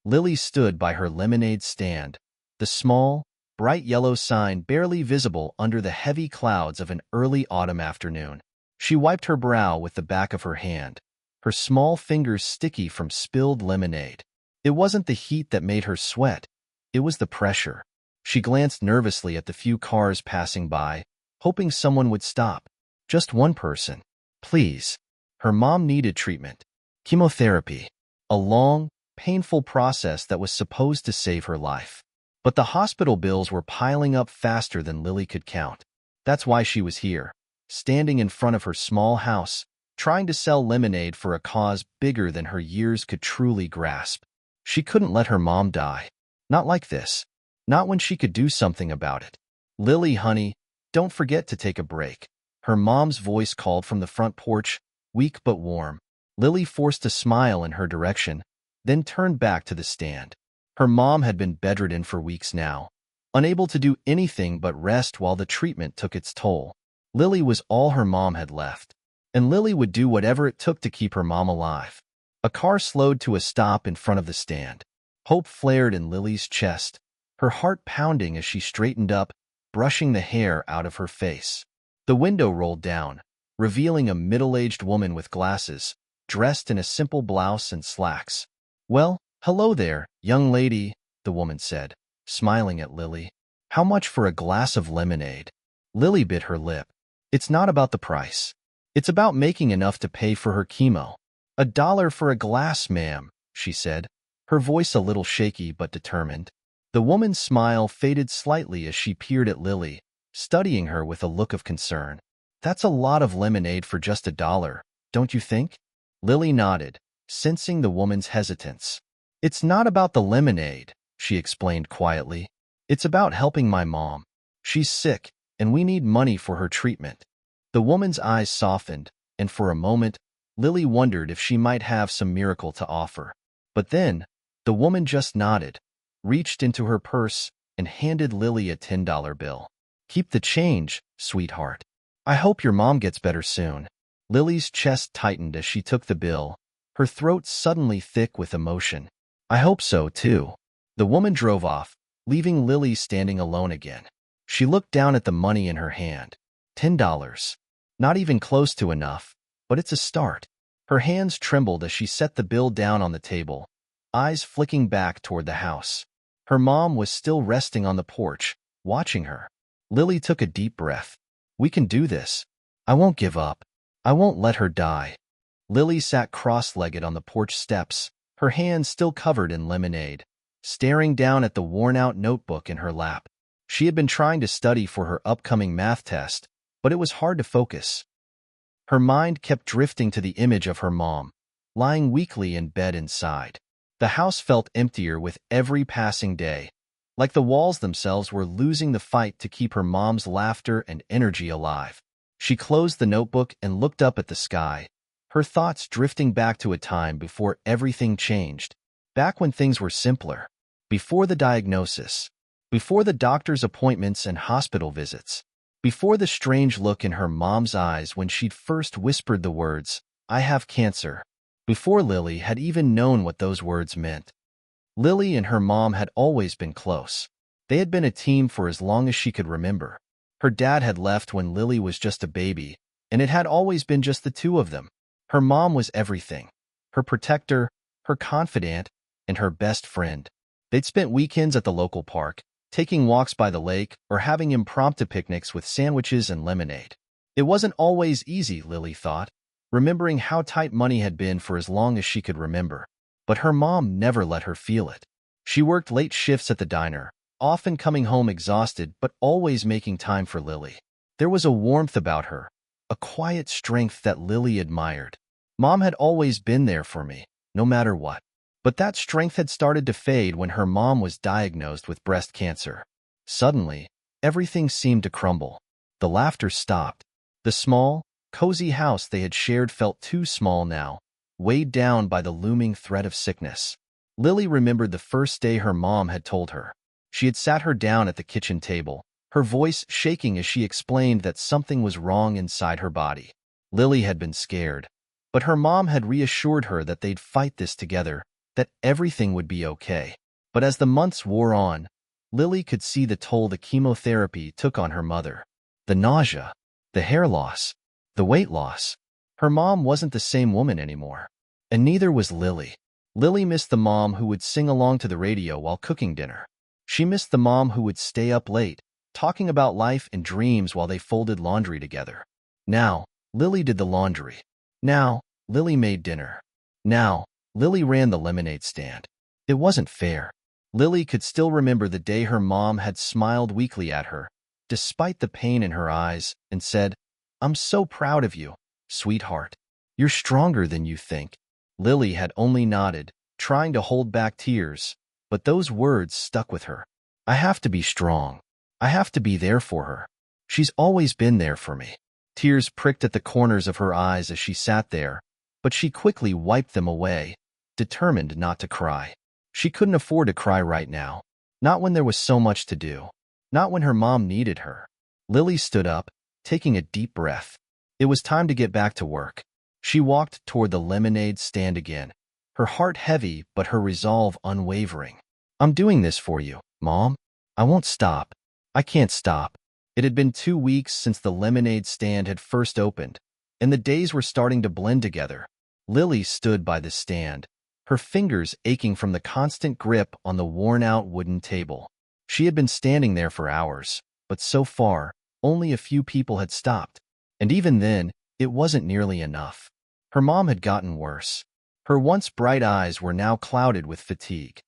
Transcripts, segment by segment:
Lily stood by her lemonade stand, the small, bright yellow sign barely visible under the heavy clouds of an early autumn afternoon. She wiped her brow with the back of her hand, her small fingers sticky from spilled lemonade. It wasn't the heat that made her sweat, it was the pressure. She glanced nervously at the few cars passing by, hoping someone would stop. Just one person. Please. Her mom needed treatment. Chemotherapy. A long, painful process that was supposed to save her life. But the hospital bills were piling up faster than Lily could count. That's why she was here, standing in front of her small house, trying to sell lemonade for a cause bigger than her years could truly grasp. She couldn't let her mom die. Not like this. Not when she could do something about it. Lily, honey, don't forget to take a break. Her mom's voice called from the front porch, weak but warm. Lily forced a smile in her direction, then turned back to the stand. Her mom had been bedridden for weeks now, unable to do anything but rest while the treatment took its toll. Lily was all her mom had left, and Lily would do whatever it took to keep her mom alive. A car slowed to a stop in front of the stand. Hope flared in Lily's chest, her heart pounding as she straightened up, brushing the hair out of her face. The window rolled down, revealing a middle-aged woman with glasses, dressed in a simple blouse and slacks. "Well, hello there, young lady," the woman said, smiling at Lily. "How much for a glass of lemonade?" Lily bit her lip. "It's not about the price. It's about making enough to pay for her chemo." $1 for a glass, ma'am," she said, her voice a little shaky but determined. The woman's smile faded slightly as she peered at Lily, studying her with a look of concern. "That's a lot of lemonade for just $1, don't you think?" Lily nodded, sensing the woman's hesitance. "It's not about the lemonade," she explained quietly. "It's about helping my mom. She's sick, and we need money for her treatment." The woman's eyes softened, and for a moment, Lily wondered if she might have some miracle to offer. But then, the woman just nodded, reached into her purse, and handed Lily a $10 bill. "Keep the change, sweetheart. I hope your mom gets better soon." Lily's chest tightened as she took the bill, her throat suddenly thick with emotion. "I hope so, too." The woman drove off, leaving Lily standing alone again. She looked down at the money in her hand. $10. Not even close to enough, but it's a start. Her hands trembled as she set the bill down on the table, eyes flicking back toward the house. Her mom was still resting on the porch, watching her. Lily took a deep breath. "We can do this. I won't give up. I won't let her die." Lily sat cross-legged on the porch steps, her hands still covered in lemonade, staring down at the worn-out notebook in her lap. She had been trying to study for her upcoming math test, but it was hard to focus. Her mind kept drifting to the image of her mom, lying weakly in bed inside. The house felt emptier with every passing day, like the walls themselves were losing the fight to keep her mom's laughter and energy alive. She closed the notebook and looked up at the sky, her thoughts drifting back to a time before everything changed, back when things were simpler, before the diagnosis, before the doctor's appointments and hospital visits, before the strange look in her mom's eyes when she'd first whispered the words, "I have cancer," before Lily had even known what those words meant. Lily and her mom had always been close. They had been a team for as long as she could remember. Her dad had left when Lily was just a baby, and it had always been just the two of them. Her mom was everything, her protector, her confidant, and her best friend. They'd spent weekends at the local park, taking walks by the lake, or having impromptu picnics with sandwiches and lemonade. It wasn't always easy, Lily thought, remembering how tight money had been for as long as she could remember. But her mom never let her feel it. She worked late shifts at the diner, often coming home exhausted but always making time for Lily. There was a warmth about her, a quiet strength that Lily admired. "Mom had always been there for me, no matter what." But that strength had started to fade when her mom was diagnosed with breast cancer. Suddenly, everything seemed to crumble. The laughter stopped. The small, cozy house they had shared felt too small now, weighed down by the looming threat of sickness. Lily remembered the first day her mom had told her. She had sat her down at the kitchen table, her voice shaking as she explained that something was wrong inside her body. Lily had been scared, but her mom had reassured her that they'd fight this together, that everything would be okay. But as the months wore on, Lily could see the toll the chemotherapy took on her mother. The nausea, the hair loss, the weight loss. Her mom wasn't the same woman anymore. And neither was Lily. Lily missed the mom who would sing along to the radio while cooking dinner. She missed the mom who would stay up late, talking about life and dreams while they folded laundry together. Now, Lily did the laundry. Now, Lily made dinner. Now, Lily ran the lemonade stand. It wasn't fair. Lily could still remember the day her mom had smiled weakly at her, despite the pain in her eyes, and said, "I'm so proud of you, sweetheart. You're stronger than you think." Lily had only nodded, trying to hold back tears, but those words stuck with her. I have to be strong. I have to be there for her. She's always been there for me. Tears pricked at the corners of her eyes as she sat there, but she quickly wiped them away, determined not to cry. She couldn't afford to cry right now, not when there was so much to do, not when her mom needed her. Lily stood up, taking a deep breath. It was time to get back to work. She walked toward the lemonade stand again, her heart heavy but her resolve unwavering. I'm doing this for you, Mom. I won't stop. I can't stop. It had been 2 weeks since the lemonade stand had first opened, and the days were starting to blend together. Lily stood by the stand, her fingers aching from the constant grip on the worn-out wooden table. She had been standing there for hours, but so far, only a few people had stopped. And even then, it wasn't nearly enough. Her mom had gotten worse. Her once bright eyes were now clouded with fatigue.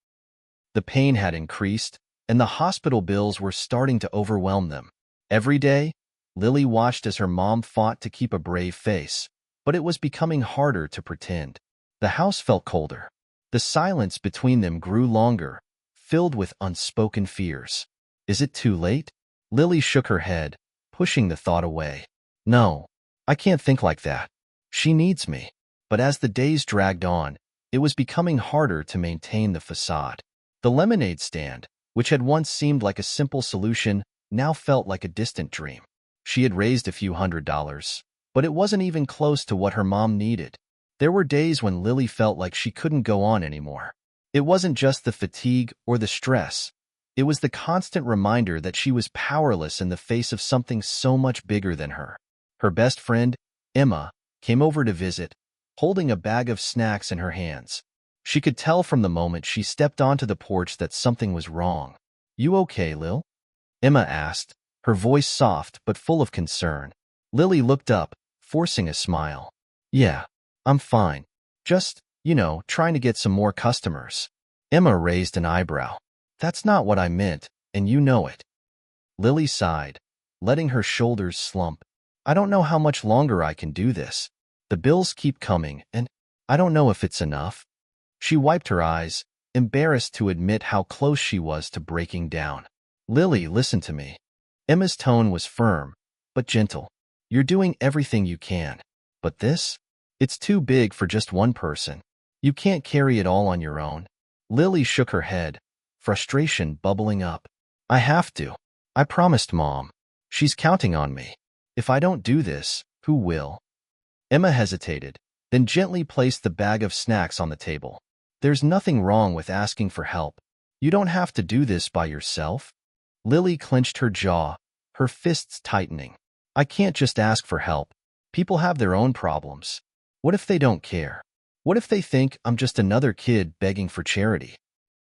The pain had increased, and the hospital bills were starting to overwhelm them. Every day, Lily watched as her mom fought to keep a brave face, but it was becoming harder to pretend. The house felt colder. The silence between them grew longer, filled with unspoken fears. Is it too late? Lily shook her head, pushing the thought away. No, I can't think like that. She needs me. But as the days dragged on, it was becoming harder to maintain the facade. The lemonade stand, which had once seemed like a simple solution, now felt like a distant dream. She had raised a few $100s, but it wasn't even close to what her mom needed. There were days when Lily felt like she couldn't go on anymore. It wasn't just the fatigue or the stress. It was the constant reminder that she was powerless in the face of something so much bigger than her. Her best friend, Emma, came over to visit, holding a bag of snacks in her hands. She could tell from the moment she stepped onto the porch that something was wrong. You okay, Lil? Emma asked, her voice soft but full of concern. Lily looked up, forcing a smile. Yeah, I'm fine. Just, trying to get some more customers. Emma raised an eyebrow. That's not what I meant, and you know it. Lily sighed, letting her shoulders slump. I don't know how much longer I can do this. The bills keep coming, and I don't know if it's enough. She wiped her eyes, embarrassed to admit how close she was to breaking down. Lily, listen to me. Emma's tone was firm, but gentle. You're doing everything you can. But this? It's too big for just one person. You can't carry it all on your own. Lily shook her head, frustration bubbling up. I have to. I promised Mom. She's counting on me. If I don't do this, who will? Emma hesitated, then gently placed the bag of snacks on the table. There's nothing wrong with asking for help. You don't have to do this by yourself. Lily clenched her jaw, her fists tightening. I can't just ask for help. People have their own problems. What if they don't care? What if they think I'm just another kid begging for charity?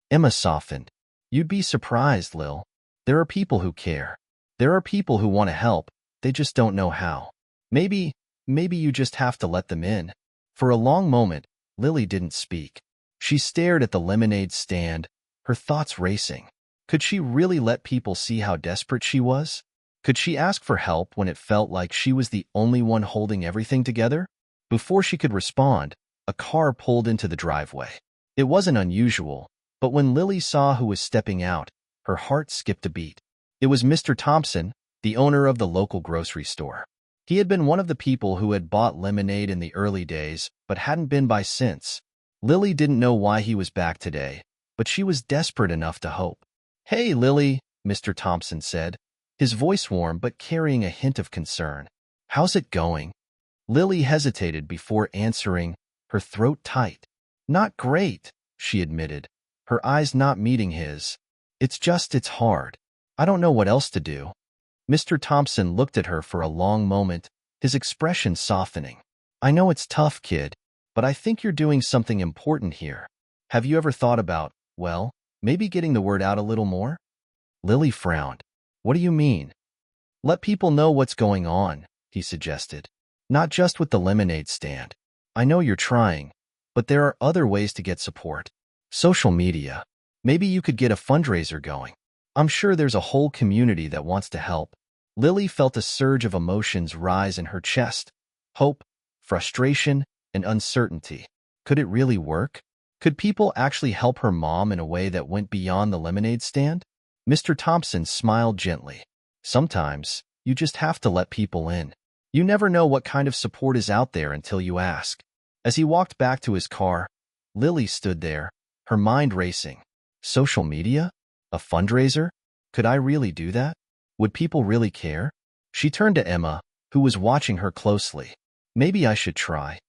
Emma softened. You'd be surprised, Lil. There are people who care. There are people who want to help. They just don't know how. Maybe you just have to let them in. For a long moment, Lily didn't speak. She stared at the lemonade stand, her thoughts racing. Could she really let people see how desperate she was? Could she ask for help when it felt like she was the only one holding everything together? Before she could respond, a car pulled into the driveway. It wasn't unusual, but when Lily saw who was stepping out, her heart skipped a beat. It was Mr. Thompson, the owner of the local grocery store. He had been one of the people who had bought lemonade in the early days, but hadn't been by since. Lily didn't know why he was back today, but she was desperate enough to hope. Hey, Lily, Mr. Thompson said, his voice warm but carrying a hint of concern. How's it going? Lily hesitated before answering, her throat tight. Not great, she admitted, her eyes not meeting his. It's hard. I don't know what else to do." Mr. Thompson looked at her for a long moment, his expression softening. "I know it's tough, kid, but I think you're doing something important here. Have you ever thought about, well, maybe getting the word out a little more?" Lily frowned. "What do you mean?" "Let people know what's going on," he suggested. "Not just with the lemonade stand. I know you're trying, but there are other ways to get support. Social media. Maybe you could get a fundraiser going. I'm sure there's a whole community that wants to help." Lily felt a surge of emotions rise in her chest. Hope, frustration, and uncertainty. Could it really work? Could people actually help her mom in a way that went beyond the lemonade stand? Mr. Thompson smiled gently. "Sometimes, you just have to let people in. You never know what kind of support is out there until you ask." As he walked back to his car, Lily stood there, her mind racing. Social media? A fundraiser? Could I really do that? Would people really care? She turned to Emma, who was watching her closely. "Maybe I should try.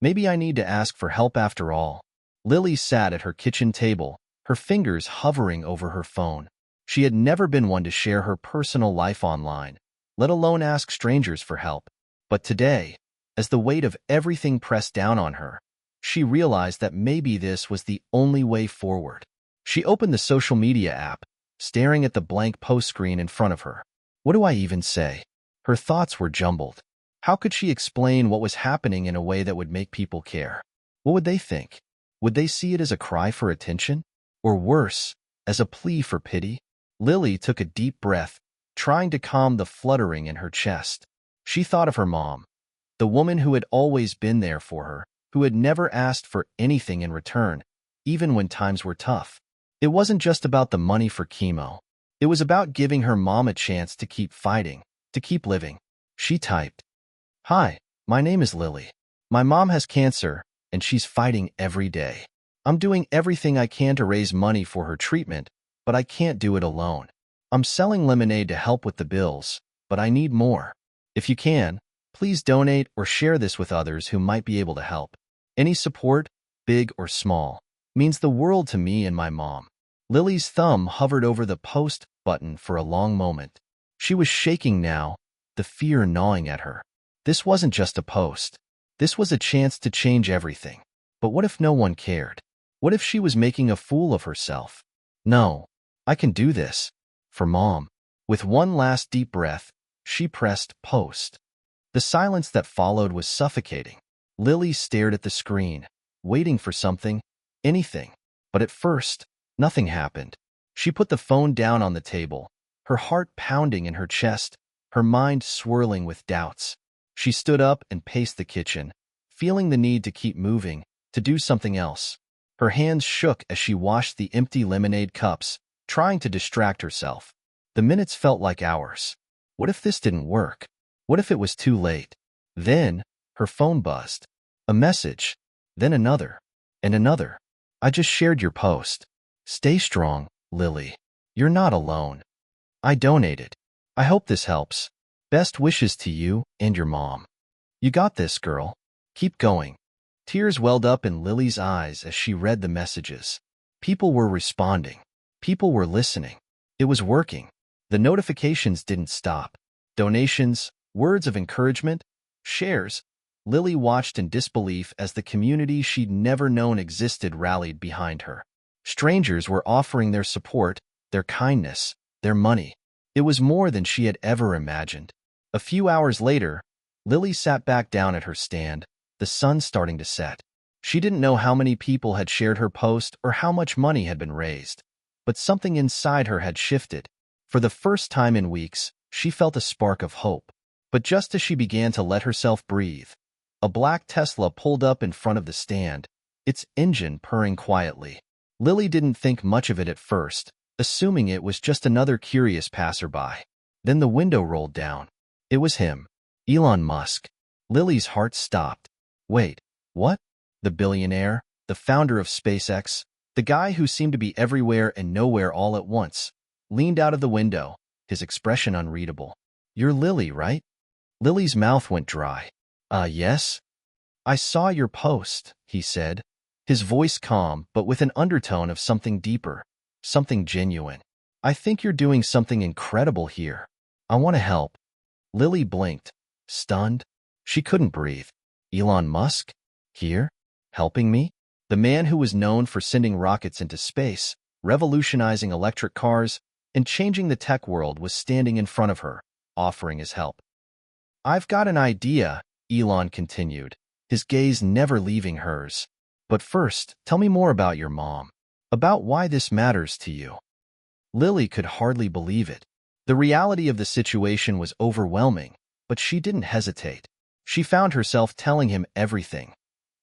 Maybe I need to ask for help after all." Lily sat at her kitchen table, her fingers hovering over her phone. She had never been one to share her personal life online, let alone ask strangers for help. But today, as the weight of everything pressed down on her, she realized that maybe this was the only way forward. She opened the social media app, staring at the blank post screen in front of her. What do I even say? Her thoughts were jumbled. How could she explain what was happening in a way that would make people care? What would they think? Would they see it as a cry for attention? Or worse, as a plea for pity? Lily took a deep breath, trying to calm the fluttering in her chest. She thought of her mom, the woman who had always been there for her, who had never asked for anything in return, even when times were tough. It wasn't just about the money for chemo. It was about giving her mom a chance to keep fighting, to keep living. She typed, "Hi, my name is Lily. My mom has cancer, and she's fighting every day. I'm doing everything I can to raise money for her treatment, but I can't do it alone. I'm selling lemonade to help with the bills, but I need more. If you can, please donate or share this with others who might be able to help. Any support, big or small, means the world to me and my mom." Lily's thumb hovered over the post button for a long moment. She was shaking now, the fear gnawing at her. This wasn't just a post. This was a chance to change everything. But what if no one cared? What if she was making a fool of herself? "No, I can do this. For Mom." With one last deep breath, she pressed post. The silence that followed was suffocating. Lily stared at the screen, waiting for something, anything. But at first, nothing happened. She put the phone down on the table, her heart pounding in her chest, her mind swirling with doubts. She stood up and paced the kitchen, feeling the need to keep moving, to do something else. Her hands shook as she washed the empty lemonade cups, trying to distract herself. The minutes felt like hours. What if this didn't work? What if it was too late? Then, her phone buzzed. A message. Then another. And another. "I just shared your post. Stay strong, Lily. You're not alone. I donated. I hope this helps. Best wishes to you and your mom. You got this, girl. Keep going." Tears welled up in Lily's eyes as she read the messages. People were responding. People were listening. It was working. The notifications didn't stop. Donations, words of encouragement, shares. Lily watched in disbelief as the community she'd never known existed rallied behind her. Strangers were offering their support, their kindness, their money. It was more than she had ever imagined. A few hours later, Lily sat back down at her stand, the sun starting to set. She didn't know how many people had shared her post or how much money had been raised, but something inside her had shifted. For the first time in weeks, she felt a spark of hope. But just as she began to let herself breathe, a black Tesla pulled up in front of the stand, its engine purring quietly. Lily didn't think much of it at first, assuming it was just another curious passerby. Then the window rolled down. It was him, Elon Musk. Lily's heart stopped. Wait, what? The billionaire, the founder of SpaceX, the guy who seemed to be everywhere and nowhere all at once, leaned out of the window, his expression unreadable. "You're Lily, right?" Lily's mouth went dry. Yes? "I saw your post," he said, his voice calm but with an undertone of something deeper, something genuine. I think you're doing something incredible here. I want to help. Lily blinked, stunned. She couldn't breathe. Elon Musk? Here? Helping me? The man who was known for sending rockets into space, revolutionizing electric cars, and changing the tech world was standing in front of her, offering his help. I've got an idea, Elon continued, his gaze never leaving hers. But first, tell me more about your mom, about why this matters to you. Lily could hardly believe it. The reality of the situation was overwhelming, but she didn't hesitate. She found herself telling him everything.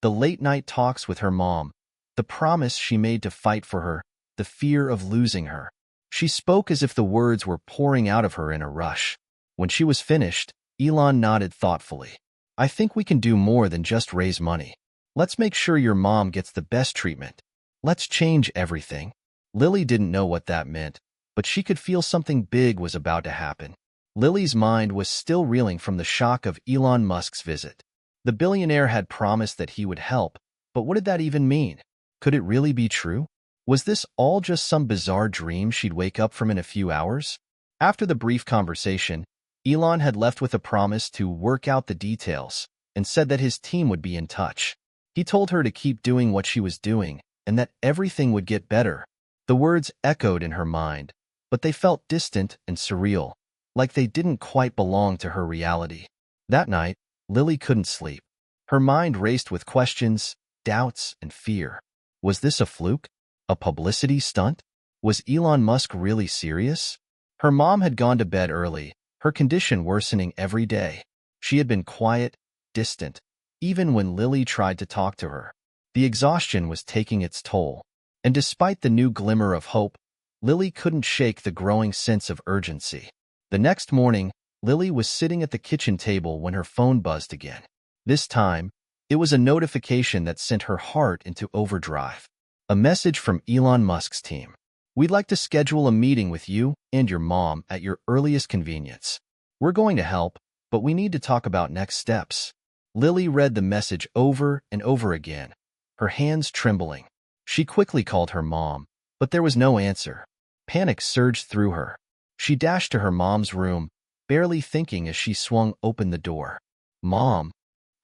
The late-night talks with her mom, the promise she made to fight for her, the fear of losing her. She spoke as if the words were pouring out of her in a rush. When she was finished, Elon nodded thoughtfully. I think we can do more than just raise money. Let's make sure your mom gets the best treatment. Let's change everything. Lily didn't know what that meant, but she could feel something big was about to happen. Lily's mind was still reeling from the shock of Elon Musk's visit. The billionaire had promised that he would help, but what did that even mean? Could it really be true? Was this all just some bizarre dream she'd wake up from in a few hours? After the brief conversation, Elon had left with a promise to work out the details and said that his team would be in touch. He told her to keep doing what she was doing and that everything would get better. The words echoed in her mind, but they felt distant and surreal, like they didn't quite belong to her reality. That night, Lily couldn't sleep. Her mind raced with questions, doubts, and fear. Was this a fluke? A publicity stunt? Was Elon Musk really serious? Her mom had gone to bed early, her condition worsening every day. She had been quiet, distant, even when Lily tried to talk to her. The exhaustion was taking its toll, and despite the new glimmer of hope, Lily couldn't shake the growing sense of urgency. The next morning, Lily was sitting at the kitchen table when her phone buzzed again. This time, it was a notification that sent her heart into overdrive. A message from Elon Musk's team. We'd like to schedule a meeting with you and your mom at your earliest convenience. We're going to help, but we need to talk about next steps. Lily read the message over and over again, her hands trembling. She quickly called her mom, but there was no answer. Panic surged through her. She dashed to her mom's room, barely thinking as she swung open the door. Mom!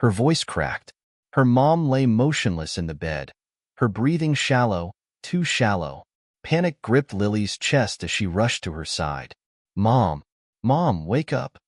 Her voice cracked. Her mom lay motionless in the bed, her breathing shallow, too shallow. Panic gripped Lily's chest as she rushed to her side. Mom! Mom, wake up!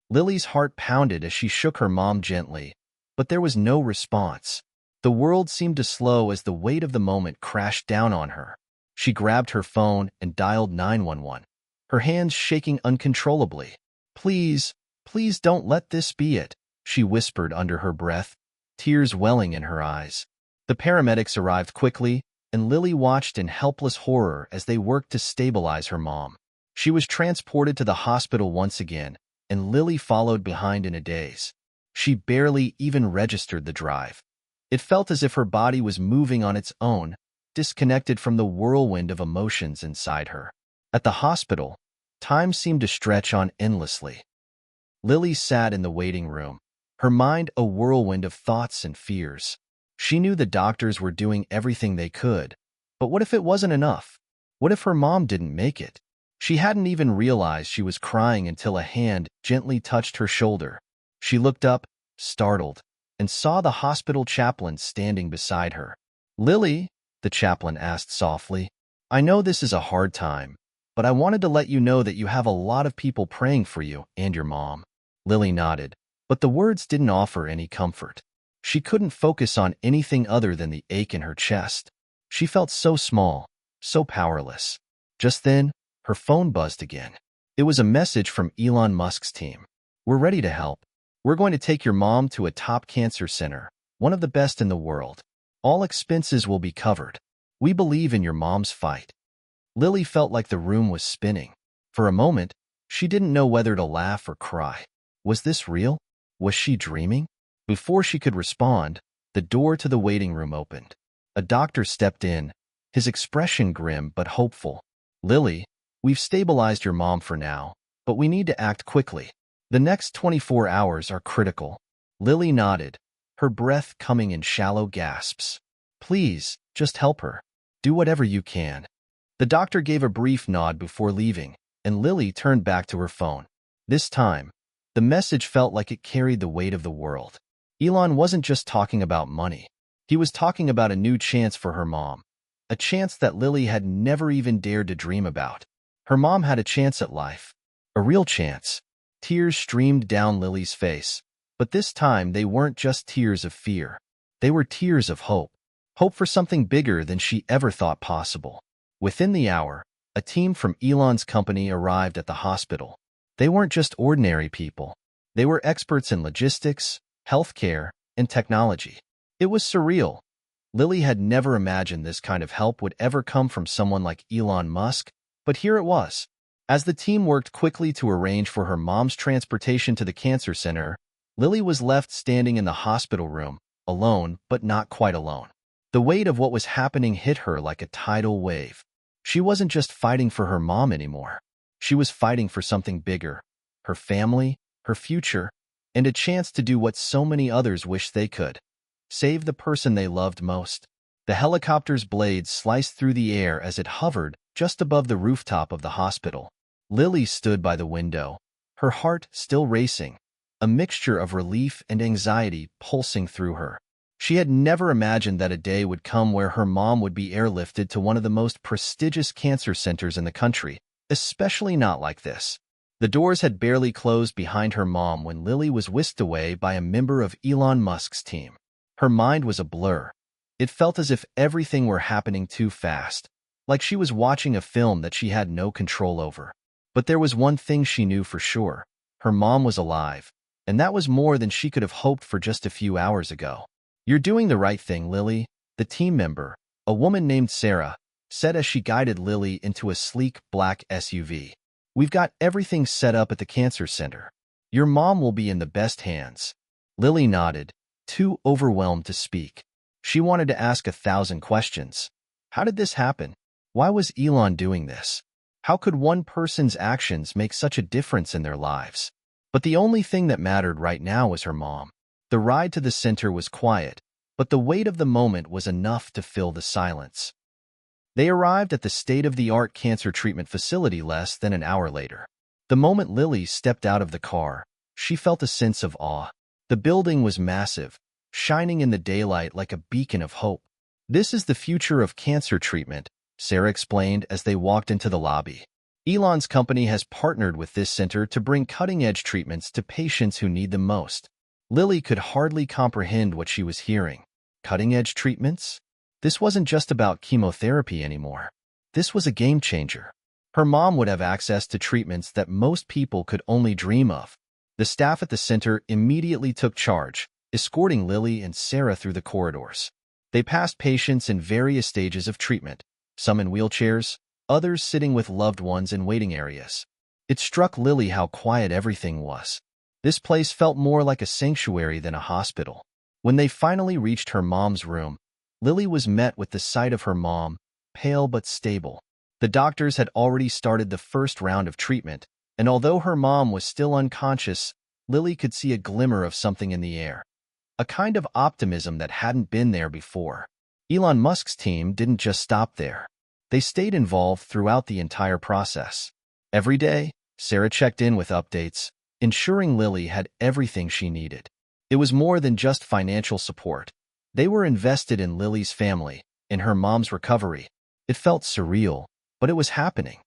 Lily's heart pounded as she shook her mom gently, but there was no response. The world seemed to slow as the weight of the moment crashed down on her. She grabbed her phone and dialed 911, her hands shaking uncontrollably. Please, please don't let this be it, she whispered under her breath, tears welling in her eyes. The paramedics arrived quickly, and Lily watched in helpless horror as they worked to stabilize her mom. She was transported to the hospital once again, and Lily followed behind in a daze. She barely even registered the drive. It felt as if her body was moving on its own, disconnected from the whirlwind of emotions inside her. At the hospital, time seemed to stretch on endlessly. Lily sat in the waiting room, her mind a whirlwind of thoughts and fears. She knew the doctors were doing everything they could, but what if it wasn't enough? What if her mom didn't make it? She hadn't even realized she was crying until a hand gently touched her shoulder. She looked up, startled, and saw the hospital chaplain standing beside her. Lily, the chaplain asked softly, I know this is a hard time, but I wanted to let you know that you have a lot of people praying for you and your mom. Lily nodded, but the words didn't offer any comfort. She couldn't focus on anything other than the ache in her chest. She felt so small, so powerless. Just then, her phone buzzed again. It was a message from Elon Musk's team. We're ready to help. We're going to take your mom to a top cancer center, one of the best in the world. All expenses will be covered. We believe in your mom's fight. Lily felt like the room was spinning. For a moment, she didn't know whether to laugh or cry. Was this real? Was she dreaming? Before she could respond, the door to the waiting room opened. A doctor stepped in, his expression grim but hopeful. Lily, we've stabilized your mom for now, but we need to act quickly. The next 24 hours are critical. Lily nodded, her breath coming in shallow gasps. Please, just help her. Do whatever you can. The doctor gave a brief nod before leaving, and Lily turned back to her phone. This time, the message felt like it carried the weight of the world. Elon wasn't just talking about money. He was talking about a new chance for her mom, a chance that Lily had never even dared to dream about. Her mom had a chance at life, a real chance. Tears streamed down Lily's face, but this time they weren't just tears of fear. They were tears of hope. Hope for something bigger than she ever thought possible. Within the hour, a team from Elon's company arrived at the hospital. They weren't just ordinary people. They were experts in logistics, healthcare, and technology. It was surreal. Lily had never imagined this kind of help would ever come from someone like Elon Musk, but here it was. As the team worked quickly to arrange for her mom's transportation to the cancer center, Lily was left standing in the hospital room, alone but not quite alone. The weight of what was happening hit her like a tidal wave. She wasn't just fighting for her mom anymore. She was fighting for something bigger, her family, her future, and a chance to do what so many others wish they could. Save the person they loved most. The helicopter's blades sliced through the air as it hovered just above the rooftop of the hospital. Lily stood by the window, her heart still racing, a mixture of relief and anxiety pulsing through her. She had never imagined that a day would come where her mom would be airlifted to one of the most prestigious cancer centers in the country, especially not like this. The doors had barely closed behind her mom when Lily was whisked away by a member of Elon Musk's team. Her mind was a blur. It felt as if everything were happening too fast, like she was watching a film that she had no control over. But there was one thing she knew for sure. Her mom was alive, and that was more than she could have hoped for just a few hours ago. "You're doing the right thing, Lily," the team member, a woman named Sarah, said as she guided Lily into a sleek black SUV. "We've got everything set up at the cancer center. Your mom will be in the best hands." Lily nodded, too overwhelmed to speak. She wanted to ask 1,000 questions. How did this happen? Why was Elon doing this? How could one person's actions make such a difference in their lives? But the only thing that mattered right now was her mom. The ride to the center was quiet, but the weight of the moment was enough to fill the silence. They arrived at the state-of-the-art cancer treatment facility less than an hour later. The moment Lily stepped out of the car, she felt a sense of awe. The building was massive, shining in the daylight like a beacon of hope. "This is the future of cancer treatment," Sarah explained as they walked into the lobby. "Elon's company has partnered with this center to bring cutting-edge treatments to patients who need them most." Lily could hardly comprehend what she was hearing. Cutting-edge treatments? This wasn't just about chemotherapy anymore. This was a game-changer. Her mom would have access to treatments that most people could only dream of. The staff at the center immediately took charge, escorting Lily and Sarah through the corridors. They passed patients in various stages of treatment, some in wheelchairs, others sitting with loved ones in waiting areas. It struck Lily how quiet everything was. This place felt more like a sanctuary than a hospital. When they finally reached her mom's room, Lily was met with the sight of her mom, pale but stable. The doctors had already started the first round of treatment, and although her mom was still unconscious, Lily could see a glimmer of something in the air. A kind of optimism that hadn't been there before. Elon Musk's team didn't just stop there. They stayed involved throughout the entire process. Every day, Sarah checked in with updates, ensuring Lily had everything she needed. It was more than just financial support. They were invested in Lily's family, in her mom's recovery. It felt surreal, but it was happening.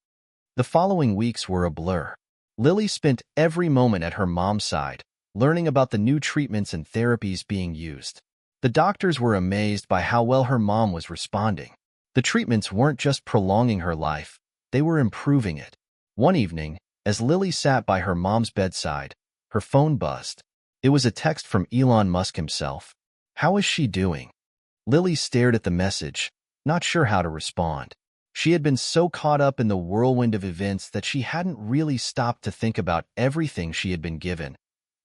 The following weeks were a blur. Lily spent every moment at her mom's side, learning about the new treatments and therapies being used. The doctors were amazed by how well her mom was responding. The treatments weren't just prolonging her life, they were improving it. One evening, as Lily sat by her mom's bedside, her phone buzzed. It was a text from Elon Musk himself. "How is she doing?" Lily stared at the message, not sure how to respond. She had been so caught up in the whirlwind of events that she hadn't really stopped to think about everything she had been given,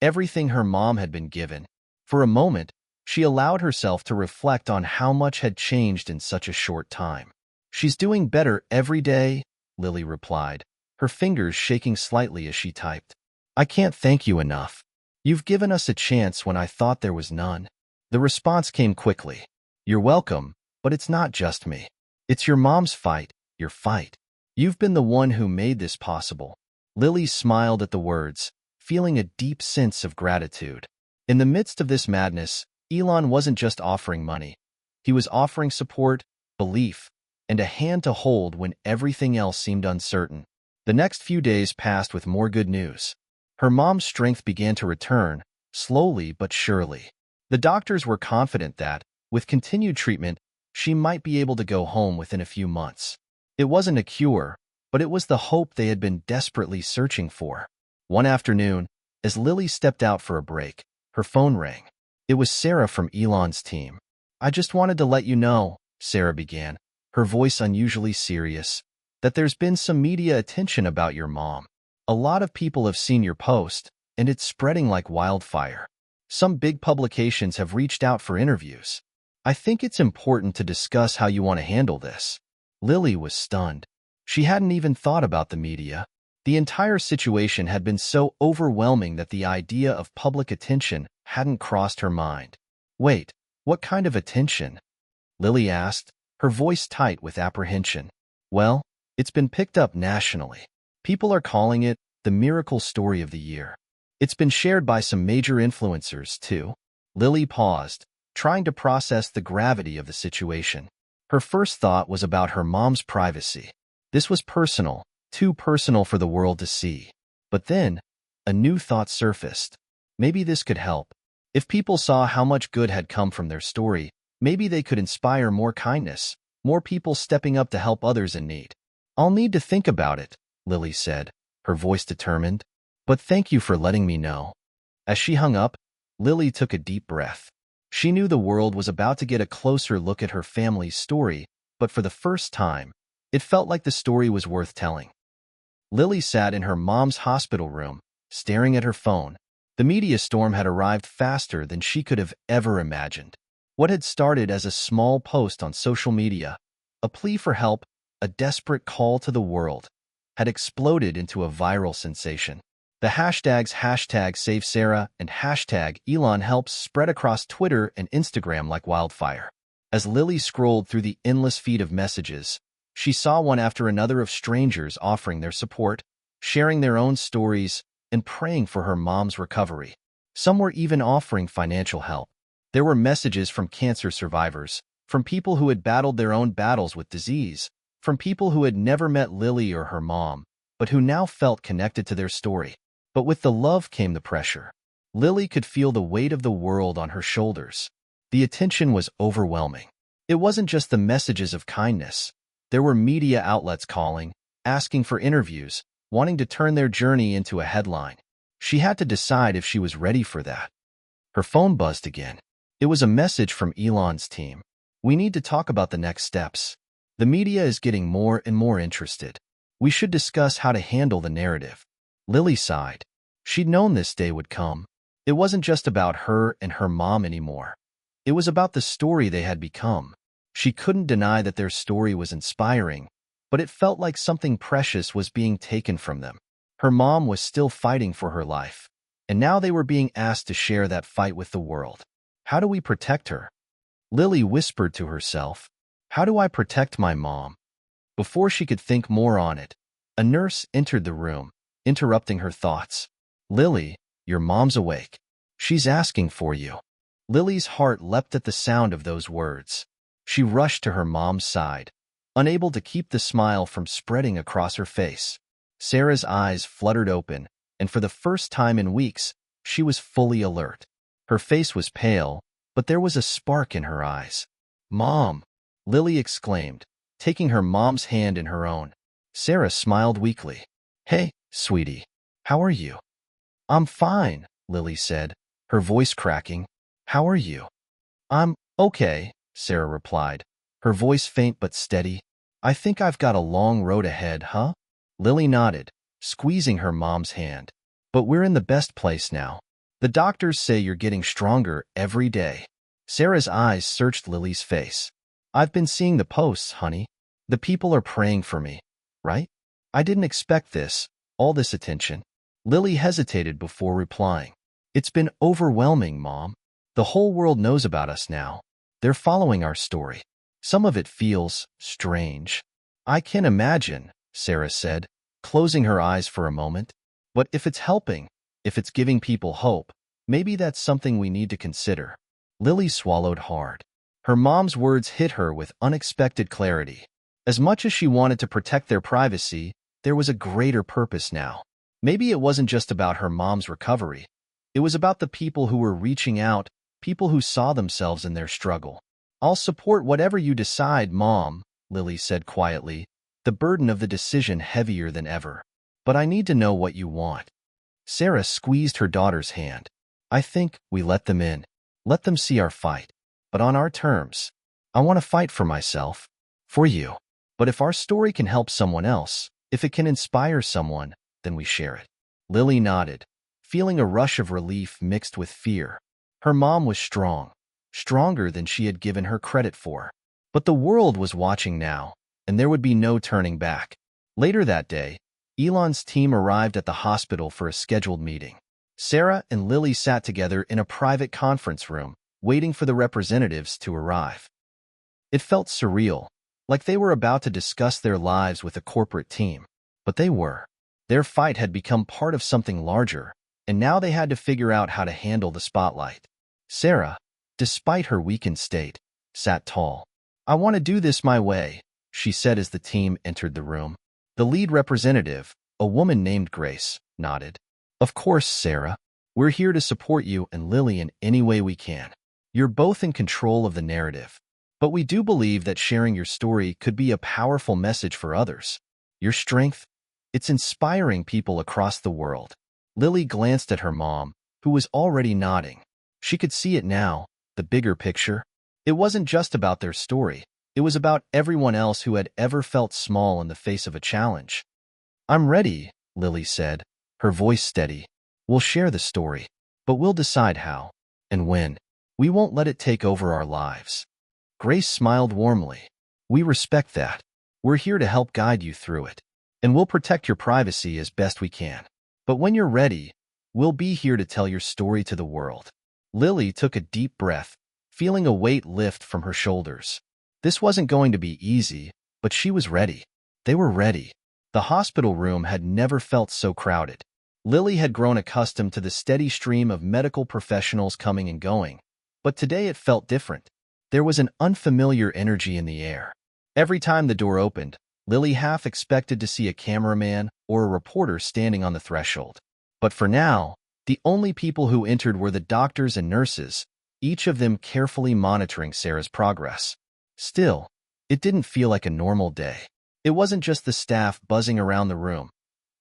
everything her mom had been given. For a moment, she allowed herself to reflect on how much had changed in such a short time. "She's doing better every day," Lily replied, her fingers shaking slightly as she typed. "I can't thank you enough. You've given us a chance when I thought there was none." The response came quickly. "You're welcome, But it's not just me. It's your mom's fight, your fight. You've been the one who made this possible. Lily smiled at the words, feeling a deep sense of gratitude. In the midst of this madness, Elon wasn't just offering money. He was offering support, belief, and a hand to hold when everything else seemed uncertain. The next few days passed with more good news. Her mom's strength began to return, slowly but surely. The doctors were confident that, with continued treatment, she might be able to go home within a few months. It wasn't a cure, but it was the hope they had been desperately searching for. One afternoon, as Lily stepped out for a break, her phone rang. It was Sarah from Elon's team. "I just wanted to let you know," Sarah began, her voice unusually serious, "that there's been some media attention about your mom. A lot of people have seen your post, and it's spreading like wildfire. Some big publications have reached out for interviews. I think it's important to discuss how you want to handle this." Lily was stunned. She hadn't even thought about the media. The entire situation had been so overwhelming that the idea of public attention hadn't crossed her mind. "Wait, what kind of attention?" Lily asked, her voice tight with apprehension. "Well, it's been picked up nationally. People are calling it the miracle story of the year. It's been shared by some major influencers, too." Lily paused, trying to process the gravity of the situation. Her first thought was about her mom's privacy. This was personal, too personal for the world to see. But then, a new thought surfaced. Maybe this could help. If people saw how much good had come from their story, maybe they could inspire more kindness, more people stepping up to help others in need. "I'll need to think about it," Lily said, her voice determined. "But thank you for letting me know." As she hung up, Lily took a deep breath. She knew the world was about to get a closer look at her family's story, but for the first time, it felt like the story was worth telling. Lily sat in her mom's hospital room, staring at her phone. The media storm had arrived faster than she could have ever imagined. What had started as a small post on social media, a plea for help, a desperate call to the world, had exploded into a viral sensation. The hashtags #SaveSarah and #ElonHelps spread across Twitter and Instagram like wildfire. As Lily scrolled through the endless feed of messages, she saw one after another of strangers offering their support, sharing their own stories, and praying for her mom's recovery. Some were even offering financial help. There were messages from cancer survivors, from people who had battled their own battles with disease, from people who had never met Lily or her mom, but who now felt connected to their story. But with the love came the pressure. Lily could feel the weight of the world on her shoulders. The attention was overwhelming. It wasn't just the messages of kindness. There were media outlets calling, asking for interviews, wanting to turn their journey into a headline. She had to decide if she was ready for that. Her phone buzzed again. It was a message from Elon's team. "We need to talk about the next steps. The media is getting more and more interested. We should discuss how to handle the narrative." Lily sighed. She'd known this day would come. It wasn't just about her and her mom anymore. It was about the story they had become. She couldn't deny that their story was inspiring, but it felt like something precious was being taken from them. Her mom was still fighting for her life, and now they were being asked to share that fight with the world. How do we protect her? Lily whispered to herself. How do I protect my mom? Before she could think more on it, a nurse entered the room, interrupting her thoughts. Lily, your mom's awake. She's asking for you. Lily's heart leapt at the sound of those words. She rushed to her mom's side, unable to keep the smile from spreading across her face. Sarah's eyes fluttered open, and for the first time in weeks, she was fully alert. Her face was pale, but there was a spark in her eyes. "Mom!" Lily exclaimed, taking her mom's hand in her own. Sarah smiled weakly. "Hey, sweetie. How are you?" "I'm fine," Lily said, her voice cracking. "How are you?" "I'm okay," Sarah replied, her voice faint but steady. "I think I've got a long road ahead, huh?" Lily nodded, squeezing her mom's hand. "But we're in the best place now. The doctors say you're getting stronger every day." Sarah's eyes searched Lily's face. "I've been seeing the posts, honey. The people are praying for me, right? I didn't expect this, all this attention." Lily hesitated before replying. "It's been overwhelming, Mom. The whole world knows about us now. They're following our story. Some of it feels strange. I can imagine, Sarah said, closing her eyes for a moment. But if it's helping, if it's giving people hope, maybe that's something we need to consider. Lily swallowed hard. Her mom's words hit her with unexpected clarity. As much as she wanted to protect their privacy, there was a greater purpose now. Maybe it wasn't just about her mom's recovery. It was about the people who were reaching out, people who saw themselves in their struggle. I'll support whatever you decide, Mom, Lily said quietly, the burden of the decision heavier than ever. But I need to know what you want. Sarah squeezed her daughter's hand. I think we let them in. Let them see our fight. But on our terms. I want to fight for myself. For you. But if our story can help someone else, if it can inspire someone, then we share it. Lily nodded, feeling a rush of relief mixed with fear. Her mom was strong, stronger than she had given her credit for. But the world was watching now, and there would be no turning back. Later that day, Elon's team arrived at the hospital for a scheduled meeting. Sarah and Lily sat together in a private conference room, waiting for the representatives to arrive. It felt surreal, like they were about to discuss their lives with a corporate team. But they were. Their fight had become part of something larger, and now they had to figure out how to handle the spotlight. Sarah, despite her weakened state, sat tall. I want to do this my way, she said as the team entered the room. The lead representative, a woman named Grace, nodded. Of course, Sarah. We're here to support you and Lily in any way we can. You're both in control of the narrative. But we do believe that sharing your story could be a powerful message for others. Your strength, it's inspiring people across the world. Lily glanced at her mom, who was already nodding. She could see it now, the bigger picture. It wasn't just about their story. It was about everyone else who had ever felt small in the face of a challenge. I'm ready, Lily said, her voice steady. We'll share the story, but we'll decide how and when. We won't let it take over our lives. Grace smiled warmly. We respect that. We're here to help guide you through it. And we'll protect your privacy as best we can. But when you're ready, we'll be here to tell your story to the world. Lily took a deep breath, feeling a weight lift from her shoulders. This wasn't going to be easy, but she was ready. They were ready. The hospital room had never felt so crowded. Lily had grown accustomed to the steady stream of medical professionals coming and going, but today it felt different. There was an unfamiliar energy in the air. Every time the door opened, Lily half expected to see a cameraman or a reporter standing on the threshold. But for now, the only people who entered were the doctors and nurses, each of them carefully monitoring Sarah's progress. Still, it didn't feel like a normal day. It wasn't just the staff buzzing around the room.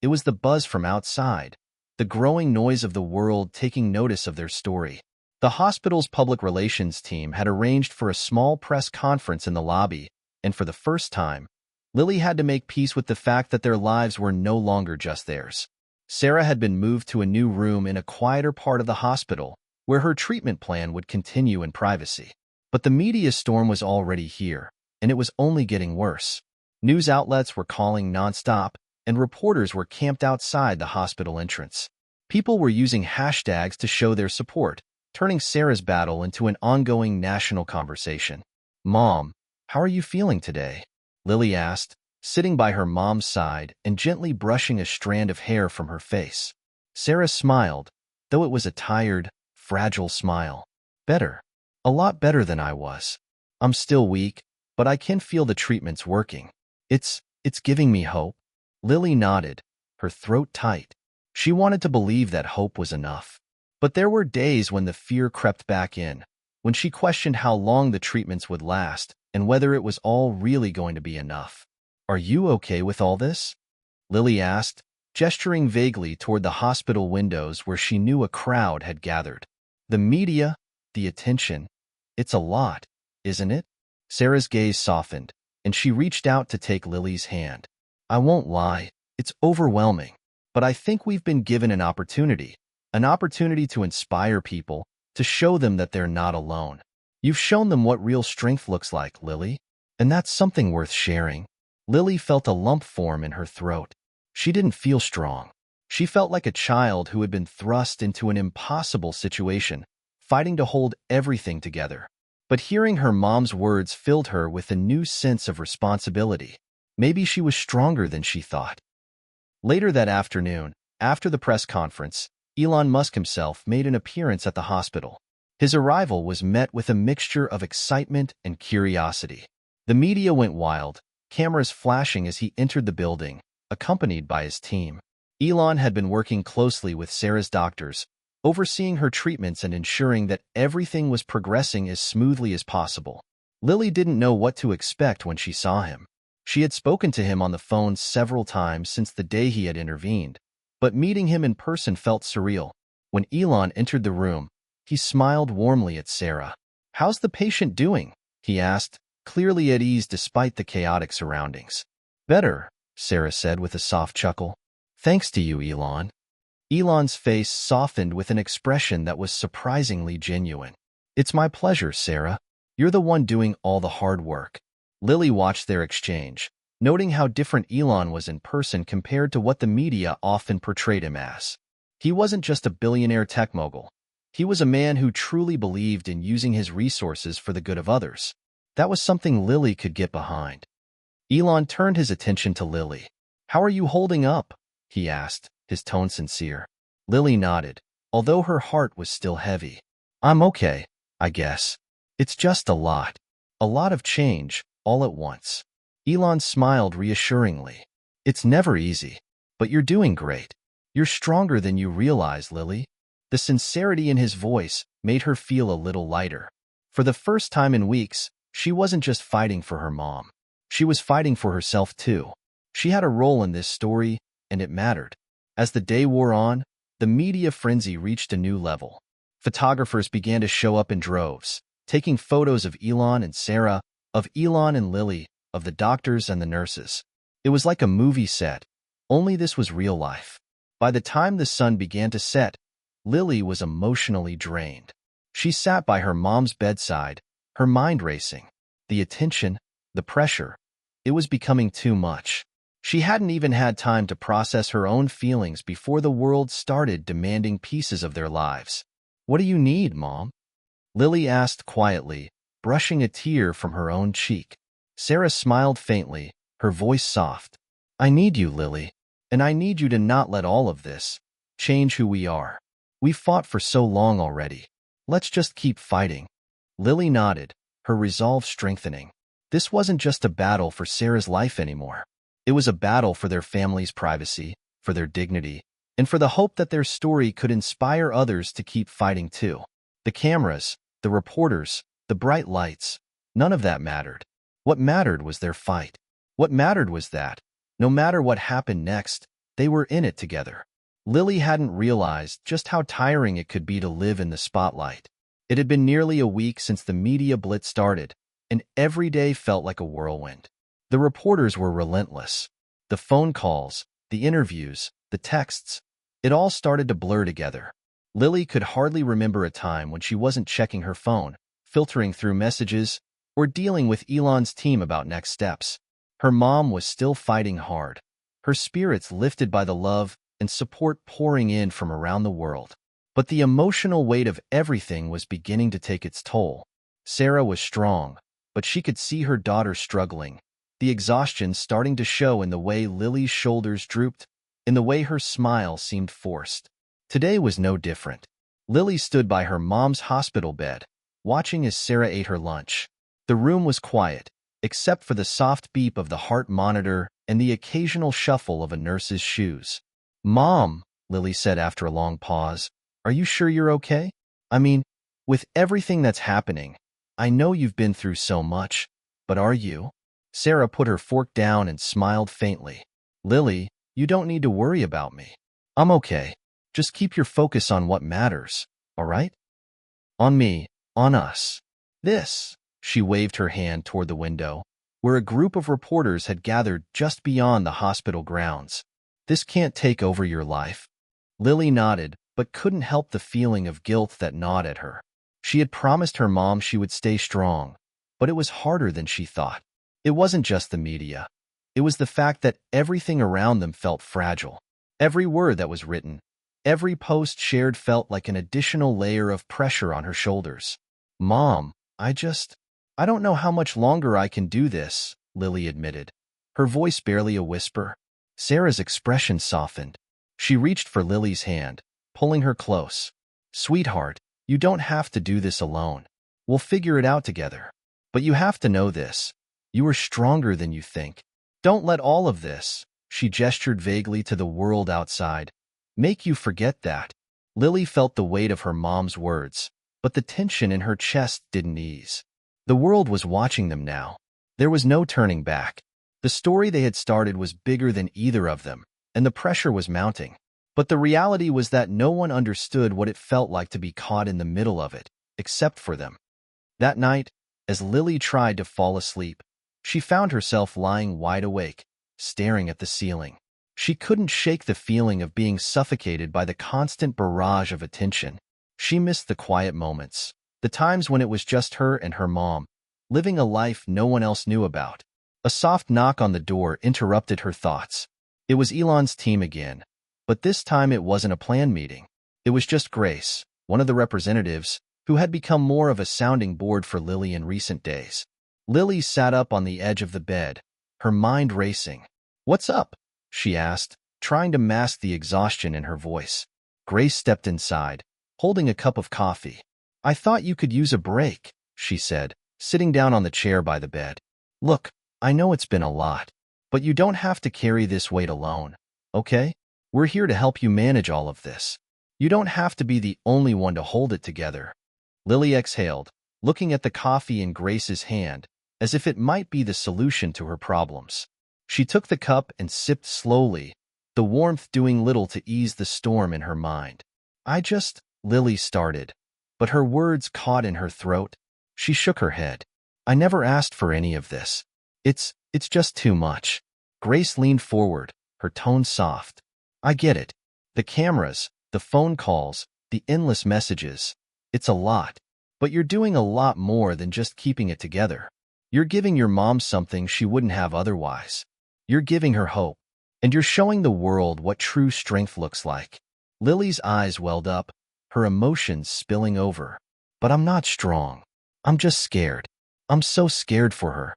It was the buzz from outside, the growing noise of the world taking notice of their story. The hospital's public relations team had arranged for a small press conference in the lobby, and for the first time, Lily had to make peace with the fact that their lives were no longer just theirs. Sarah had been moved to a new room in a quieter part of the hospital, where her treatment plan would continue in privacy. But the media storm was already here, and it was only getting worse. News outlets were calling nonstop, and reporters were camped outside the hospital entrance. People were using hashtags to show their support, turning Sarah's battle into an ongoing national conversation. Mom, how are you feeling today? Lily asked, sitting by her mom's side and gently brushing a strand of hair from her face. Sarah smiled, though it was a tired, fragile smile. Better. A lot better than I was. I'm still weak, but I can feel the treatments working. It's giving me hope. Lily nodded, her throat tight. She wanted to believe that hope was enough. But there were days when the fear crept back in, when she questioned how long the treatments would last and whether it was all really going to be enough. Are you okay with all this? Lily asked, gesturing vaguely toward the hospital windows where she knew a crowd had gathered. The media, the attention, it's a lot, isn't it? Sarah's gaze softened, and she reached out to take Lily's hand. I won't lie, it's overwhelming, but I think we've been given an opportunity to inspire people, to show them that they're not alone. You've shown them what real strength looks like, Lily, and that's something worth sharing. Lily felt a lump form in her throat. She didn't feel strong. She felt like a child who had been thrust into an impossible situation, fighting to hold everything together. But hearing her mom's words filled her with a new sense of responsibility. Maybe she was stronger than she thought. Later that afternoon, after the press conference, Elon Musk himself made an appearance at the hospital. His arrival was met with a mixture of excitement and curiosity. The media went wild, cameras flashing as he entered the building, accompanied by his team. Elon had been working closely with Sarah's doctors, overseeing her treatments and ensuring that everything was progressing as smoothly as possible. Lily didn't know what to expect when she saw him. She had spoken to him on the phone several times since the day he had intervened, but meeting him in person felt surreal. When Elon entered the room, he smiled warmly at Sarah. "How's the patient doing?" he asked, clearly at ease despite the chaotic surroundings. "Better," Sarah said with a soft chuckle. "Thanks to you, Elon." Elon's face softened with an expression that was surprisingly genuine. "It's my pleasure, Sarah. You're the one doing all the hard work." Lily watched their exchange, noting how different Elon was in person compared to what the media often portrayed him as. He wasn't just a billionaire tech mogul. He was a man who truly believed in using his resources for the good of others. That was something Lily could get behind. Elon turned his attention to Lily. "How are you holding up?" he asked, his tone sincere. Lily nodded, although her heart was still heavy. "I'm okay, I guess. It's just a lot of change, all at once." Elon smiled reassuringly. "It's never easy, but you're doing great. You're stronger than you realize, Lily." The sincerity in his voice made her feel a little lighter. For the first time in weeks, she wasn't just fighting for her mom. She was fighting for herself too. She had a role in this story, and it mattered. As the day wore on, the media frenzy reached a new level. Photographers began to show up in droves, taking photos of Elon and Sarah, of Elon and Lily, of the doctors and the nurses. It was like a movie set, only this was real life. By the time the sun began to set, Lily was emotionally drained. She sat by her mom's bedside, her mind racing. The attention, the pressure, it was becoming too much. She hadn't even had time to process her own feelings before the world started demanding pieces of their lives. "What do you need, Mom?" Lily asked quietly, brushing a tear from her own cheek. Sarah smiled faintly, her voice soft. "I need you, Lily, and I need you to not let all of this change who we are. We've fought for so long already. Let's just keep fighting." Lily nodded, her resolve strengthening. This wasn't just a battle for Sarah's life anymore. It was a battle for their family's privacy, for their dignity, and for the hope that their story could inspire others to keep fighting too. The cameras, the reporters, the bright lights, none of that mattered. What mattered was their fight. What mattered was that, no matter what happened next, they were in it together. Lily hadn't realized just how tiring it could be to live in the spotlight. It had been nearly a week since the media blitz started, and every day felt like a whirlwind. The reporters were relentless. The phone calls, the interviews, the texts, it all started to blur together. Lily could hardly remember a time when she wasn't checking her phone, filtering through messages, or dealing with Elon's team about next steps. Her mom was still fighting hard, her spirits lifted by the love and support pouring in from around the world. But the emotional weight of everything was beginning to take its toll. Sarah was strong, but she could see her daughter struggling, the exhaustion starting to show in the way Lily's shoulders drooped, in the way her smile seemed forced. Today was no different. Lily stood by her mom's hospital bed, watching as Sarah ate her lunch. The room was quiet, except for the soft beep of the heart monitor and the occasional shuffle of a nurse's shoes. "Mom," Lily said after a long pause, "are you sure you're okay? I mean, with everything that's happening, I know you've been through so much, but are you?" Sarah put her fork down and smiled faintly. "Lily, you don't need to worry about me. I'm okay. Just keep your focus on what matters, all right? On me, on us." She waved her hand toward the window, where a group of reporters had gathered just beyond the hospital grounds. "This can't take over your life." Lily nodded, but couldn't help the feeling of guilt that gnawed at her. She had promised her mom she would stay strong, but it was harder than she thought. It wasn't just the media. It was the fact that everything around them felt fragile. Every word that was written, every post shared felt like an additional layer of pressure on her shoulders. "Mom," I don't know how much longer I can do this, Lily admitted, her voice barely a whisper. Sarah's expression softened. She reached for Lily's hand, pulling her close. Sweetheart, you don't have to do this alone. We'll figure it out together. But you have to know this. You are stronger than you think. Don't let all of this, she gestured vaguely to the world outside, make you forget that. Lily felt the weight of her mom's words, but the tension in her chest didn't ease. The world was watching them now. There was no turning back. The story they had started was bigger than either of them, and the pressure was mounting. But the reality was that no one understood what it felt like to be caught in the middle of it, except for them. That night, as Lily tried to fall asleep, she found herself lying wide awake, staring at the ceiling. She couldn't shake the feeling of being suffocated by the constant barrage of attention. She missed the quiet moments, the times when it was just her and her mom, living a life no one else knew about. A soft knock on the door interrupted her thoughts. It was Elon's team again, but this time it wasn't a planned meeting. It was just Grace, one of the representatives, who had become more of a sounding board for Lily in recent days. Lily sat up on the edge of the bed, her mind racing. "What's up?" she asked, trying to mask the exhaustion in her voice. Grace stepped inside, holding a cup of coffee. "I thought you could use a break," she said, sitting down on the chair by the bed. "Look, I know it's been a lot, but you don't have to carry this weight alone, okay? We're here to help you manage all of this. You don't have to be the only one to hold it together." Lily exhaled, looking at the coffee in Grace's hand, as if it might be the solution to her problems. She took the cup and sipped slowly, the warmth doing little to ease the storm in her mind. Lily started, but her words caught in her throat. She shook her head. "I never asked for any of this. It's just too much." Grace leaned forward, her tone soft. "I get it. The cameras, the phone calls, the endless messages. It's a lot. But you're doing a lot more than just keeping it together. You're giving your mom something she wouldn't have otherwise. You're giving her hope. And you're showing the world what true strength looks like." Lily's eyes welled up, her emotions spilling over. "But I'm not strong. I'm just scared. I'm so scared for her."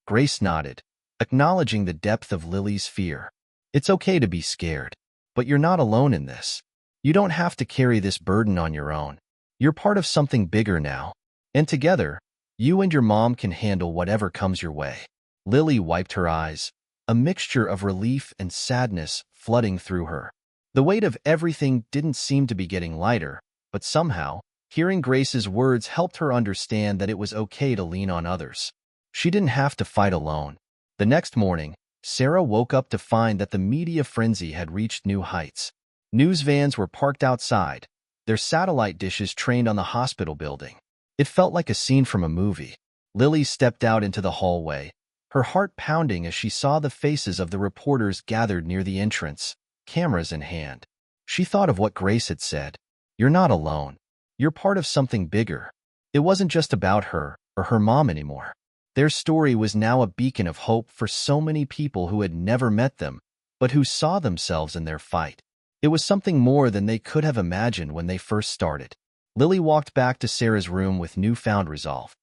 Grace nodded, acknowledging the depth of Lily's fear. "It's okay to be scared, but you're not alone in this. You don't have to carry this burden on your own. You're part of something bigger now, and together, you and your mom can handle whatever comes your way." Lily wiped her eyes, a mixture of relief and sadness flooding through her. The weight of everything didn't seem to be getting lighter, but somehow, hearing Grace's words helped her understand that it was okay to lean on others. She didn't have to fight alone. The next morning, Sarah woke up to find that the media frenzy had reached new heights. News vans were parked outside, their satellite dishes trained on the hospital building. It felt like a scene from a movie. Lily stepped out into the hallway, her heart pounding as she saw the faces of the reporters gathered near the entrance, cameras in hand. She thought of what Grace had said. "You're not alone. You're part of something bigger." It wasn't just about her or her mom anymore. Their story was now a beacon of hope for so many people who had never met them, but who saw themselves in their fight. It was something more than they could have imagined when they first started. Lily walked back to Sarah's room with newfound resolve.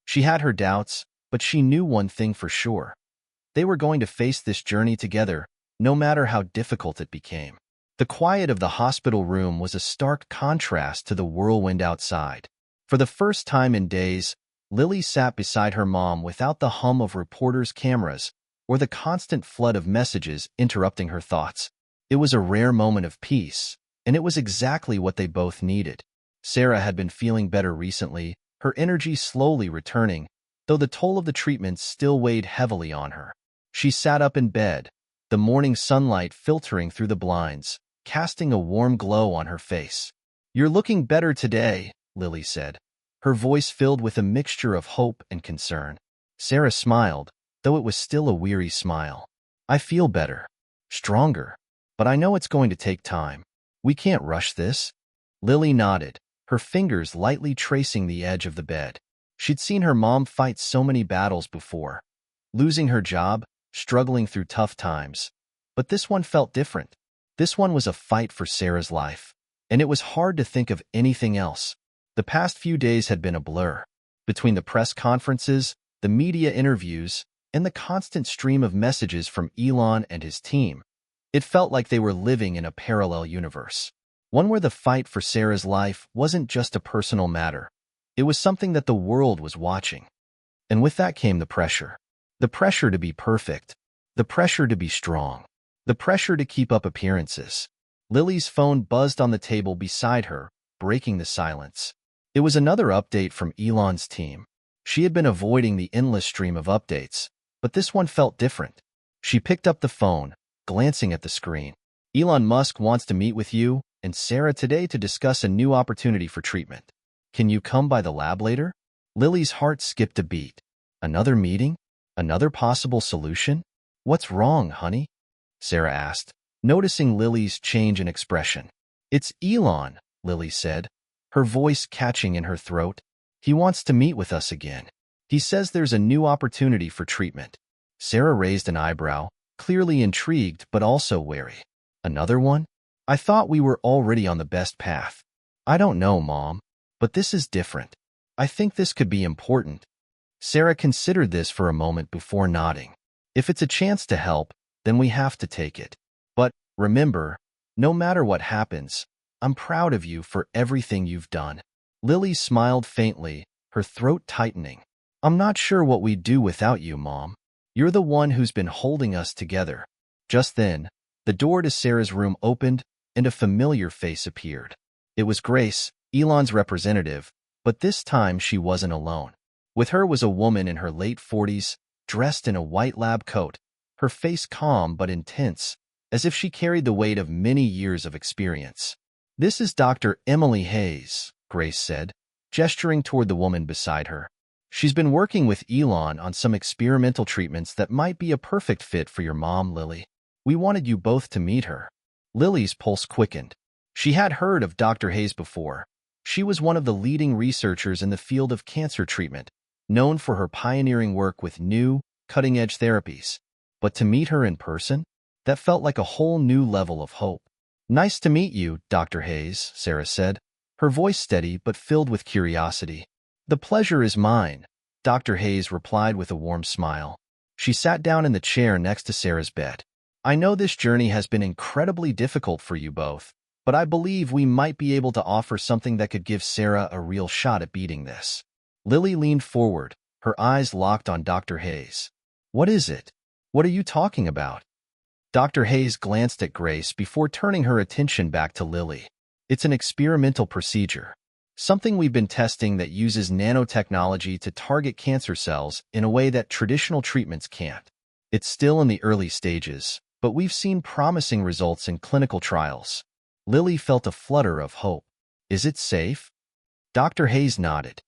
She had her doubts, but she knew one thing for sure. They were going to face this journey together, no matter how difficult it became. The quiet of the hospital room was a stark contrast to the whirlwind outside. For the first time in days, Lily sat beside her mom without the hum of reporters' cameras or the constant flood of messages interrupting her thoughts. It was a rare moment of peace, and it was exactly what they both needed. Sarah had been feeling better recently, her energy slowly returning, though the toll of the treatment still weighed heavily on her. She sat up in bed, the morning sunlight filtering through the blinds, casting a warm glow on her face. "You're looking better today," Lily said, her voice filled with a mixture of hope and concern. Sarah smiled, though it was still a weary smile. "I feel better, stronger, but I know it's going to take time. We can't rush this." Lily nodded, her fingers lightly tracing the edge of the bed. She'd seen her mom fight so many battles before, losing her job, struggling through tough times. But this one felt different. This one was a fight for Sarah's life, and it was hard to think of anything else. The past few days had been a blur. Between the press conferences, the media interviews, and the constant stream of messages from Elon and his team, it felt like they were living in a parallel universe. One where the fight for Sarah's life wasn't just a personal matter. It was something that the world was watching. And with that came the pressure. The pressure to be perfect. The pressure to be strong. The pressure to keep up appearances. Lily's phone buzzed on the table beside her, breaking the silence. It was another update from Elon's team. She had been avoiding the endless stream of updates, but this one felt different. She picked up the phone, glancing at the screen. Elon Musk wants to meet with you and Sarah today to discuss a new opportunity for treatment. Can you come by the lab later? Lily's heart skipped a beat. Another meeting? Another possible solution? What's wrong, honey? Sarah asked, noticing Lily's change in expression. It's Elon, Lily said, her voice catching in her throat. He wants to meet with us again. He says there's a new opportunity for treatment. Sarah raised an eyebrow, clearly intrigued but also wary. Another one? I thought we were already on the best path. I don't know, Mom, but this is different. I think this could be important. Sarah considered this for a moment before nodding. If it's a chance to help, then we have to take it. But remember, no matter what happens, I'm proud of you for everything you've done. Lily smiled faintly, her throat tightening. I'm not sure what we'd do without you, Mom. You're the one who's been holding us together. Just then, the door to Sarah's room opened and a familiar face appeared. It was Grace, Elon's representative, but this time she wasn't alone. With her was a woman in her late 40s, dressed in a white lab coat, her face calm but intense, as if she carried the weight of many years of experience. This is Dr. Emily Hayes, Grace said, gesturing toward the woman beside her. She's been working with Elon on some experimental treatments that might be a perfect fit for your mom, Lily. We wanted you both to meet her. Lily's pulse quickened. She had heard of Dr. Hayes before. She was one of the leading researchers in the field of cancer treatment, known for her pioneering work with new, cutting-edge therapies. But to meet her in person, that felt like a whole new level of hope. Nice to meet you, Dr. Hayes, Sarah said, her voice steady but filled with curiosity. The pleasure is mine, Dr. Hayes replied with a warm smile. She sat down in the chair next to Sarah's bed. I know this journey has been incredibly difficult for you both, but I believe we might be able to offer something that could give Sarah a real shot at beating this. Lily leaned forward, her eyes locked on Dr. Hayes. What is it? What are you talking about? Dr. Hayes glanced at Grace before turning her attention back to Lily. It's an experimental procedure. Something we've been testing that uses nanotechnology to target cancer cells in a way that traditional treatments can't. It's still in the early stages, but we've seen promising results in clinical trials. Lily felt a flutter of hope. Is it safe? Dr. Hayes nodded.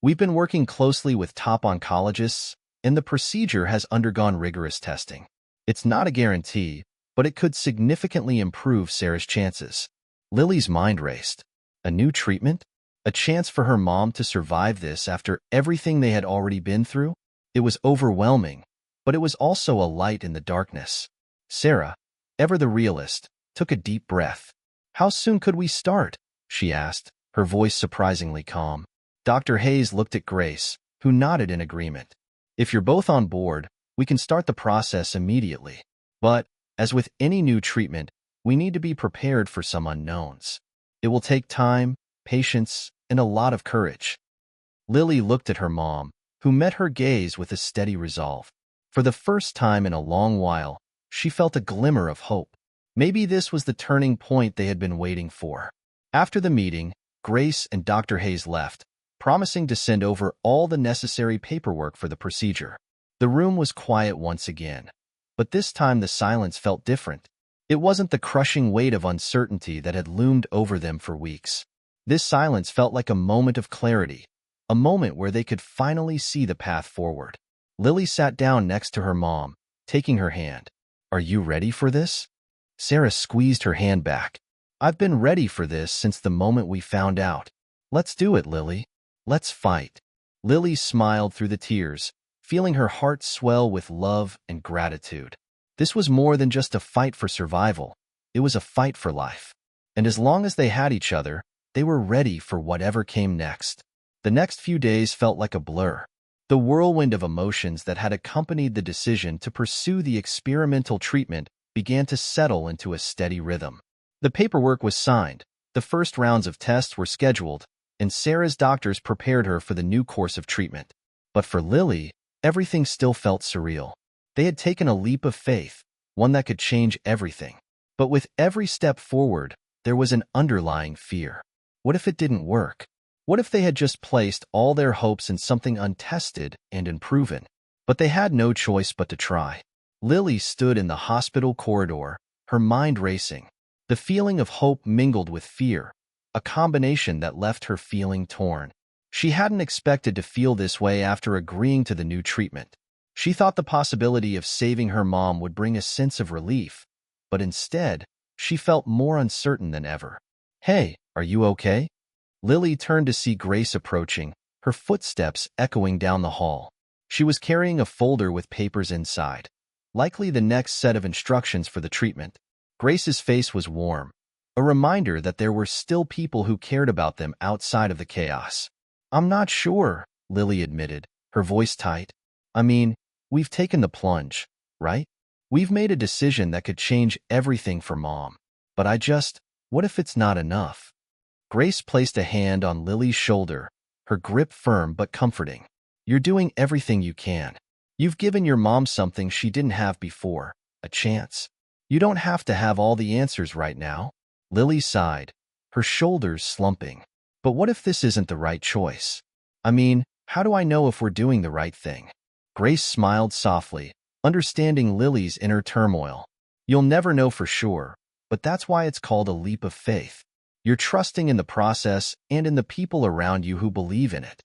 We've been working closely with top oncologists, and the procedure has undergone rigorous testing. It's not a guarantee, but it could significantly improve Sarah's chances. Lily's mind raced. A new treatment? A chance for her mom to survive this after everything they had already been through? It was overwhelming, but it was also a light in the darkness. Sarah, ever the realist, took a deep breath. How soon could we start? She asked, her voice surprisingly calm. Dr. Hayes looked at Grace, who nodded in agreement. If you're both on board, we can start the process immediately. But, as with any new treatment, we need to be prepared for some unknowns. It will take time, patience, and a lot of courage. Lily looked at her mom, who met her gaze with a steady resolve. For the first time in a long while, she felt a glimmer of hope. Maybe this was the turning point they had been waiting for. After the meeting, Grace and Dr. Hayes left, promising to send over all the necessary paperwork for the procedure. The room was quiet once again, but this time the silence felt different. It wasn't the crushing weight of uncertainty that had loomed over them for weeks. This silence felt like a moment of clarity, a moment where they could finally see the path forward. Lily sat down next to her mom, taking her hand. Are you ready for this? Sarah squeezed her hand back. I've been ready for this since the moment we found out. Let's do it, Lily. Let's fight. Lily smiled through the tears, feeling her heart swell with love and gratitude. This was more than just a fight for survival. It was a fight for life. And as long as they had each other, they were ready for whatever came next. The next few days felt like a blur. The whirlwind of emotions that had accompanied the decision to pursue the experimental treatment began to settle into a steady rhythm. The paperwork was signed, the first rounds of tests were scheduled, and Sarah's doctors prepared her for the new course of treatment. But for Lily, everything still felt surreal. They had taken a leap of faith, one that could change everything. But with every step forward, there was an underlying fear. What if it didn't work? What if they had just placed all their hopes in something untested and unproven? But they had no choice but to try. Lily stood in the hospital corridor, her mind racing. The feeling of hope mingled with fear, a combination that left her feeling torn. She hadn't expected to feel this way after agreeing to the new treatment. She thought the possibility of saving her mom would bring a sense of relief, but instead, she felt more uncertain than ever. "Hey, are you okay?" Lily turned to see Grace approaching, her footsteps echoing down the hall. She was carrying a folder with papers inside, likely the next set of instructions for the treatment. Grace's face was warm, a reminder that there were still people who cared about them outside of the chaos. "I'm not sure," Lily admitted, her voice tight. "I mean, we've taken the plunge, right? We've made a decision that could change everything for Mom. But what if it's not enough?" Grace placed a hand on Lily's shoulder, her grip firm but comforting. "You're doing everything you can. You've given your mom something she didn't have before, a chance. You don't have to have all the answers right now." Lily sighed, her shoulders slumping. "But what if this isn't the right choice? I mean, how do I know if we're doing the right thing?" Grace smiled softly, understanding Lily's inner turmoil. "You'll never know for sure, but that's why it's called a leap of faith. You're trusting in the process and in the people around you who believe in it.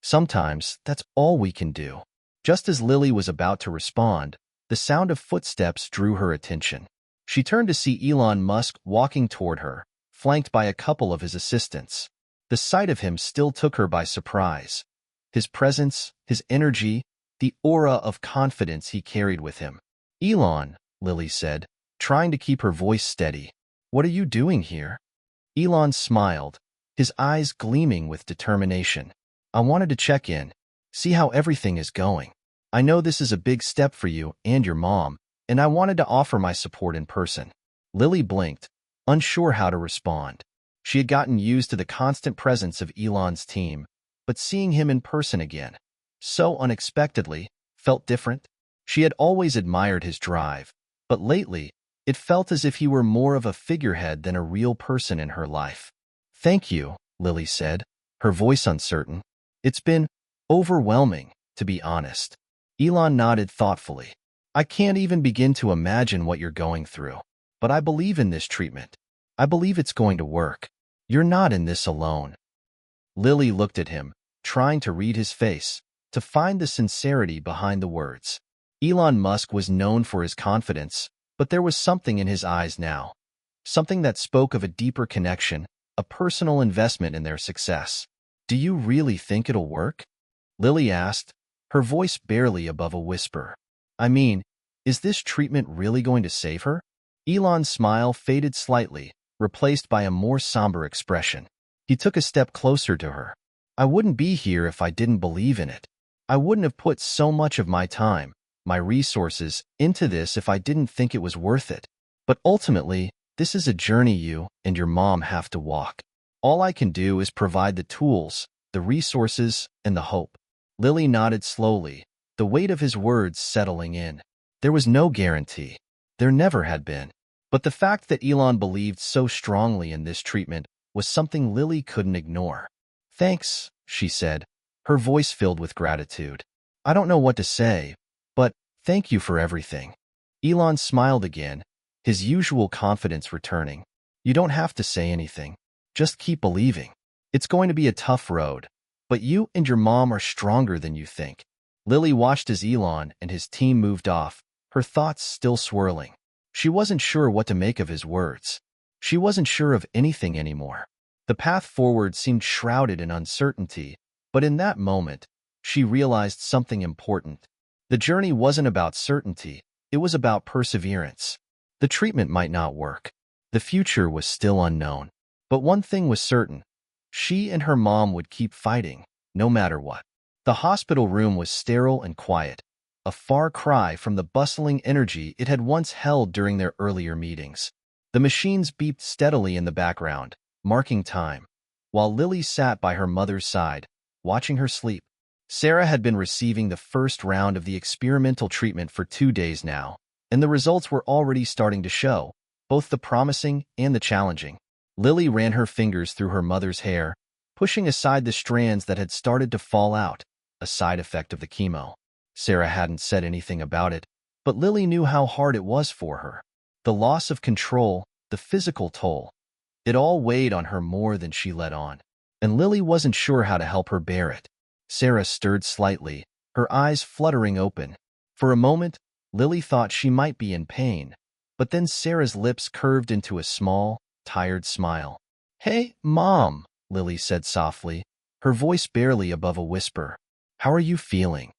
Sometimes that's all we can do." Just as Lily was about to respond, the sound of footsteps drew her attention. She turned to see Elon Musk walking toward her, flanked by a couple of his assistants. The sight of him still took her by surprise. His presence, his energy, the aura of confidence he carried with him. "Elon," Lily said, trying to keep her voice steady, "what are you doing here?" Elon smiled, his eyes gleaming with determination. "I wanted to check in, see how everything is going. I know this is a big step for you and your mom, and I wanted to offer my support in person." Lily blinked, unsure how to respond. She had gotten used to the constant presence of Elon's team, but seeing him in person again, so unexpectedly, felt different. She had always admired his drive, but lately, it felt as if he were more of a figurehead than a real person in her life. "Thank you," Lily said, her voice uncertain. "It's been overwhelming, to be honest." Elon nodded thoughtfully. "I can't even begin to imagine what you're going through. But I believe in this treatment. I believe it's going to work. You're not in this alone." Lily looked at him, trying to read his face, to find the sincerity behind the words. Elon Musk was known for his confidence, but there was something in his eyes now. Something that spoke of a deeper connection, a personal investment in their success. "Do you really think it'll work?" Lily asked, her voice barely above a whisper. "I mean, is this treatment really going to save her?" Elon's smile faded slightly, replaced by a more somber expression. He took a step closer to her. "I wouldn't be here if I didn't believe in it. I wouldn't have put so much of my time, my resources, into this if I didn't think it was worth it. But ultimately, this is a journey you and your mom have to walk. All I can do is provide the tools, the resources, and the hope." Lily nodded slowly, the weight of his words settling in. There was no guarantee. There never had been. But the fact that Elon believed so strongly in this treatment was something Lily couldn't ignore. "Thanks," she said, her voice filled with gratitude. "I don't know what to say, but thank you for everything." Elon smiled again, his usual confidence returning. "You don't have to say anything. Just keep believing. It's going to be a tough road, but you and your mom are stronger than you think." Lily watched as Elon and his team moved off, her thoughts still swirling. She wasn't sure what to make of his words. She wasn't sure of anything anymore. The path forward seemed shrouded in uncertainty, but in that moment, she realized something important. The journey wasn't about certainty, it was about perseverance. The treatment might not work. The future was still unknown. But one thing was certain, She and her mom would keep fighting, no matter what. The hospital room was sterile and quiet, a far cry from the bustling energy it had once held during their earlier meetings. The machines beeped steadily in the background, marking time, while Lily sat by her mother's side, watching her sleep. Sarah had been receiving the first round of the experimental treatment for 2 days now, and the results were already starting to show, both the promising and the challenging. Lily ran her fingers through her mother's hair, pushing aside the strands that had started to fall out, a side effect of the chemo. Sarah hadn't said anything about it, but Lily knew how hard it was for her. The loss of control, the physical toll. It all weighed on her more than she let on, and Lily wasn't sure how to help her bear it. Sarah stirred slightly, her eyes fluttering open. For a moment, Lily thought she might be in pain, but then Sarah's lips curved into a small, tired smile. "Hey, Mom," Lily said softly, her voice barely above a whisper. "How are you feeling?"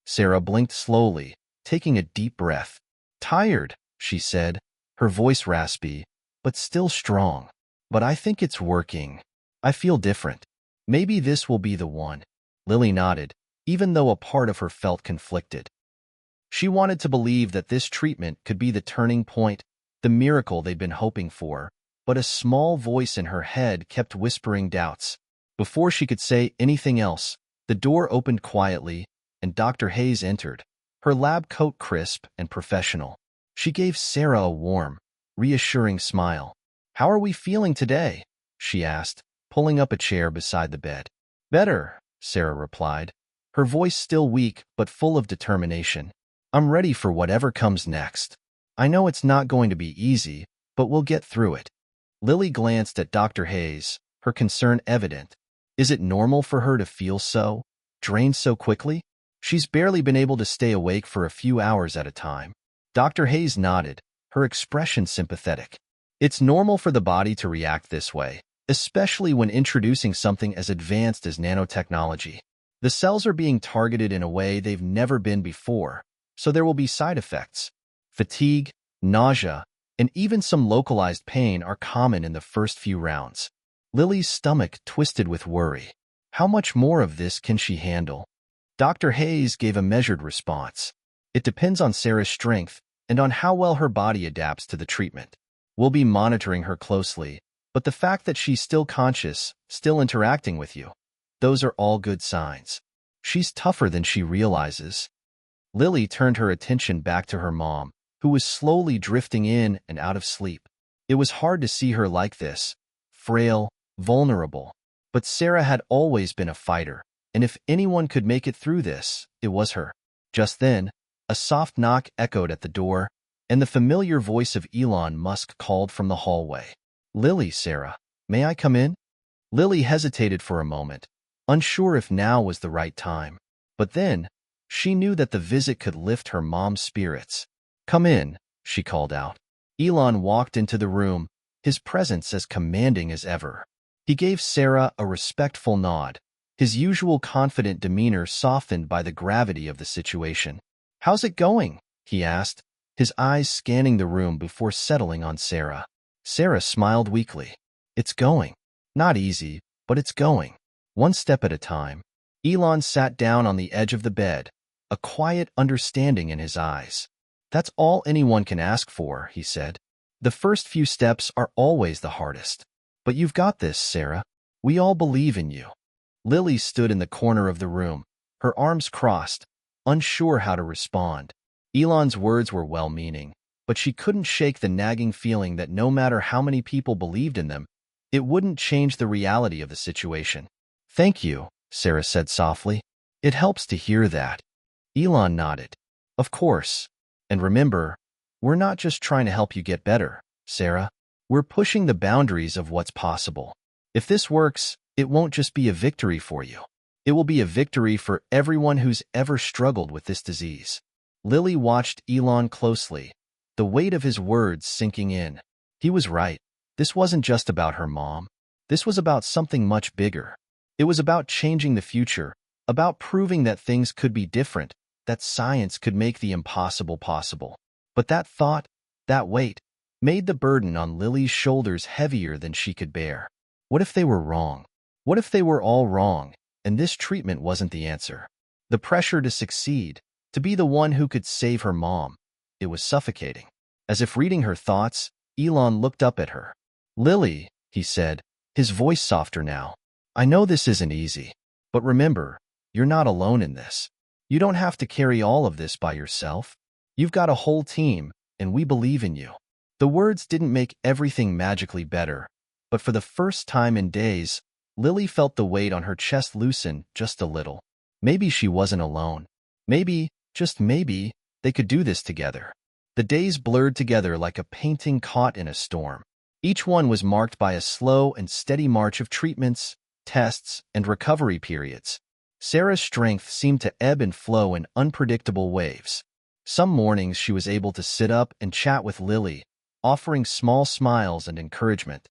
Sarah blinked slowly, taking a deep breath. "Tired," she said, her voice raspy, but still strong. "But I think it's working. I feel different. Maybe this will be the one." Lily nodded, even though a part of her felt conflicted. She wanted to believe that this treatment could be the turning point, the miracle they'd been hoping for, but a small voice in her head kept whispering doubts. Before she could say anything else, the door opened quietly, and Dr. Hayes entered, her lab coat crisp and professional. She gave Sarah a warm, reassuring smile. "How are we feeling today?" she asked, pulling up a chair beside the bed. "Better," Sarah replied, her voice still weak but full of determination. "I'm ready for whatever comes next. I know it's not going to be easy, but we'll get through it." Lily glanced at Dr. Hayes, her concern evident. Is it normal for her to feel so drained so quickly? She's barely been able to stay awake for a few hours at a time. Dr. Hayes nodded, her expression sympathetic. It's normal for the body to react this way, especially when introducing something as advanced as nanotechnology. The cells are being targeted in a way they've never been before, so there will be side effects. Fatigue, nausea, and even some localized pain are common in the first few rounds. Lily's stomach twisted with worry. How much more of this can she handle? Dr. Hayes gave a measured response. It depends on Sarah's strength and on how well her body adapts to the treatment. We'll be monitoring her closely, but the fact that she's still conscious, still interacting with you, those are all good signs. She's tougher than she realizes. Lily turned her attention back to her mom, who was slowly drifting in and out of sleep. It was hard to see her like this, frail, vulnerable. But Sarah had always been a fighter, and if anyone could make it through this, it was her. Just then, a soft knock echoed at the door, and the familiar voice of Elon Musk called from the hallway. "Lily, Sarah, may I come in?" Lily hesitated for a moment, unsure if now was the right time. But then, she knew that the visit could lift her mom's spirits. "Come in," she called out. Elon walked into the room, his presence as commanding as ever. He gave Sarah a respectful nod, his usual confident demeanor softened by the gravity of the situation. "How's it going?" he asked, his eyes scanning the room before settling on Sarah. Sarah smiled weakly. "It's going. Not easy, but it's going. One step at a time." Elon sat down on the edge of the bed, a quiet understanding in his eyes. "That's all anyone can ask for," he said. "The first few steps are always the hardest. But you've got this, Sarah. We all believe in you." Lily stood in the corner of the room, her arms crossed, unsure how to respond. Elon's words were well-meaning, but she couldn't shake the nagging feeling that no matter how many people believed in them, it wouldn't change the reality of the situation. "Thank you," Sarah said softly. "It helps to hear that." Elon nodded. "Of course. And remember, we're not just trying to help you get better, Sarah. We're pushing the boundaries of what's possible. If this works, it won't just be a victory for you. It will be a victory for everyone who's ever struggled with this disease." Lily watched Elon closely, the weight of his words sinking in. He was right. This wasn't just about her mom. This was about something much bigger. It was about changing the future, about proving that things could be different, that science could make the impossible possible. But that thought, that weight, made the burden on Lily's shoulders heavier than she could bear. What if they were wrong? What if they were all wrong, and this treatment wasn't the answer? The pressure to succeed, to be the one who could save her mom, it was suffocating. As if reading her thoughts, Elon looked up at her. "Lily," he said, his voice softer now. "I know this isn't easy, but remember, you're not alone in this. You don't have to carry all of this by yourself. You've got a whole team, and we believe in you." The words didn't make everything magically better, but for the first time in days, Lily felt the weight on her chest loosen just a little. Maybe she wasn't alone. Maybe, just maybe, they could do this together. The days blurred together like a painting caught in a storm. Each one was marked by a slow and steady march of treatments, tests, and recovery periods. Sarah's strength seemed to ebb and flow in unpredictable waves. Some mornings she was able to sit up and chat with Lily, offering small smiles and encouragement.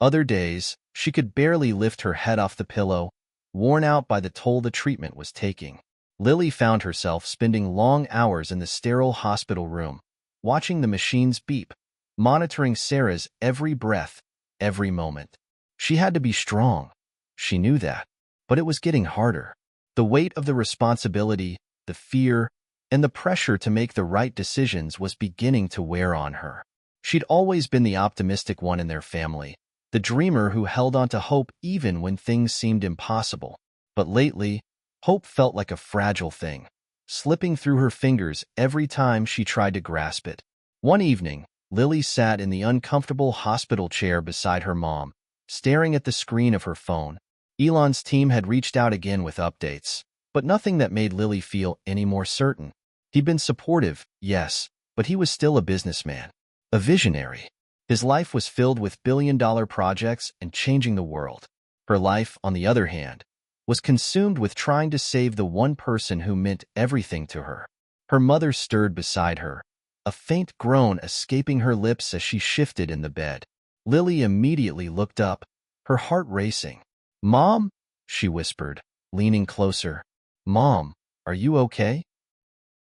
Other days, she could barely lift her head off the pillow, worn out by the toll the treatment was taking. Lily found herself spending long hours in the sterile hospital room, watching the machines beep, monitoring Sarah's every breath, every moment. She had to be strong. She knew that. But it was getting harder. The weight of the responsibility, the fear, and the pressure to make the right decisions was beginning to wear on her. She'd always been the optimistic one in their family, the dreamer who held on to hope even when things seemed impossible. But lately, hope felt like a fragile thing, slipping through her fingers every time she tried to grasp it. One evening, Lily sat in the uncomfortable hospital chair beside her mom, staring at the screen of her phone. Elon's team had reached out again with updates, but nothing that made Lily feel any more certain. He'd been supportive, yes, but he was still a businessman, a visionary. His life was filled with billion-dollar projects and changing the world. Her life, on the other hand, was consumed with trying to save the one person who meant everything to her. Her mother stirred beside her, a faint groan escaping her lips as she shifted in the bed. Lily immediately looked up, her heart racing. "Mom?" she whispered, leaning closer. "Mom, are you okay?"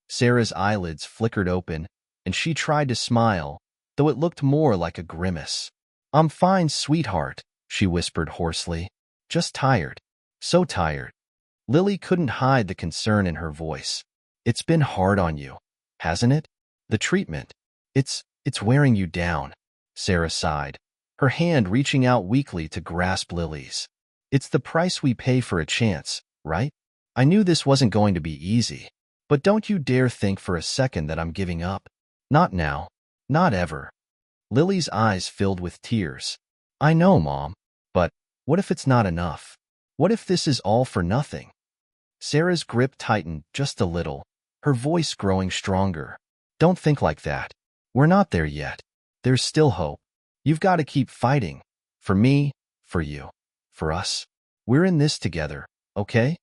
Sarah's eyelids flickered open, and she tried to smile, though it looked more like a grimace. "I'm fine, sweetheart," she whispered hoarsely. "Just tired. So tired." Lily couldn't hide the concern in her voice. "It's been hard on you, hasn't it? The treatment. It's wearing you down." Sarah sighed, her hand reaching out weakly to grasp Lily's. "It's the price we pay for a chance, right? I knew this wasn't going to be easy, but don't you dare think for a second that I'm giving up. Not now. Not ever." Lily's eyes filled with tears. "I know, Mom, but what if it's not enough? What if this is all for nothing?" Sarah's grip tightened just a little, her voice growing stronger. "Don't think like that. We're not there yet. There's still hope. You've got to keep fighting. For me, for you, for us. We're in this together, okay?"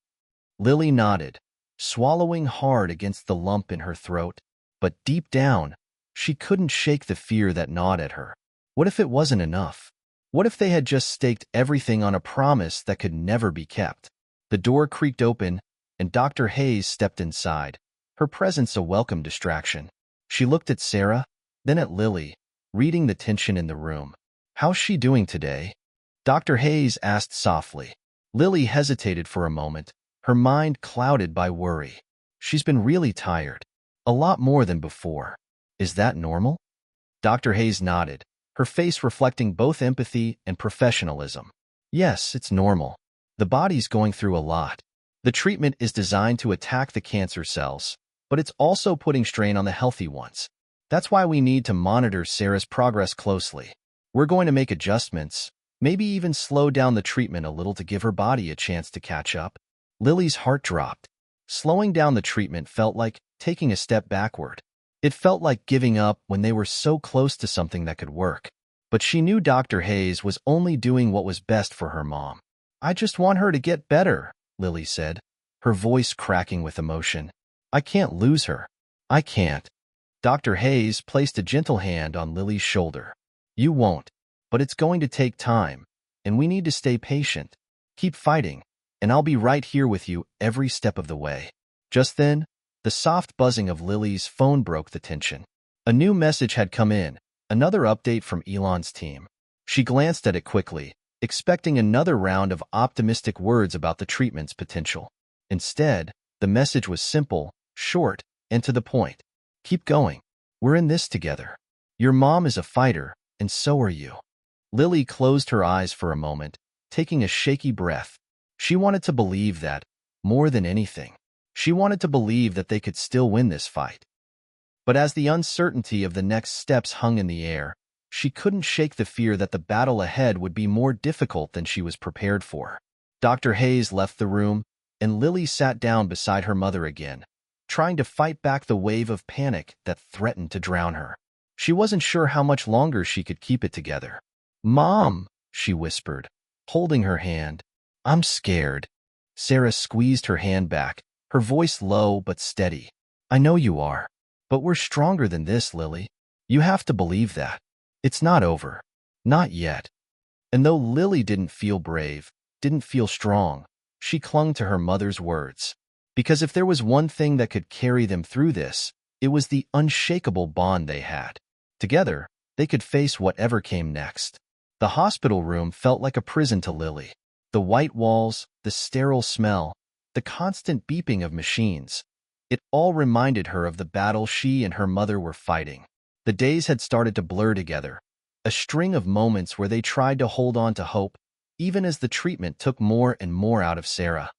Lily nodded, swallowing hard against the lump in her throat. But deep down, she couldn't shake the fear that gnawed at her. What if it wasn't enough? What if they had just staked everything on a promise that could never be kept? The door creaked open, and Dr. Hayes stepped inside, her presence a welcome distraction. She looked at Sarah, then at Lily, reading the tension in the room. "How's she doing today?" Dr. Hayes asked softly. Lily hesitated for a moment, her mind clouded by worry. "She's been really tired. A lot more than before. Is that normal?" Dr. Hayes nodded, her face reflecting both empathy and professionalism. "Yes, it's normal. The body's going through a lot. The treatment is designed to attack the cancer cells, but it's also putting strain on the healthy ones. That's why we need to monitor Sarah's progress closely. We're going to make adjustments, maybe even slow down the treatment a little to give her body a chance to catch up." Lily's heart dropped. Slowing down the treatment felt like taking a step backward. It felt like giving up when they were so close to something that could work. But she knew Dr. Hayes was only doing what was best for her mom. "I just want her to get better," Lily said, her voice cracking with emotion. "I can't lose her. I can't." Dr. Hayes placed a gentle hand on Lily's shoulder. "You won't, but it's going to take time, and we need to stay patient. Keep fighting, and I'll be right here with you every step of the way." Just then, the soft buzzing of Lily's phone broke the tension. A new message had come in, another update from Elon's team. She glanced at it quickly, expecting another round of optimistic words about the treatment's potential. Instead, the message was simple, short, and to the point. Keep going. We're in this together. Your mom is a fighter, and so are you. Lily closed her eyes for a moment, taking a shaky breath. She wanted to believe that, more than anything, she wanted to believe that they could still win this fight. But as the uncertainty of the next steps hung in the air, she couldn't shake the fear that the battle ahead would be more difficult than she was prepared for. Dr. Hayes left the room, and Lily sat down beside her mother again, trying to fight back the wave of panic that threatened to drown her. She wasn't sure how much longer she could keep it together. "Mom," she whispered, holding her hand. "I'm scared." Sarah squeezed her hand back, her voice low but steady. "I know you are. But we're stronger than this, Lily. You have to believe that. It's not over. Not yet." And though Lily didn't feel brave, didn't feel strong, she clung to her mother's words. Because if there was one thing that could carry them through this, it was the unshakable bond they had. Together, they could face whatever came next. The hospital room felt like a prison to Lily. The white walls, the sterile smell, the constant beeping of machines. It all reminded her of the battle she and her mother were fighting. The days had started to blur together, a string of moments where they tried to hold on to hope, even as the treatment took more and more out of Sarah.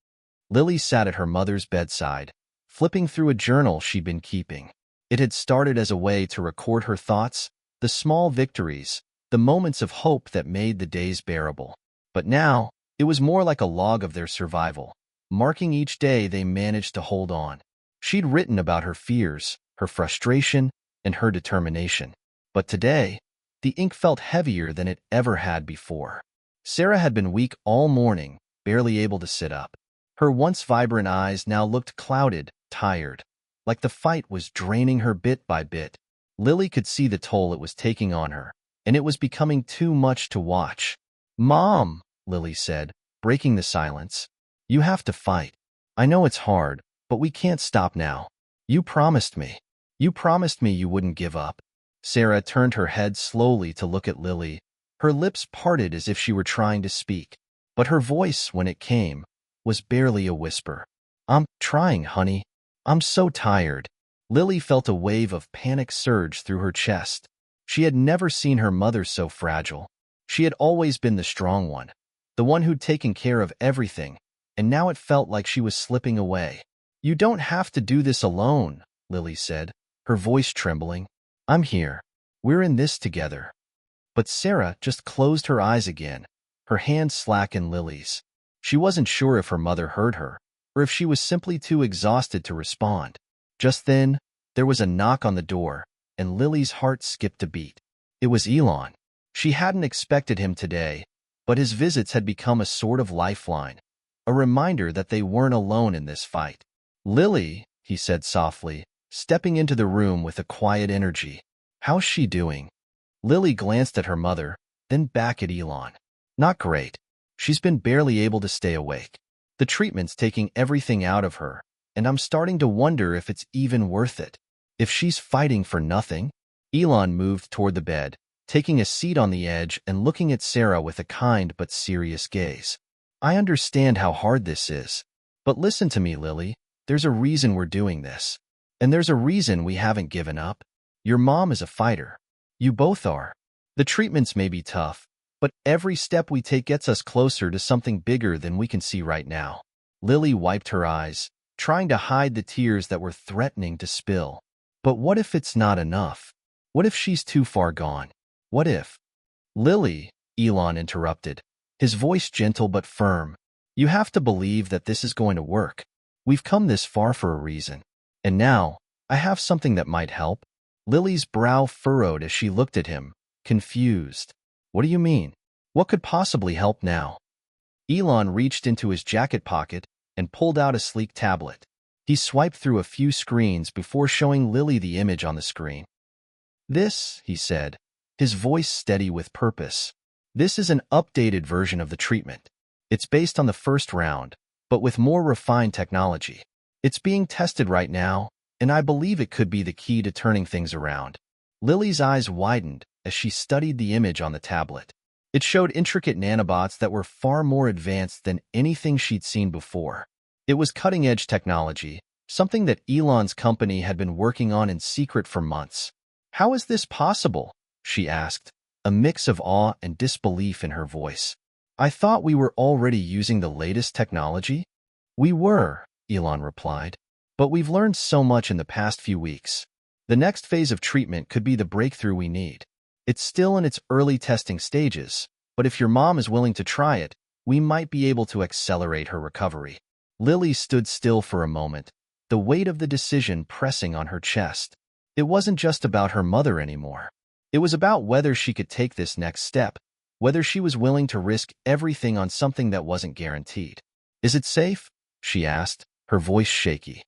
Lily sat at her mother's bedside, flipping through a journal she'd been keeping. It had started as a way to record her thoughts, the small victories, the moments of hope that made the days bearable. But now, it was more like a log of their survival, marking each day they managed to hold on. She'd written about her fears, her frustration, and her determination. But today, the ink felt heavier than it ever had before. Sarah had been weak all morning, barely able to sit up. Her once vibrant eyes now looked clouded, tired, like the fight was draining her bit by bit. Lily could see the toll it was taking on her, and it was becoming too much to watch. "Mom," Lily said, breaking the silence, "you have to fight. I know it's hard, but we can't stop now. You promised me. You promised me you wouldn't give up." Sarah turned her head slowly to look at Lily, her lips parted as if she were trying to speak. But her voice, when it came, was barely a whisper. "I'm trying, honey. I'm so tired." Lily felt a wave of panic surge through her chest. She had never seen her mother so fragile. She had always been the strong one, the one who'd taken care of everything, and now it felt like she was slipping away. "You don't have to do this alone," Lily said, her voice trembling. "I'm here. We're in this together." But Sarah just closed her eyes again, her hand slack in Lily's. She wasn't sure if her mother heard her, or if she was simply too exhausted to respond. Just then, there was a knock on the door, and Lily's heart skipped a beat. It was Elon. She hadn't expected him today, but his visits had become a sort of lifeline, a reminder that they weren't alone in this fight. "Lily," he said softly, stepping into the room with a quiet energy. "How's she doing?" Lily glanced at her mother, then back at Elon. "Not great. She's been barely able to stay awake. The treatment's taking everything out of her, and I'm starting to wonder if it's even worth it. If she's fighting for nothing." Elon moved toward the bed, taking a seat on the edge and looking at Sarah with a kind but serious gaze. "I understand how hard this is. But listen to me, Lily. There's a reason we're doing this. And there's a reason we haven't given up. Your mom is a fighter. You both are. The treatments may be tough, but every step we take gets us closer to something bigger than we can see right now." Lily wiped her eyes, trying to hide the tears that were threatening to spill. "But what if it's not enough? What if she's too far gone? What if—" "Lily," Elon interrupted, his voice gentle but firm, "you have to believe that this is going to work. We've come this far for a reason. And now, I have something that might help." Lily's brow furrowed as she looked at him, confused. "What do you mean? What could possibly help now?" Elon reached into his jacket pocket and pulled out a sleek tablet. He swiped through a few screens before showing Lily the image on the screen. "This," he said, his voice steady with purpose, "this is an updated version of the treatment. It's based on the first round, but with more refined technology. It's being tested right now, and I believe it could be the key to turning things around." Lily's eyes widened as she studied the image on the tablet. It showed intricate nanobots that were far more advanced than anything she'd seen before. It was cutting-edge technology, something that Elon's company had been working on in secret for months. "How is this possible?" she asked, a mix of awe and disbelief in her voice. "I thought we were already using the latest technology." "We were," Elon replied. "But we've learned so much in the past few weeks. The next phase of treatment could be the breakthrough we need. It's still in its early testing stages, but if your mom is willing to try it, we might be able to accelerate her recovery." Lily stood still for a moment, the weight of the decision pressing on her chest. It wasn't just about her mother anymore. It was about whether she could take this next step, whether she was willing to risk everything on something that wasn't guaranteed. "Is it safe?" she asked, her voice shaky.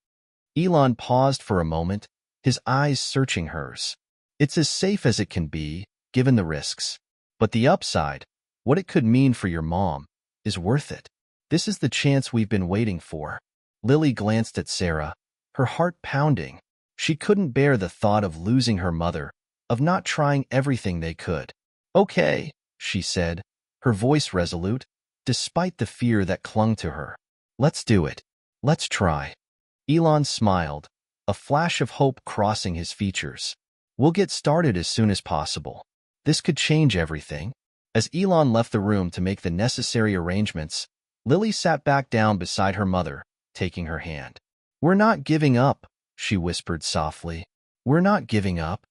Elon paused for a moment, his eyes searching hers. "It's as safe as it can be, given the risks. But the upside, what it could mean for your mom, is worth it. This is the chance we've been waiting for." Lily glanced at Sarah, her heart pounding. She couldn't bear the thought of losing her mother, of not trying everything they could. "Okay," she said, her voice resolute, despite the fear that clung to her. "Let's do it. Let's try." Elon smiled, a flash of hope crossing his features. "We'll get started as soon as possible. This could change everything." As Elon left the room to make the necessary arrangements, Lily sat back down beside her mother, taking her hand. "We're not giving up," she whispered softly. "We're not giving up."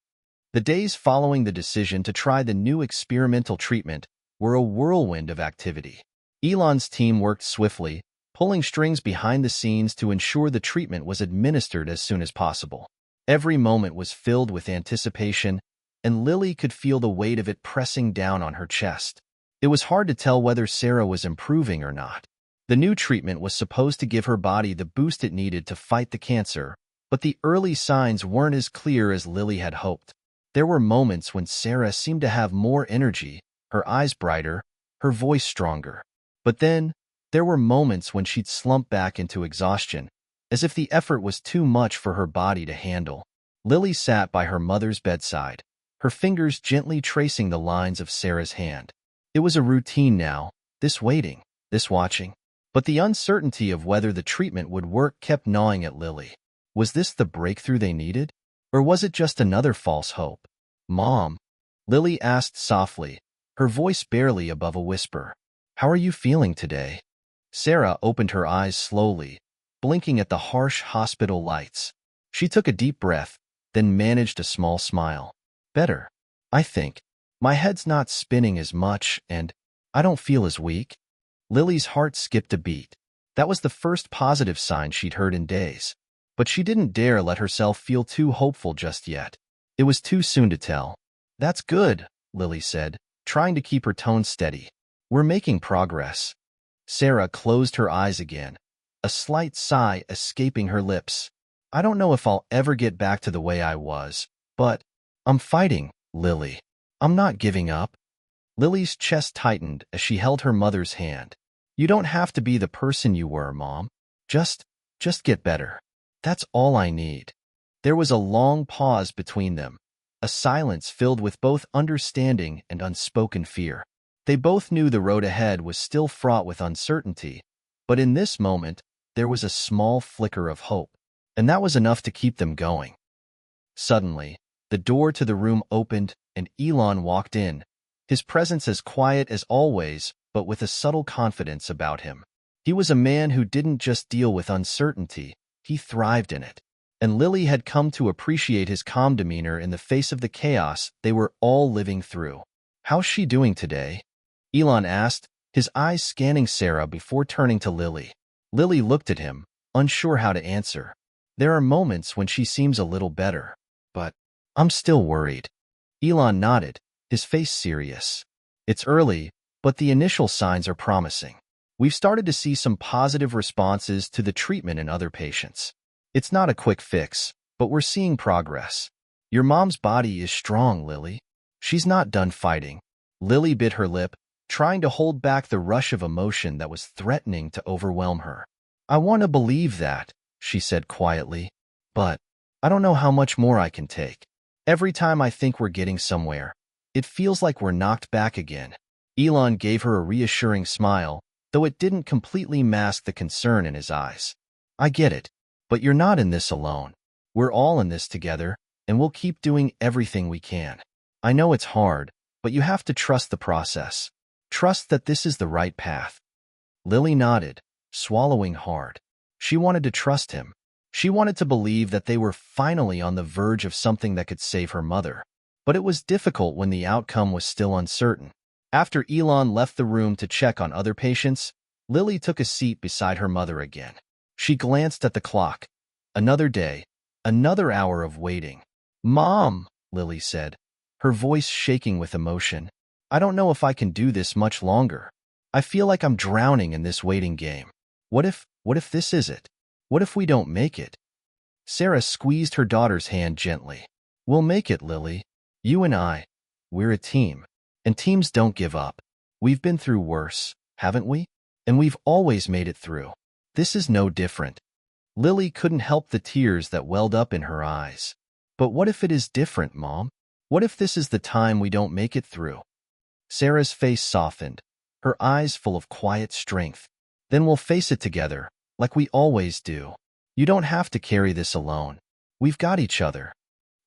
The days following the decision to try the new experimental treatment were a whirlwind of activity. Elon's team worked swiftly, pulling strings behind the scenes to ensure the treatment was administered as soon as possible. Every moment was filled with anticipation, and Lily could feel the weight of it pressing down on her chest. It was hard to tell whether Sarah was improving or not. The new treatment was supposed to give her body the boost it needed to fight the cancer, but the early signs weren't as clear as Lily had hoped. There were moments when Sarah seemed to have more energy, her eyes brighter, her voice stronger. But then, there were moments when she'd slump back into exhaustion, as if the effort was too much for her body to handle. Lily sat by her mother's bedside, her fingers gently tracing the lines of Sarah's hand. It was a routine now, this waiting, this watching. But the uncertainty of whether the treatment would work kept gnawing at Lily. Was this the breakthrough they needed? Or was it just another false hope? "Mom," Lily asked softly, her voice barely above a whisper. "How are you feeling today?" Sarah opened her eyes slowly, blinking at the harsh hospital lights. She took a deep breath, then managed a small smile. "Better, I think. My head's not spinning as much, and I don't feel as weak." Lily's heart skipped a beat. That was the first positive sign she'd heard in days. But she didn't dare let herself feel too hopeful just yet. It was too soon to tell. "That's good," Lily said, trying to keep her tone steady. "We're making progress." Sarah closed her eyes again, a slight sigh escaping her lips. "I don't know if I'll ever get back to the way I was, but I'm fighting, Lily. I'm not giving up." Lily's chest tightened as she held her mother's hand. "You don't have to be the person you were, Mom. Just get better. That's all I need." There was a long pause between them, a silence filled with both understanding and unspoken fear. They both knew the road ahead was still fraught with uncertainty, but in this moment, there was a small flicker of hope, and that was enough to keep them going. Suddenly, the door to the room opened and Elon walked in, his presence as quiet as always, but with a subtle confidence about him. He was a man who didn't just deal with uncertainty, he thrived in it. And Lily had come to appreciate his calm demeanor in the face of the chaos they were all living through. "How's she doing today?" Elon asked, his eyes scanning Sarah before turning to Lily. Lily looked at him, unsure how to answer. "There are moments when she seems a little better, but I'm still worried." Elon nodded, his face serious. "It's early, but the initial signs are promising. We've started to see some positive responses to the treatment in other patients. It's not a quick fix, but we're seeing progress. Your mom's body is strong, Lily. She's not done fighting." Lily bit her lip, trying to hold back the rush of emotion that was threatening to overwhelm her. "I want to believe that," she said quietly, "but I don't know how much more I can take. Every time I think we're getting somewhere, it feels like we're knocked back again." Elon gave her a reassuring smile, though it didn't completely mask the concern in his eyes. I get it, but you're not in this alone. We're all in this together, and we'll keep doing everything we can. I know it's hard, but you have to trust the process. Trust that this is the right path. Lily nodded, swallowing hard. She wanted to trust him. She wanted to believe that they were finally on the verge of something that could save her mother. But it was difficult when the outcome was still uncertain. After Elon left the room to check on other patients, Lily took a seat beside her mother again. She glanced at the clock. Another day, another hour of waiting. Mom, Lily said, her voice shaking with emotion. I don't know if I can do this much longer. I feel like I'm drowning in this waiting game. What if this is it? What if we don't make it? Sarah squeezed her daughter's hand gently. We'll make it, Lily. You and I. We're a team. And teams don't give up. We've been through worse, haven't we? And we've always made it through. This is no different. Lily couldn't help the tears that welled up in her eyes. But what if it is different, Mom? What if this is the time we don't make it through? Sarah's face softened, her eyes full of quiet strength. Then we'll face it together, like we always do. You don't have to carry this alone. We've got each other.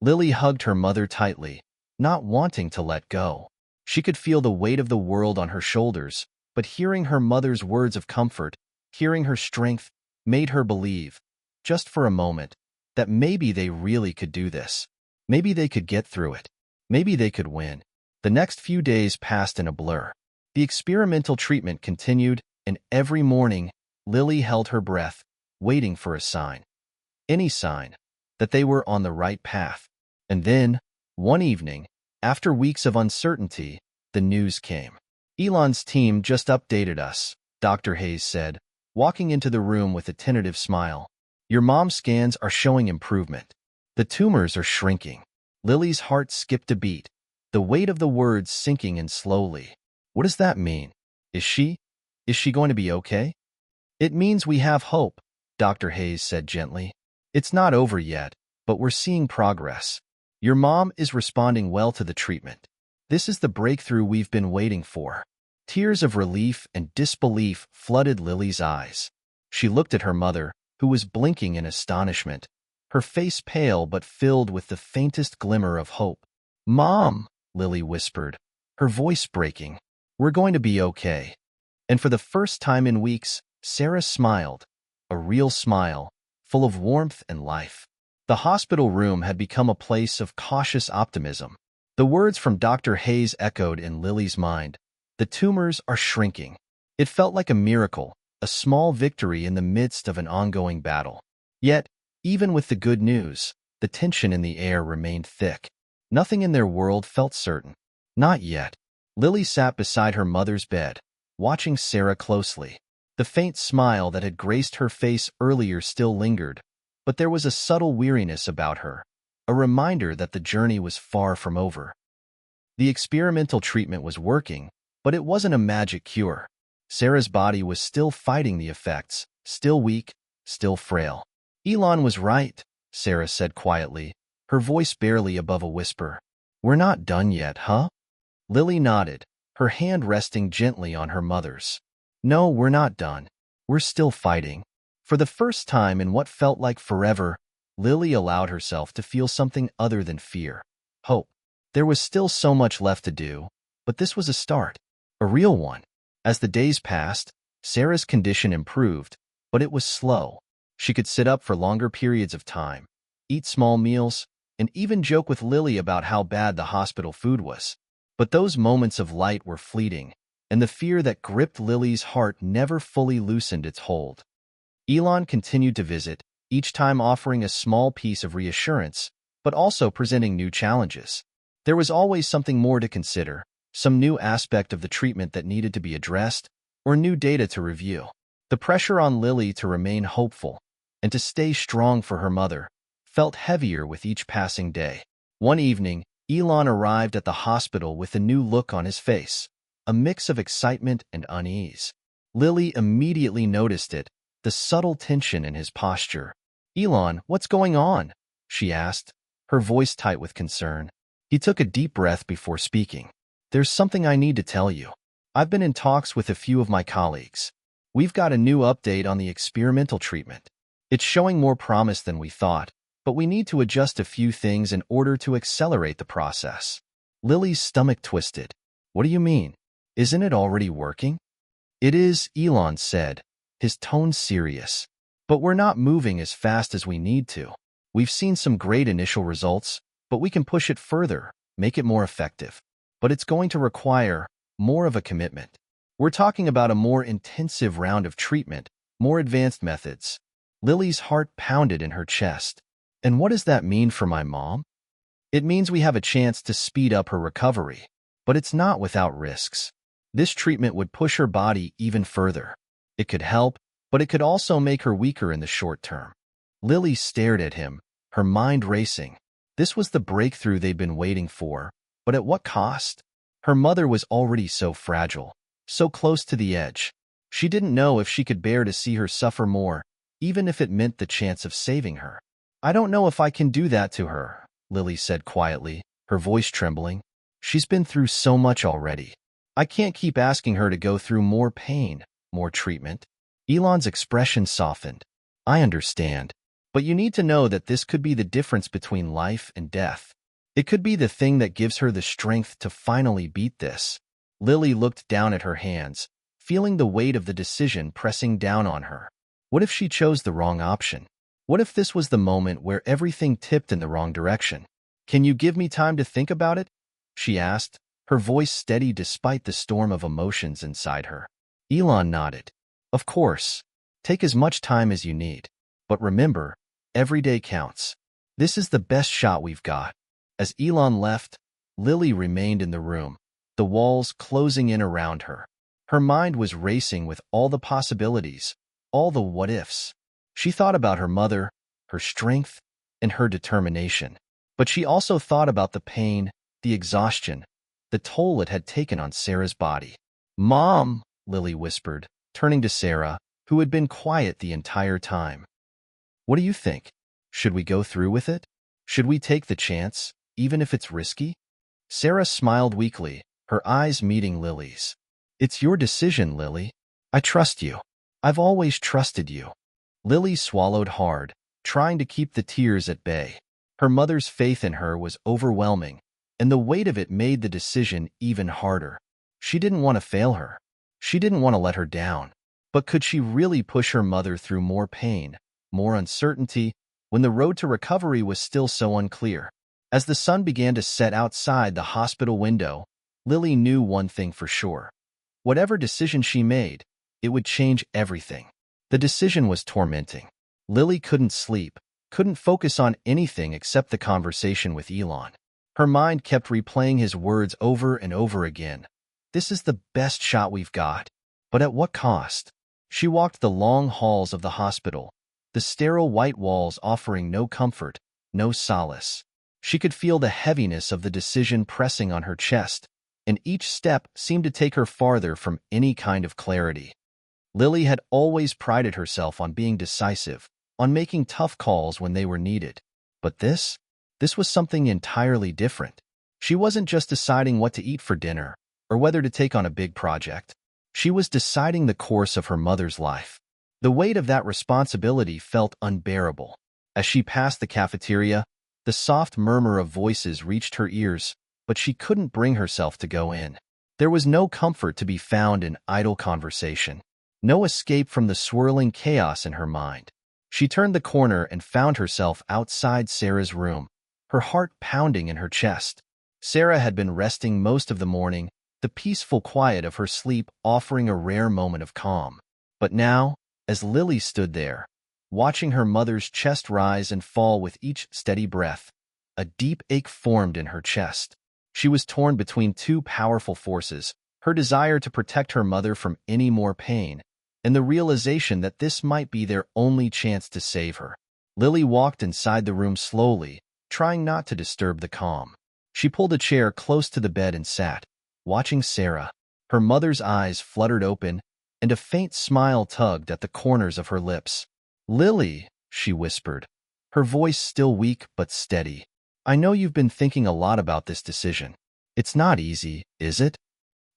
Lily hugged her mother tightly, not wanting to let go. She could feel the weight of the world on her shoulders, but hearing her mother's words of comfort, hearing her strength, made her believe, just for a moment, that maybe they really could do this. Maybe they could get through it. Maybe they could win. The next few days passed in a blur. The experimental treatment continued, and every morning, Lily held her breath, waiting for a sign. Any sign that they were on the right path. And then, one evening, after weeks of uncertainty, the news came. Elon's team just updated us, Dr. Hayes said, walking into the room with a tentative smile. Your mom's scans are showing improvement. The tumors are shrinking. Lily's heart skipped a beat, the weight of the words sinking in slowly. What does that mean? Is she going to be okay? It means we have hope, Dr. Hayes said gently. It's not over yet, but we're seeing progress. Your mom is responding well to the treatment. This is the breakthrough we've been waiting for. Tears of relief and disbelief flooded Lily's eyes. She looked at her mother, who was blinking in astonishment, her face pale but filled with the faintest glimmer of hope. Mom, Lily whispered, her voice breaking. We're going to be okay. And for the first time in weeks, Sarah smiled, a real smile, full of warmth and life. The hospital room had become a place of cautious optimism. The words from Dr. Hayes echoed in Lily's mind. The tumors are shrinking. It felt like a miracle, a small victory in the midst of an ongoing battle. Yet, even with the good news, the tension in the air remained thick. Nothing in their world felt certain. Not yet. Lily sat beside her mother's bed, watching Sarah closely. The faint smile that had graced her face earlier still lingered, but there was a subtle weariness about her, a reminder that the journey was far from over. The experimental treatment was working, but it wasn't a magic cure. Sarah's body was still fighting the effects, still weak, still frail. Elon was right, Sarah said quietly, her voice barely above a whisper. We're not done yet, huh? Lily nodded, her hand resting gently on her mother's. No, we're not done. We're still fighting. For the first time in what felt like forever, Lily allowed herself to feel something other than fear. Hope. There was still so much left to do, but this was a start. A real one. As the days passed, Sarah's condition improved, but it was slow. She could sit up for longer periods of time, eat small meals, and even joke with Lily about how bad the hospital food was. But those moments of light were fleeting, and the fear that gripped Lily's heart never fully loosened its hold. Elon continued to visit, each time offering a small piece of reassurance, but also presenting new challenges. There was always something more to consider, some new aspect of the treatment that needed to be addressed, or new data to review. The pressure on Lily to remain hopeful and to stay strong for her mother felt heavier with each passing day. One evening, Elon arrived at the hospital with a new look on his face, a mix of excitement and unease. Lily immediately noticed it, the subtle tension in his posture. Elon, what's going on? She asked, her voice tight with concern. He took a deep breath before speaking. There's something I need to tell you. I've been in talks with a few of my colleagues. We've got a new update on the experimental treatment. It's showing more promise than we thought, but we need to adjust a few things in order to accelerate the process. Lily's stomach twisted. What do you mean? Isn't it already working? It is, Elon said, his tone serious. But we're not moving as fast as we need to. We've seen some great initial results, but we can push it further, make it more effective. But it's going to require more of a commitment. We're talking about a more intensive round of treatment, more advanced methods. Lily's heart pounded in her chest. And what does that mean for my mom? It means we have a chance to speed up her recovery, but it's not without risks. This treatment would push her body even further. It could help, but it could also make her weaker in the short term. Lily stared at him, her mind racing. This was the breakthrough they'd been waiting for, but at what cost? Her mother was already so fragile, so close to the edge. She didn't know if she could bear to see her suffer more, even if it meant the chance of saving her. I don't know if I can do that to her, Lily said quietly, her voice trembling. She's been through so much already. I can't keep asking her to go through more pain, more treatment. Elon's expression softened. I understand. But you need to know that this could be the difference between life and death. It could be the thing that gives her the strength to finally beat this. Lily looked down at her hands, feeling the weight of the decision pressing down on her. What if she chose the wrong option? What if this was the moment where everything tipped in the wrong direction? Can you give me time to think about it? She asked, her voice steady despite the storm of emotions inside her. Elon nodded. Of course. Take as much time as you need. But remember, every day counts. This is the best shot we've got. As Elon left, Lily remained in the room, the walls closing in around her. Her mind was racing with all the possibilities, all the what-ifs. She thought about her mother, her strength, and her determination. But she also thought about the pain, the exhaustion, the toll it had taken on Sarah's body. Mom, Lily whispered, turning to Sarah, who had been quiet the entire time. What do you think? Should we go through with it? Should we take the chance, even if it's risky? Sarah smiled weakly, her eyes meeting Lily's. It's your decision, Lily. I trust you. I've always trusted you. Lily swallowed hard, trying to keep the tears at bay. Her mother's faith in her was overwhelming, and the weight of it made the decision even harder. She didn't want to fail her. She didn't want to let her down. But could she really push her mother through more pain, more uncertainty, when the road to recovery was still so unclear? As the sun began to set outside the hospital window, Lily knew one thing for sure. Whatever decision she made, it would change everything. The decision was tormenting. Lily couldn't sleep, couldn't focus on anything except the conversation with Elon. Her mind kept replaying his words over and over again. This is the best shot we've got. But at what cost? She walked the long halls of the hospital, the sterile white walls offering no comfort, no solace. She could feel the heaviness of the decision pressing on her chest, and each step seemed to take her farther from any kind of clarity. Lily had always prided herself on being decisive, on making tough calls when they were needed. But this was something entirely different. She wasn't just deciding what to eat for dinner, or whether to take on a big project. She was deciding the course of her mother's life. The weight of that responsibility felt unbearable. As she passed the cafeteria, the soft murmur of voices reached her ears, but she couldn't bring herself to go in. There was no comfort to be found in idle conversation, no escape from the swirling chaos in her mind. She turned the corner and found herself outside Sarah's room, her heart pounding in her chest. Sarah had been resting most of the morning, the peaceful quiet of her sleep offering a rare moment of calm. But now, as Lily stood there, watching her mother's chest rise and fall with each steady breath, a deep ache formed in her chest. She was torn between two powerful forces, her desire to protect her mother from any more pain, and the realization that this might be their only chance to save her. Lily walked inside the room slowly, trying not to disturb the calm. She pulled a chair close to the bed and sat, watching Sarah. Her mother's eyes fluttered open, and a faint smile tugged at the corners of her lips. "Lily," she whispered, her voice still weak but steady. "I know you've been thinking a lot about this decision. It's not easy, is it?"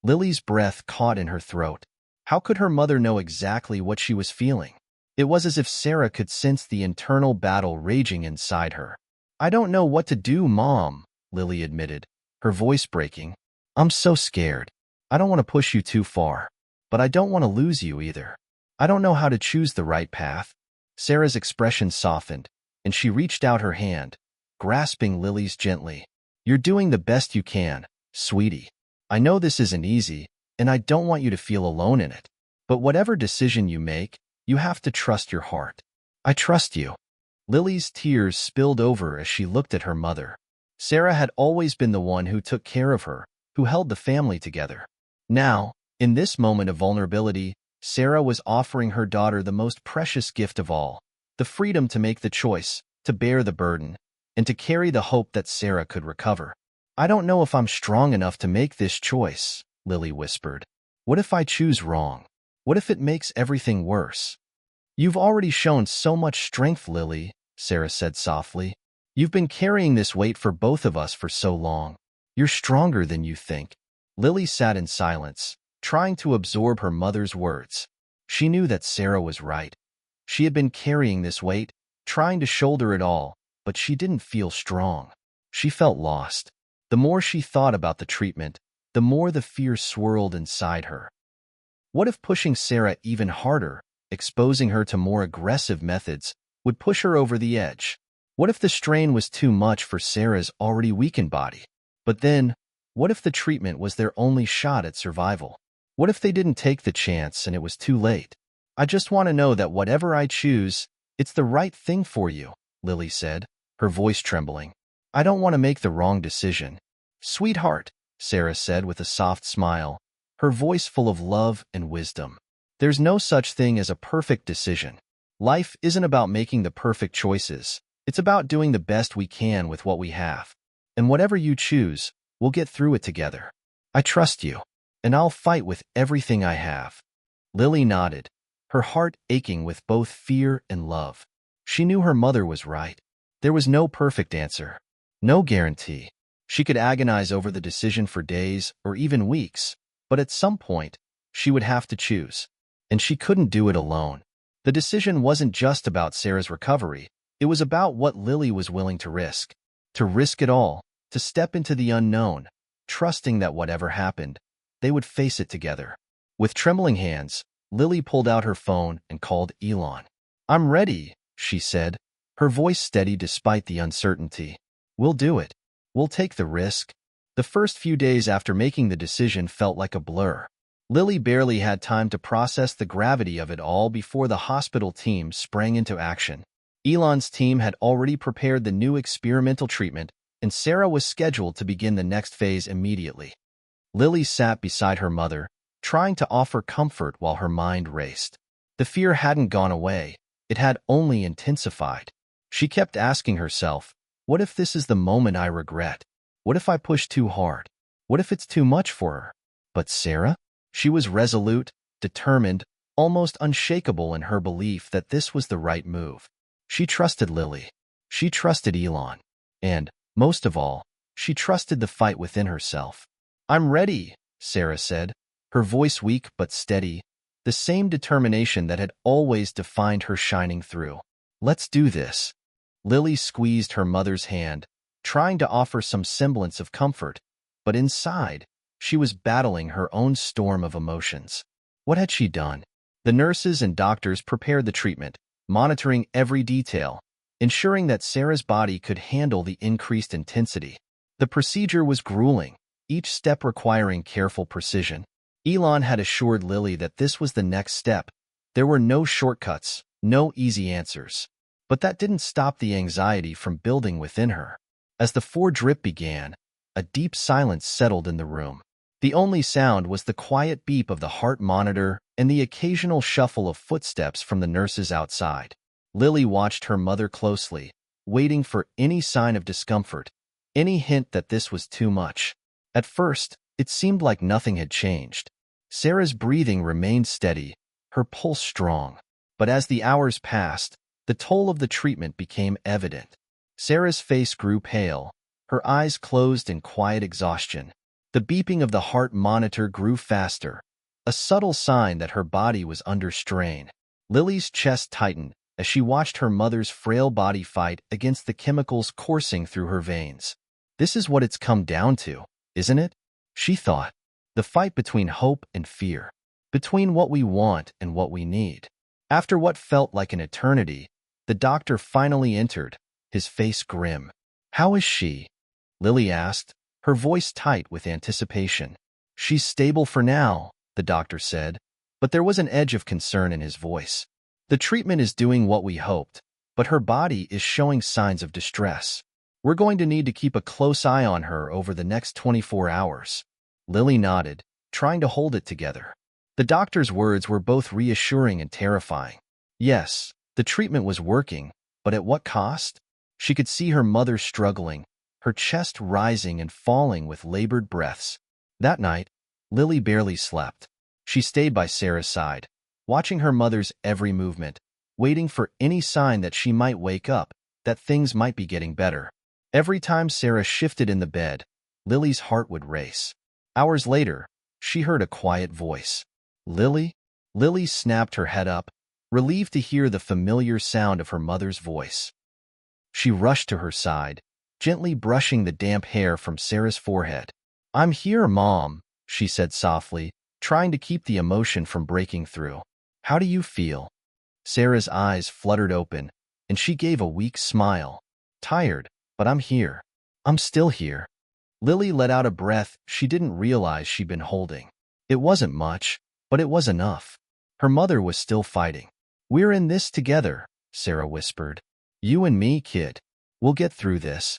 Lily's breath caught in her throat. How could her mother know exactly what she was feeling? It was as if Sarah could sense the internal battle raging inside her. "I don't know what to do, Mom," Lily admitted, her voice breaking. "I'm so scared. I don't want to push you too far, but I don't want to lose you either. I don't know how to choose the right path." Sarah's expression softened, and she reached out her hand, grasping Lily's gently. "You're doing the best you can, sweetie. I know this isn't easy, and I don't want you to feel alone in it. But whatever decision you make, you have to trust your heart. I trust you." Lily's tears spilled over as she looked at her mother. Sarah had always been the one who took care of her, who held the family together. Now, in this moment of vulnerability, Sarah was offering her daughter the most precious gift of all, the freedom to make the choice, to bear the burden, and to carry the hope that Sarah could recover. "I don't know if I'm strong enough to make this choice," Lily whispered. "What if I choose wrong? What if it makes everything worse?" "You've already shown so much strength, Lily," Sarah said softly. "You've been carrying this weight for both of us for so long. You're stronger than you think." Lily sat in silence, trying to absorb her mother's words. She knew that Sarah was right. She had been carrying this weight, trying to shoulder it all, but she didn't feel strong. She felt lost. The more she thought about the treatment, the more the fear swirled inside her. What if pushing Sarah even harder, exposing her to more aggressive methods, would push her over the edge? What if the strain was too much for Sarah's already weakened body? But then, what if the treatment was their only shot at survival? What if they didn't take the chance and it was too late? "I just want to know that whatever I choose, it's the right thing for you," Lily said, her voice trembling. "I don't want to make the wrong decision." "Sweetheart," Sarah said with a soft smile, her voice full of love and wisdom. "There's no such thing as a perfect decision. Life isn't about making the perfect choices. It's about doing the best we can with what we have. And whatever you choose, we'll get through it together. I trust you, and I'll fight with everything I have." Lily nodded, her heart aching with both fear and love. She knew her mother was right. There was no perfect answer, no guarantee. She could agonize over the decision for days or even weeks, but at some point, she would have to choose. And she couldn't do it alone. The decision wasn't just about Sarah's recovery. It was about what Lily was willing to risk. To risk it all, to step into the unknown, trusting that whatever happened, they would face it together. With trembling hands, Lily pulled out her phone and called Elon. "I'm ready," she said, her voice steady despite the uncertainty. "We'll do it. We'll take the risk." The first few days after making the decision felt like a blur. Lily barely had time to process the gravity of it all before the hospital team sprang into action. Elon's team had already prepared the new experimental treatment, and Sarah was scheduled to begin the next phase immediately. Lily sat beside her mother, trying to offer comfort while her mind raced. The fear hadn't gone away. It had only intensified. She kept asking herself, what if this is the moment I regret? What if I push too hard? What if it's too much for her? But Sarah? She was resolute, determined, almost unshakable in her belief that this was the right move. She trusted Lily. She trusted Elon. And, most of all, she trusted the fight within herself. "I'm ready," Sarah said, her voice weak but steady, the same determination that had always defined her shining through. "Let's do this." Lily squeezed her mother's hand, trying to offer some semblance of comfort, but inside, she was battling her own storm of emotions. What had she done? The nurses and doctors prepared the treatment, monitoring every detail, ensuring that Sarah's body could handle the increased intensity. The procedure was grueling, each step requiring careful precision. Elon had assured Lily that this was the next step. There were no shortcuts, no easy answers. But that didn't stop the anxiety from building within her. As the four-drip began, a deep silence settled in the room. The only sound was the quiet beep of the heart monitor and the occasional shuffle of footsteps from the nurses outside. Lily watched her mother closely, waiting for any sign of discomfort, any hint that this was too much. At first, it seemed like nothing had changed. Sarah's breathing remained steady, her pulse strong. But as the hours passed, the toll of the treatment became evident. Sarah's face grew pale, her eyes closed in quiet exhaustion. The beeping of the heart monitor grew faster, a subtle sign that her body was under strain. Lily's chest tightened as she watched her mother's frail body fight against the chemicals coursing through her veins. This is what it's come down to, isn't it? She thought. The fight between hope and fear, between what we want and what we need. After what felt like an eternity, the doctor finally entered, his face grim. "How is she?" Lily asked, her voice tight with anticipation. "She's stable for now," the doctor said, but there was an edge of concern in his voice. "The treatment is doing what we hoped, but her body is showing signs of distress. We're going to need to keep a close eye on her over the next 24 hours. Lily nodded, trying to hold it together. The doctor's words were both reassuring and terrifying. Yes, the treatment was working, but at what cost? She could see her mother struggling, her chest rising and falling with labored breaths. That night, Lily barely slept. She stayed by Sarah's side, watching her mother's every movement, waiting for any sign that she might wake up, that things might be getting better. Every time Sarah shifted in the bed, Lily's heart would race. Hours later, she heard a quiet voice. "Lily?" Lily snapped her head up, relieved to hear the familiar sound of her mother's voice. She rushed to her side, gently brushing the damp hair from Sarah's forehead. "I'm here, Mom," she said softly, trying to keep the emotion from breaking through. "How do you feel?" Sarah's eyes fluttered open, and she gave a weak smile. "Tired, but I'm here. I'm still here." Lily let out a breath she didn't realize she'd been holding. It wasn't much, but it was enough. Her mother was still fighting. "We're in this together," Sarah whispered. "You and me, kid. We'll get through this."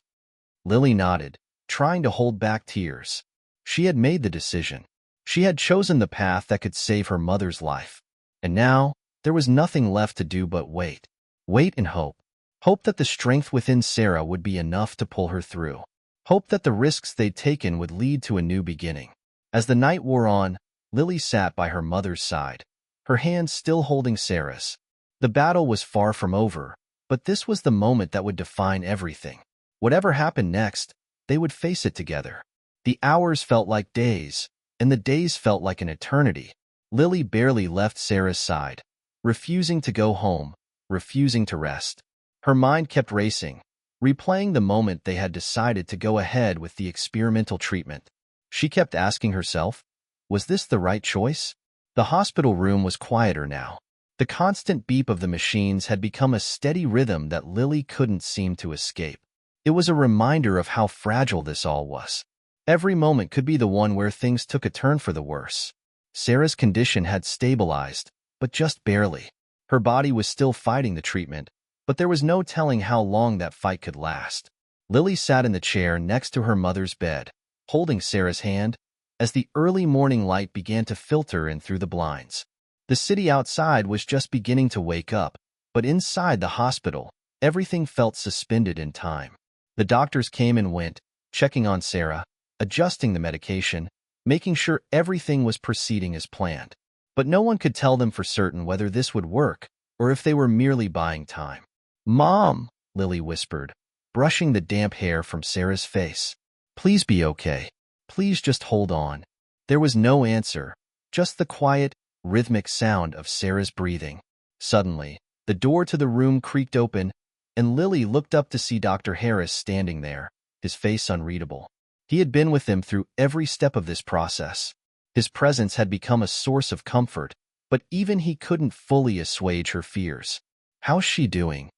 Lily nodded, trying to hold back tears. She had made the decision. She had chosen the path that could save her mother's life. And now, there was nothing left to do but wait. Wait and hope. Hope that the strength within Sarah would be enough to pull her through. Hope that the risks they'd taken would lead to a new beginning. As the night wore on, Lily sat by her mother's side, her hand still holding Sarah's. The battle was far from over, but this was the moment that would define everything. Whatever happened next, they would face it together. The hours felt like days, and the days felt like an eternity. Lily barely left Sarah's side, refusing to go home, refusing to rest. Her mind kept racing, replaying the moment they had decided to go ahead with the experimental treatment. She kept asking herself, was this the right choice? The hospital room was quieter now. The constant beep of the machines had become a steady rhythm that Lily couldn't seem to escape. It was a reminder of how fragile this all was. Every moment could be the one where things took a turn for the worse. Sarah's condition had stabilized, but just barely. Her body was still fighting the treatment, but there was no telling how long that fight could last. Lily sat in the chair next to her mother's bed, holding Sarah's hand, as the early morning light began to filter in through the blinds. The city outside was just beginning to wake up, but inside the hospital, everything felt suspended in time. The doctors came and went, checking on Sarah, adjusting the medication, making sure everything was proceeding as planned. But no one could tell them for certain whether this would work, or if they were merely buying time. "Mom," Lily whispered, brushing the damp hair from Sarah's face. "Please be okay. Please just hold on." There was no answer, just the quiet, rhythmic sound of Sarah's breathing. Suddenly, the door to the room creaked open, and Lily looked up to see Dr. Harris standing there, his face unreadable. He had been with them through every step of this process. His presence had become a source of comfort, but even he couldn't fully assuage her fears. "How's she doing?"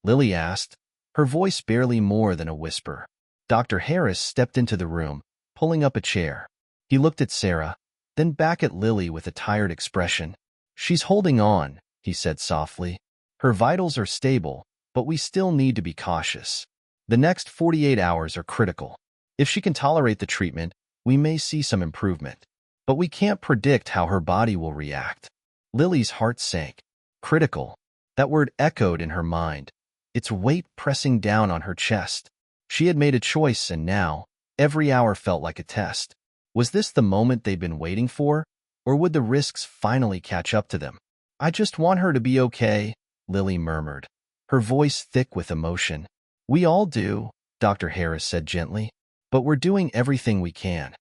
Lily asked, her voice barely more than a whisper. Dr. Harris stepped into the room, pulling up a chair. He looked at Sarah, then back at Lily with a tired expression. "She's holding on," he said softly. "Her vitals are stable, but we still need to be cautious. The next 48 hours are critical. If she can tolerate the treatment, we may see some improvement. But we can't predict how her body will react." Lily's heart sank. Critical. That word echoed in her mind, its weight pressing down on her chest. She had made a choice, and now, every hour felt like a test. Was this the moment they'd been waiting for, or would the risks finally catch up to them? "I just want her to be okay," Lily murmured, her voice thick with emotion. "We all do," Dr. Harris said gently, "but we're doing everything we can."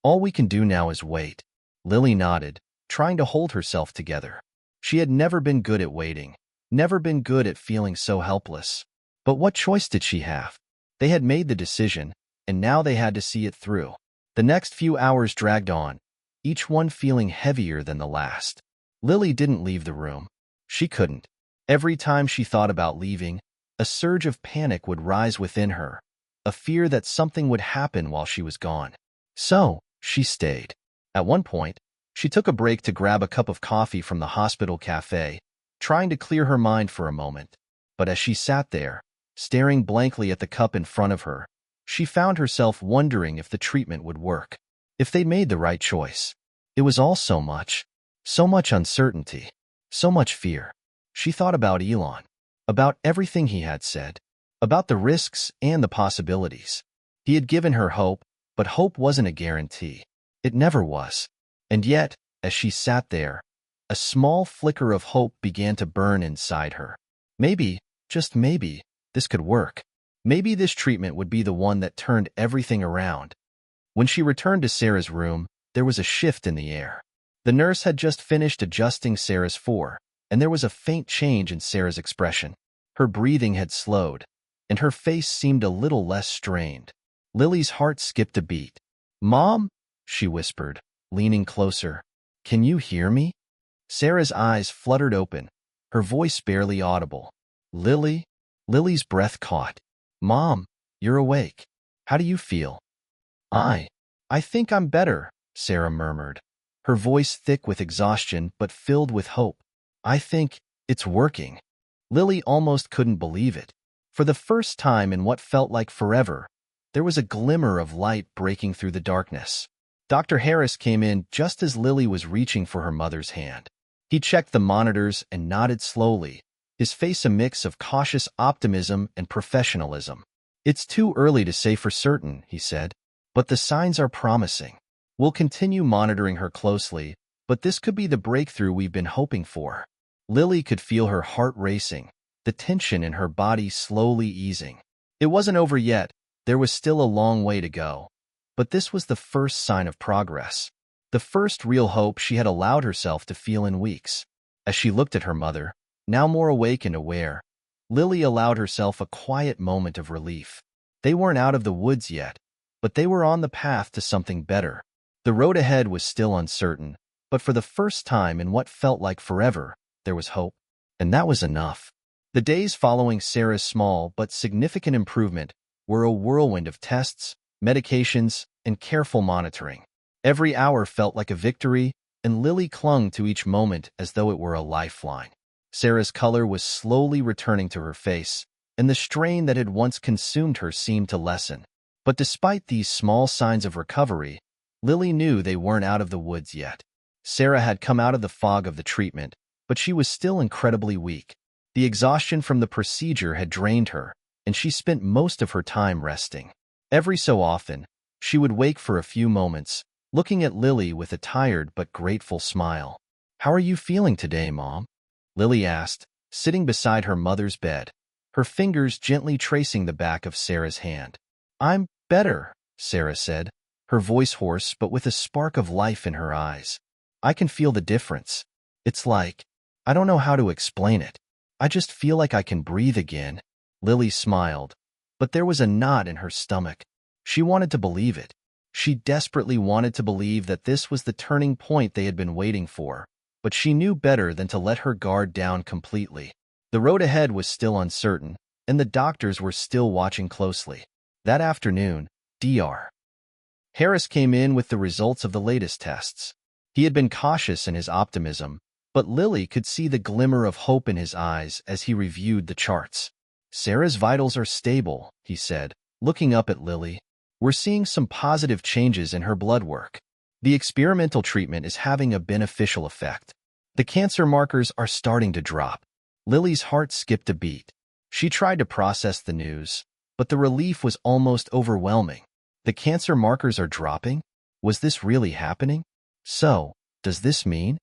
All we can do now is wait. Lily nodded, trying to hold herself together. She had never been good at waiting, never been good at feeling so helpless. But what choice did she have? They had made the decision, and now they had to see it through. The next few hours dragged on, each one feeling heavier than the last. Lily didn't leave the room. She couldn't. Every time she thought about leaving, a surge of panic would rise within her, a fear that something would happen while she was gone. So, she stayed. At one point, she took a break to grab a cup of coffee from the hospital cafe, trying to clear her mind for a moment. But as she sat there, staring blankly at the cup in front of her, she found herself wondering if the treatment would work, if they'd made the right choice. It was all so much uncertainty, so much fear. She thought about Elon, about everything he had said, about the risks and the possibilities. He had given her hope, but hope wasn't a guarantee. It never was. And yet, as she sat there, a small flicker of hope began to burn inside her. Maybe, just maybe, this could work. Maybe this treatment would be the one that turned everything around. When she returned to Sarah's room, there was a shift in the air. The nurse had just finished adjusting Sarah's fore, and there was a faint change in Sarah's expression. Her breathing had slowed, and her face seemed a little less strained. Lily's heart skipped a beat. "Mom?" she whispered, leaning closer. "Can you hear me?" Sarah's eyes fluttered open, her voice barely audible. "Lily?" Lily's breath caught. "Mom, you're awake. How do you feel?" I think I'm better," Sarah murmured, her voice thick with exhaustion but filled with hope. "I think it's working." Lily almost couldn't believe it. For the first time in what felt like forever, there was a glimmer of light breaking through the darkness. Dr. Harris came in just as Lily was reaching for her mother's hand. He checked the monitors and nodded slowly, his face a mix of cautious optimism and professionalism. "It's too early to say for certain," he said, "but the signs are promising. We'll continue monitoring her closely, but this could be the breakthrough we've been hoping for." Lily could feel her heart racing, the tension in her body slowly easing. It wasn't over yet, there was still a long way to go. But this was the first sign of progress, the first real hope she had allowed herself to feel in weeks. As she looked at her mother, now more awake and aware, Lily allowed herself a quiet moment of relief. They weren't out of the woods yet, but they were on the path to something better. The road ahead was still uncertain, but for the first time in what felt like forever, there was hope. And that was enough. The days following Sarah's small but significant improvement were a whirlwind of tests, medications, and careful monitoring. Every hour felt like a victory, and Lily clung to each moment as though it were a lifeline. Sarah's color was slowly returning to her face, and the strain that had once consumed her seemed to lessen. But despite these small signs of recovery, Lily knew they weren't out of the woods yet. Sarah had come out of the fog of the treatment, but she was still incredibly weak. The exhaustion from the procedure had drained her, and she spent most of her time resting. Every so often, she would wake for a few moments, looking at Lily with a tired but grateful smile. "How are you feeling today, Mom?" Lily asked, sitting beside her mother's bed, her fingers gently tracing the back of Sarah's hand. "I'm better," Sarah said, her voice hoarse but with a spark of life in her eyes. "I can feel the difference. It's like, I don't know how to explain it. I just feel like I can breathe again." Lily smiled, but there was a knot in her stomach. She wanted to believe it. She desperately wanted to believe that this was the turning point they had been waiting for, but she knew better than to let her guard down completely. The road ahead was still uncertain, and the doctors were still watching closely. That afternoon, Dr. Harris came in with the results of the latest tests. He had been cautious in his optimism, but Lily could see the glimmer of hope in his eyes as he reviewed the charts. "Sarah's vitals are stable," he said, looking up at Lily. "We're seeing some positive changes in her blood work. The experimental treatment is having a beneficial effect. The cancer markers are starting to drop." Lily's heart skipped a beat. She tried to process the news, but the relief was almost overwhelming. The cancer markers are dropping? Was this really happening? "So, does this mean?"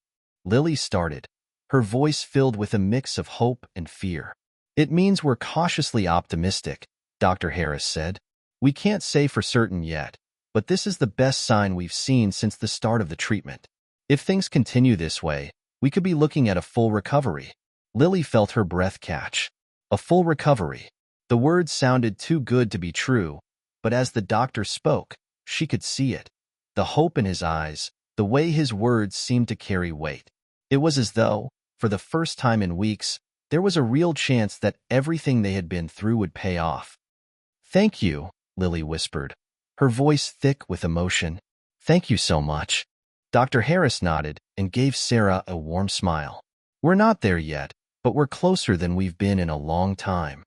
Lily started, her voice filled with a mix of hope and fear. "It means we're cautiously optimistic," Dr. Harris said. "We can't say for certain yet, but this is the best sign we've seen since the start of the treatment. If things continue this way, we could be looking at a full recovery. Lily felt her breath catch. A full recovery. The words sounded too good to be true, but as the doctor spoke, she could see it. The hope in his eyes, the way his words seemed to carry weight. It was as though, for the first time in weeks, there was a real chance that everything they had been through would pay off. "Thank you," Lily whispered, her voice thick with emotion. "Thank you so much." Dr. Harris nodded and gave Sarah a warm smile. "We're not there yet, but we're closer than we've been in a long time."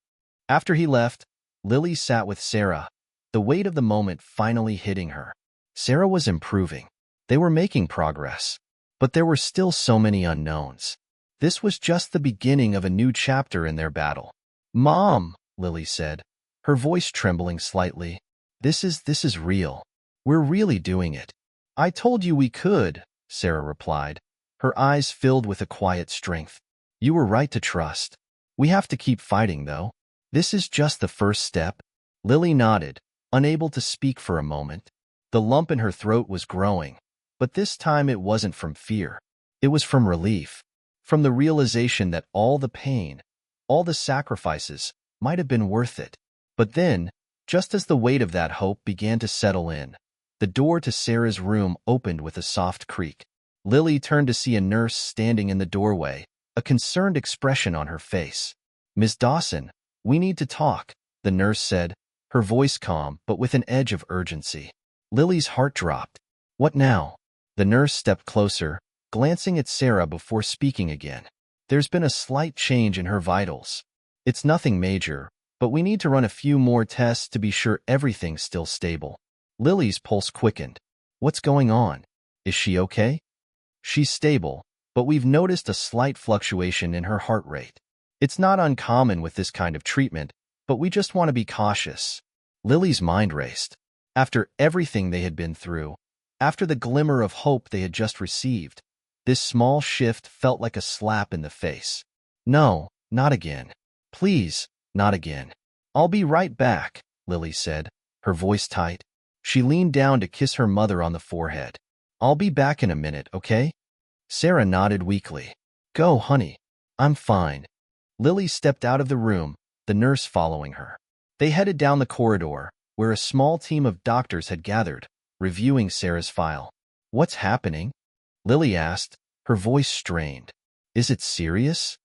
After he left, Lily sat with Sarah, the weight of the moment finally hitting her. Sarah was improving. They were making progress. But there were still so many unknowns. This was just the beginning of a new chapter in their battle. "Mom," Lily said, her voice trembling slightly, This is real. We're really doing it." "I told you we could," Sarah replied, her eyes filled with a quiet strength. "You were right to trust. We have to keep fighting, though. This is just the first step." Lily nodded, unable to speak for a moment. The lump in her throat was growing, but this time it wasn't from fear. It was from relief, from the realization that all the pain, all the sacrifices, might have been worth it. But then, just as the weight of that hope began to settle in, the door to Sarah's room opened with a soft creak. Lily turned to see a nurse standing in the doorway, a concerned expression on her face. "Miss Dawson, we need to talk," the nurse said, her voice calm but with an edge of urgency. Lily's heart dropped. "What now?" The nurse stepped closer, glancing at Sarah before speaking again. "There's been a slight change in her vitals. It's nothing major, but we need to run a few more tests to be sure everything's still stable." Lily's pulse quickened. "What's going on? Is she okay?" "She's stable, but we've noticed a slight fluctuation in her heart rate. It's not uncommon with this kind of treatment, but we just want to be cautious." Lily's mind raced. After everything they had been through, after the glimmer of hope they had just received, this small shift felt like a slap in the face. "No, not again. Please, not again." "I'll be right back," Lily said, her voice tight. She leaned down to kiss her mother on the forehead. "I'll be back in a minute, okay?" Sarah nodded weakly. "Go, honey. I'm fine." Lily stepped out of the room, the nurse following her. They headed down the corridor, where a small team of doctors had gathered, reviewing Sarah's file. "What's happening?" Lily asked, her voice strained. "Is it serious?"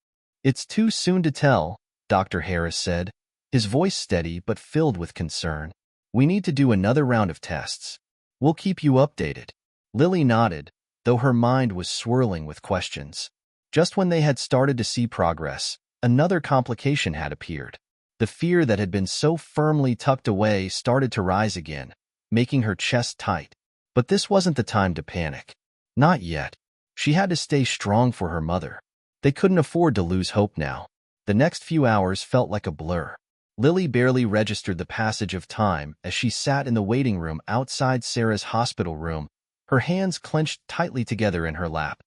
"It's too soon to tell," Dr. Harris said, his voice steady but filled with concern. "We need to do another round of tests. We'll keep you updated." Lily nodded, though her mind was swirling with questions. Just when they had started to see progress, another complication had appeared. The fear that had been so firmly tucked away started to rise again, making her chest tight. But this wasn't the time to panic. Not yet. She had to stay strong for her mother. They couldn't afford to lose hope now. The next few hours felt like a blur. Lily barely registered the passage of time as she sat in the waiting room outside Sarah's hospital room, her hands clenched tightly together in her lap.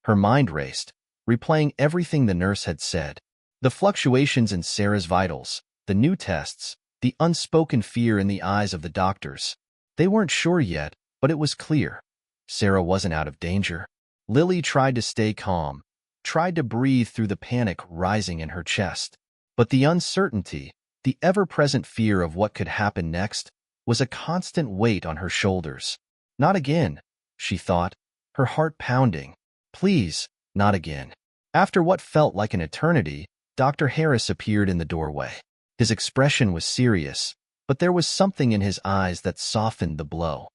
Her mind raced, replaying everything the nurse had said. The fluctuations in Sarah's vitals, the new tests, the unspoken fear in the eyes of the doctors. They weren't sure yet, but it was clear. Sarah wasn't out of danger. Lily tried to stay calm, tried to breathe through the panic rising in her chest. But the uncertainty, the ever-present fear of what could happen next, was a constant weight on her shoulders. "Not again," she thought, her heart pounding. "Please, not again." After what felt like an eternity, Dr. Harris appeared in the doorway. His expression was serious, but there was something in his eyes that softened the blow.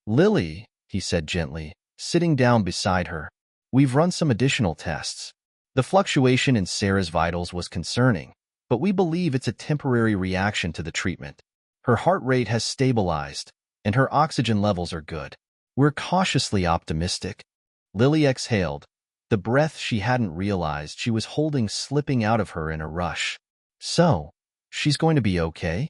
"Lily," he said gently, sitting down beside her, "we've run some additional tests. The fluctuation in Sarah's vitals was concerning, but we believe it's a temporary reaction to the treatment. Her heart rate has stabilized, and her oxygen levels are good. We're cautiously optimistic." Lily exhaled, the breath she hadn't realized she was holding slipping out of her in a rush. "So, she's going to be okay?"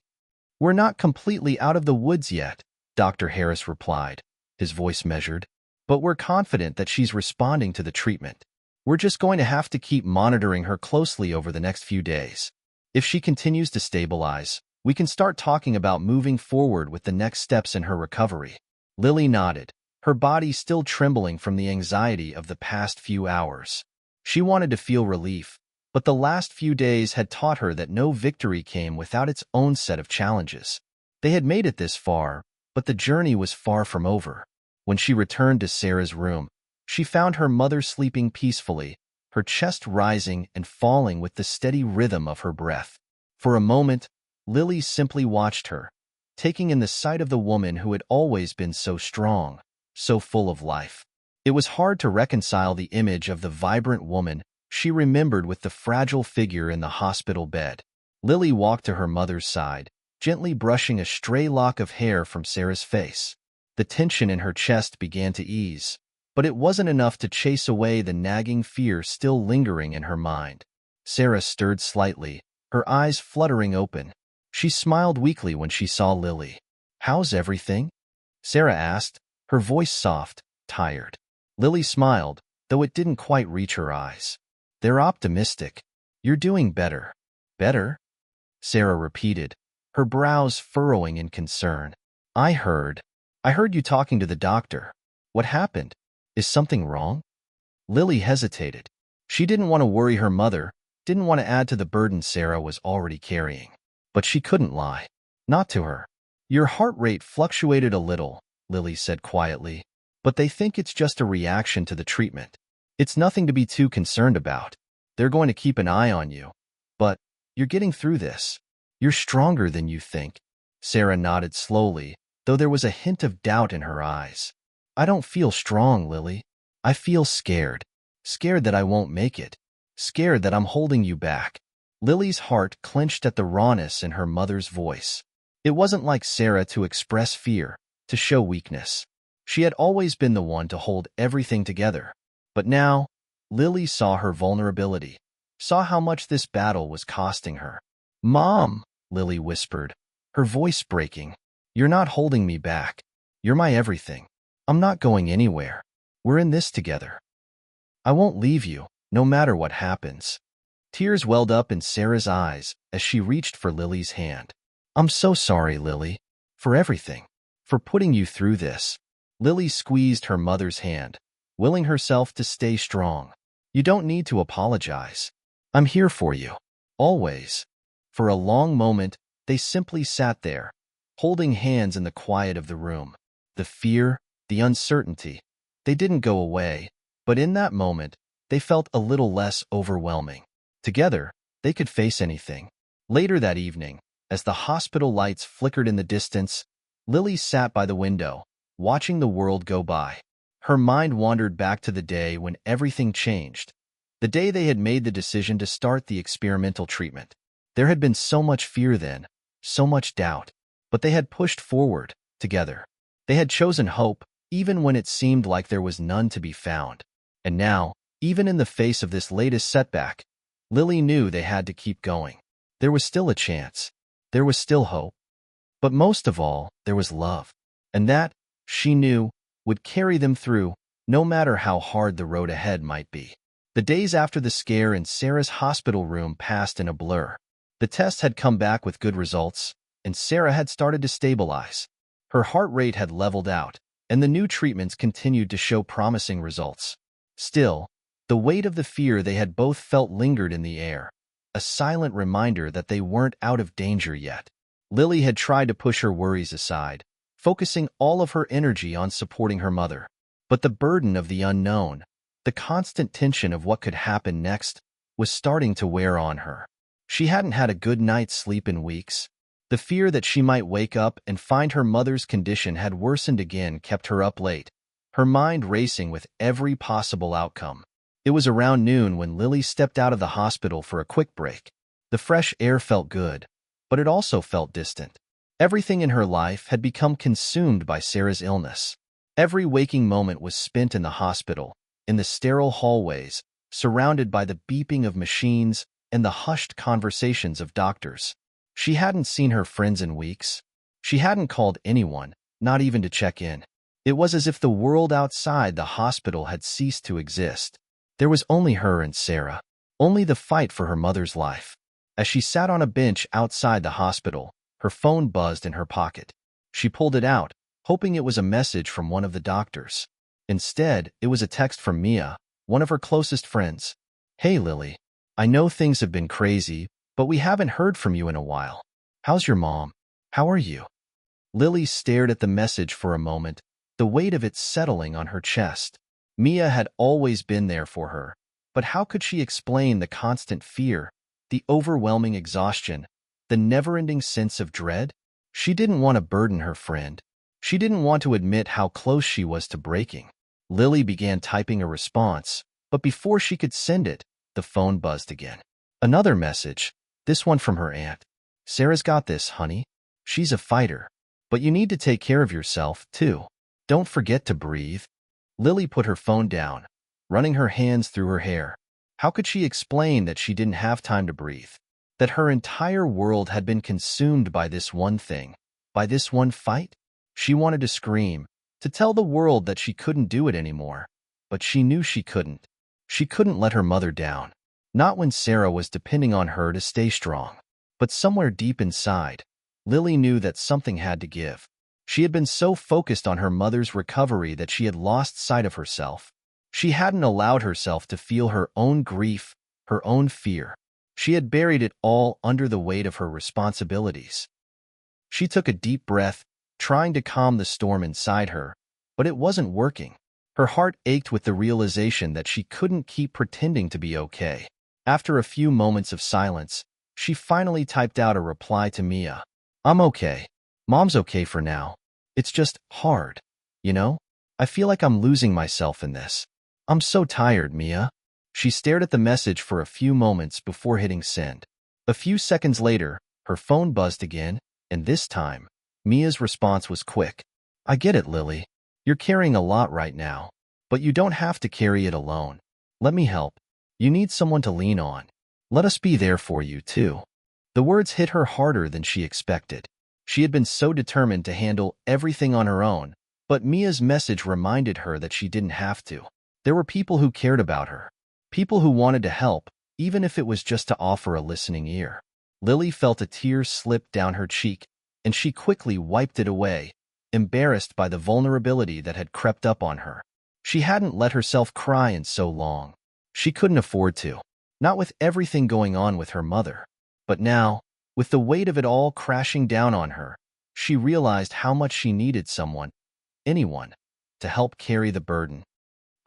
"We're not completely out of the woods yet," Dr. Harris replied, his voice measured, "but we're confident that she's responding to the treatment. We're just going to have to keep monitoring her closely over the next few days. If she continues to stabilize, We can start talking about moving forward with the next steps in her recovery." Lily nodded, her body still trembling from the anxiety of the past few hours. She wanted to feel relief, but the last few days had taught her that no victory came without its own set of challenges. They had made it this far, but the journey was far from over. When she returned to Sarah's room, she found her mother sleeping peacefully, her chest rising and falling with the steady rhythm of her breath. For a moment, Lily simply watched her, taking in the sight of the woman who had always been so strong, so full of life. It was hard to reconcile the image of the vibrant woman she remembered with the fragile figure in the hospital bed. Lily walked to her mother's side, gently brushing a stray lock of hair from Sarah's face. The tension in her chest began to ease, but it wasn't enough to chase away the nagging fear still lingering in her mind. Sarah stirred slightly, her eyes fluttering open. She smiled weakly when she saw Lily. "How's everything?" Sarah asked, her voice soft, tired. Lily smiled, though it didn't quite reach her eyes. "They're optimistic. You're doing better." "Better?" Sarah repeated, her brows furrowing in concern. I heard you talking to the doctor. What happened? Is something wrong?" Lily hesitated. She didn't want to worry her mother, didn't want to add to the burden Sarah was already carrying. But she couldn't lie. Not to her. "Your heart rate fluctuated a little," Lily said quietly, "but they think it's just a reaction to the treatment. It's nothing to be too concerned about. They're going to keep an eye on you. But you're getting through this. You're stronger than you think." Sarah nodded slowly, though there was a hint of doubt in her eyes. "I don't feel strong, Lily. I feel scared. Scared that I won't make it. Scared that I'm holding you back." Lily's heart clenched at the rawness in her mother's voice. It wasn't like Sarah to express fear, to show weakness. She had always been the one to hold everything together. But now, Lily saw her vulnerability, saw how much this battle was costing her. "Mom," Lily whispered, her voice breaking, "you're not holding me back. You're my everything. I'm not going anywhere. We're in this together. I won't leave you, no matter what happens." Tears welled up in Sarah's eyes as she reached for Lily's hand. "I'm so sorry, Lily, for everything, for putting you through this." Lily squeezed her mother's hand, willing herself to stay strong. "You don't need to apologize. I'm here for you. Always." For a long moment, they simply sat there, holding hands in the quiet of the room. The fear, the uncertainty, they didn't go away, but in that moment, they felt a little less overwhelming. Together, they could face anything. Later that evening, as the hospital lights flickered in the distance, Lily sat by the window, watching the world go by. Her mind wandered back to the day when everything changed, the day they had made the decision to start the experimental treatment. There had been so much fear then, so much doubt, but they had pushed forward, together. They had chosen hope, even when it seemed like there was none to be found. And now, even in the face of this latest setback, Lily knew they had to keep going. There was still a chance. There was still hope. But most of all, there was love. And that, she knew, would carry them through, no matter how hard the road ahead might be. The days after the scare in Sarah's hospital room passed in a blur. The tests had come back with good results, and Sarah had started to stabilize. Her heart rate had leveled out, and the new treatments continued to show promising results. Still, the weight of the fear they had both felt lingered in the air, a silent reminder that they weren't out of danger yet. Lily had tried to push her worries aside, focusing all of her energy on supporting her mother. But the burden of the unknown, the constant tension of what could happen next, was starting to wear on her. She hadn't had a good night's sleep in weeks. The fear that she might wake up and find her mother's condition had worsened again kept her up late, her mind racing with every possible outcome. It was around noon when Lily stepped out of the hospital for a quick break. The fresh air felt good, but it also felt distant. Everything in her life had become consumed by Sarah's illness. Every waking moment was spent in the hospital, in the sterile hallways, surrounded by the beeping of machines and the hushed conversations of doctors. She hadn't seen her friends in weeks. She hadn't called anyone, not even to check in. It was as if the world outside the hospital had ceased to exist. There was only her and Sarah, only the fight for her mother's life. As she sat on a bench outside the hospital, Her phone buzzed in her pocket. She pulled it out, hoping it was a message from one of the doctors. Instead, it was a text from Mia, one of her closest friends. "Hey, Lily. I know things have been crazy, but we haven't heard from you in a while. How's your mom? How are you?" Lily stared at the message for a moment, the weight of it settling on her chest. Mia had always been there for her, but how could she explain the constant fear, the overwhelming exhaustion, the never-ending sense of dread? She didn't want to burden her friend. She didn't want to admit how close she was to breaking. Lily began typing a response, but before she could send it, the phone buzzed again. Another message, this one from her aunt. "Sarah's got this, honey. She's a fighter. But you need to take care of yourself, too. Don't forget to breathe." Lily put her phone down, running her hands through her hair. How could she explain that she didn't have time to breathe? That her entire world had been consumed by this one thing, by this one fight? She wanted to scream, to tell the world that she couldn't do it anymore. But she knew she couldn't. She couldn't let her mother down. Not when Sarah was depending on her to stay strong. But somewhere deep inside, Lily knew that something had to give. She had been so focused on her mother's recovery that she had lost sight of herself. She hadn't allowed herself to feel her own grief, her own fear. She had buried it all under the weight of her responsibilities. She took a deep breath, trying to calm the storm inside her, but it wasn't working. Her heart ached with the realization that she couldn't keep pretending to be okay. After a few moments of silence, she finally typed out a reply to Mia. "I'm okay. Mom's okay for now. It's just hard. You know? I feel like I'm losing myself in this. I'm so tired, Mia." She stared at the message for a few moments before hitting send. A few seconds later, her phone buzzed again, and this time, Mia's response was quick. "I get it, Lily. You're carrying a lot right now, but you don't have to carry it alone. Let me help. You need someone to lean on. Let us be there for you, too." The words hit her harder than she expected. She had been so determined to handle everything on her own, but Mia's message reminded her that she didn't have to. There were people who cared about her, people who wanted to help, even if it was just to offer a listening ear. Lily felt a tear slip down her cheek, and she quickly wiped it away, embarrassed by the vulnerability that had crept up on her. She hadn't let herself cry in so long. She couldn't afford to, not with everything going on with her mother. But now, with the weight of it all crashing down on her, she realized how much she needed someone, anyone, to help carry the burden.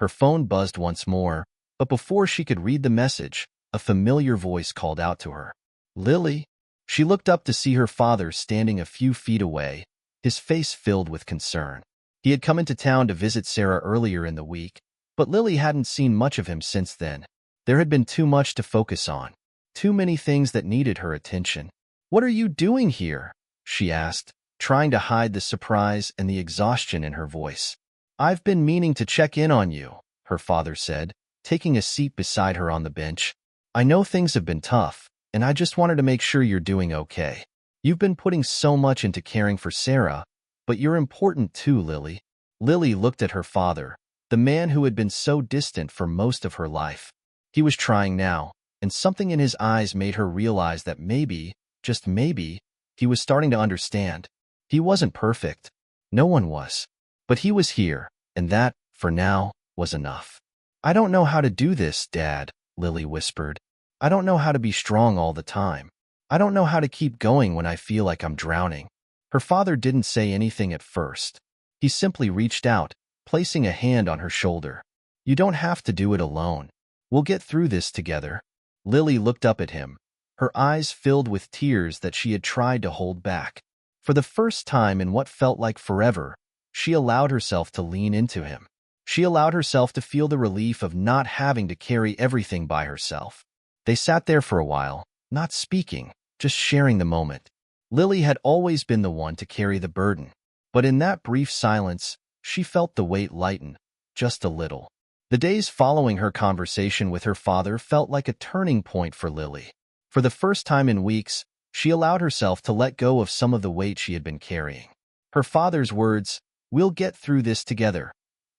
Her phone buzzed once more, but before she could read the message, a familiar voice called out to her. "Lily?" She looked up to see her father standing a few feet away, his face filled with concern. He had come into town to visit Sarah earlier in the week, but Lily hadn't seen much of him since then. There had been too much to focus on, too many things that needed her attention. "What are you doing here?" she asked, trying to hide the surprise and the exhaustion in her voice. "I've been meaning to check in on you," her father said, taking a seat beside her on the bench. "I know things have been tough, and I just wanted to make sure you're doing okay. You've been putting so much into caring for Sarah, but you're important too, Lily." Lily looked at her father, the man who had been so distant for most of her life. He was trying now, and something in his eyes made her realize that maybe, just maybe, he was starting to understand. He wasn't perfect. No one was. But he was here, and that, for now, was enough. "I don't know how to do this, Dad," Lily whispered. "I don't know how to be strong all the time. I don't know how to keep going when I feel like I'm drowning." Her father didn't say anything at first. He simply reached out, placing a hand on her shoulder. "You don't have to do it alone. We'll get through this together." Lily looked up at him, her eyes filled with tears that she had tried to hold back. For the first time in what felt like forever, she allowed herself to lean into him. She allowed herself to feel the relief of not having to carry everything by herself. They sat there for a while, not speaking, just sharing the moment. Lily had always been the one to carry the burden, but in that brief silence, she felt the weight lighten, just a little. The days following her conversation with her father felt like a turning point for Lily. For the first time in weeks, she allowed herself to let go of some of the weight she had been carrying. Her father's words, "We'll get through this together,"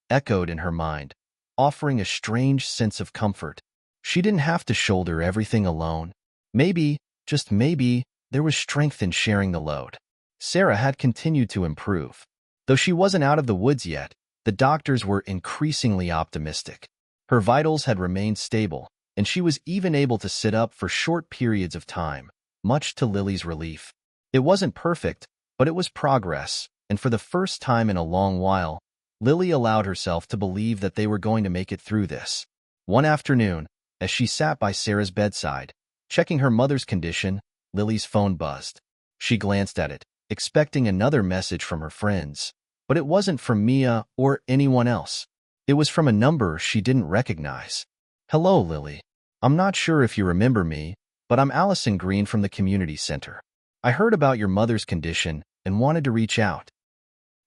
echoed in her mind, offering a strange sense of comfort. She didn't have to shoulder everything alone. Maybe, just maybe, there was strength in sharing the load. Sarah had continued to improve. Though she wasn't out of the woods yet, the doctors were increasingly optimistic. Her vitals had remained stable, and she was even able to sit up for short periods of time, much to Lily's relief. It wasn't perfect, but it was progress, and for the first time in a long while, Lily allowed herself to believe that they were going to make it through this. One afternoon, as she sat by Sarah's bedside, checking her mother's condition, Lily's phone buzzed. She glanced at it, expecting another message from her friends, but it wasn't from Mia or anyone else. It was from a number she didn't recognize. "Hello, Lily. I'm not sure if you remember me, but I'm Allison Green from the community center. I heard about your mother's condition and wanted to reach out.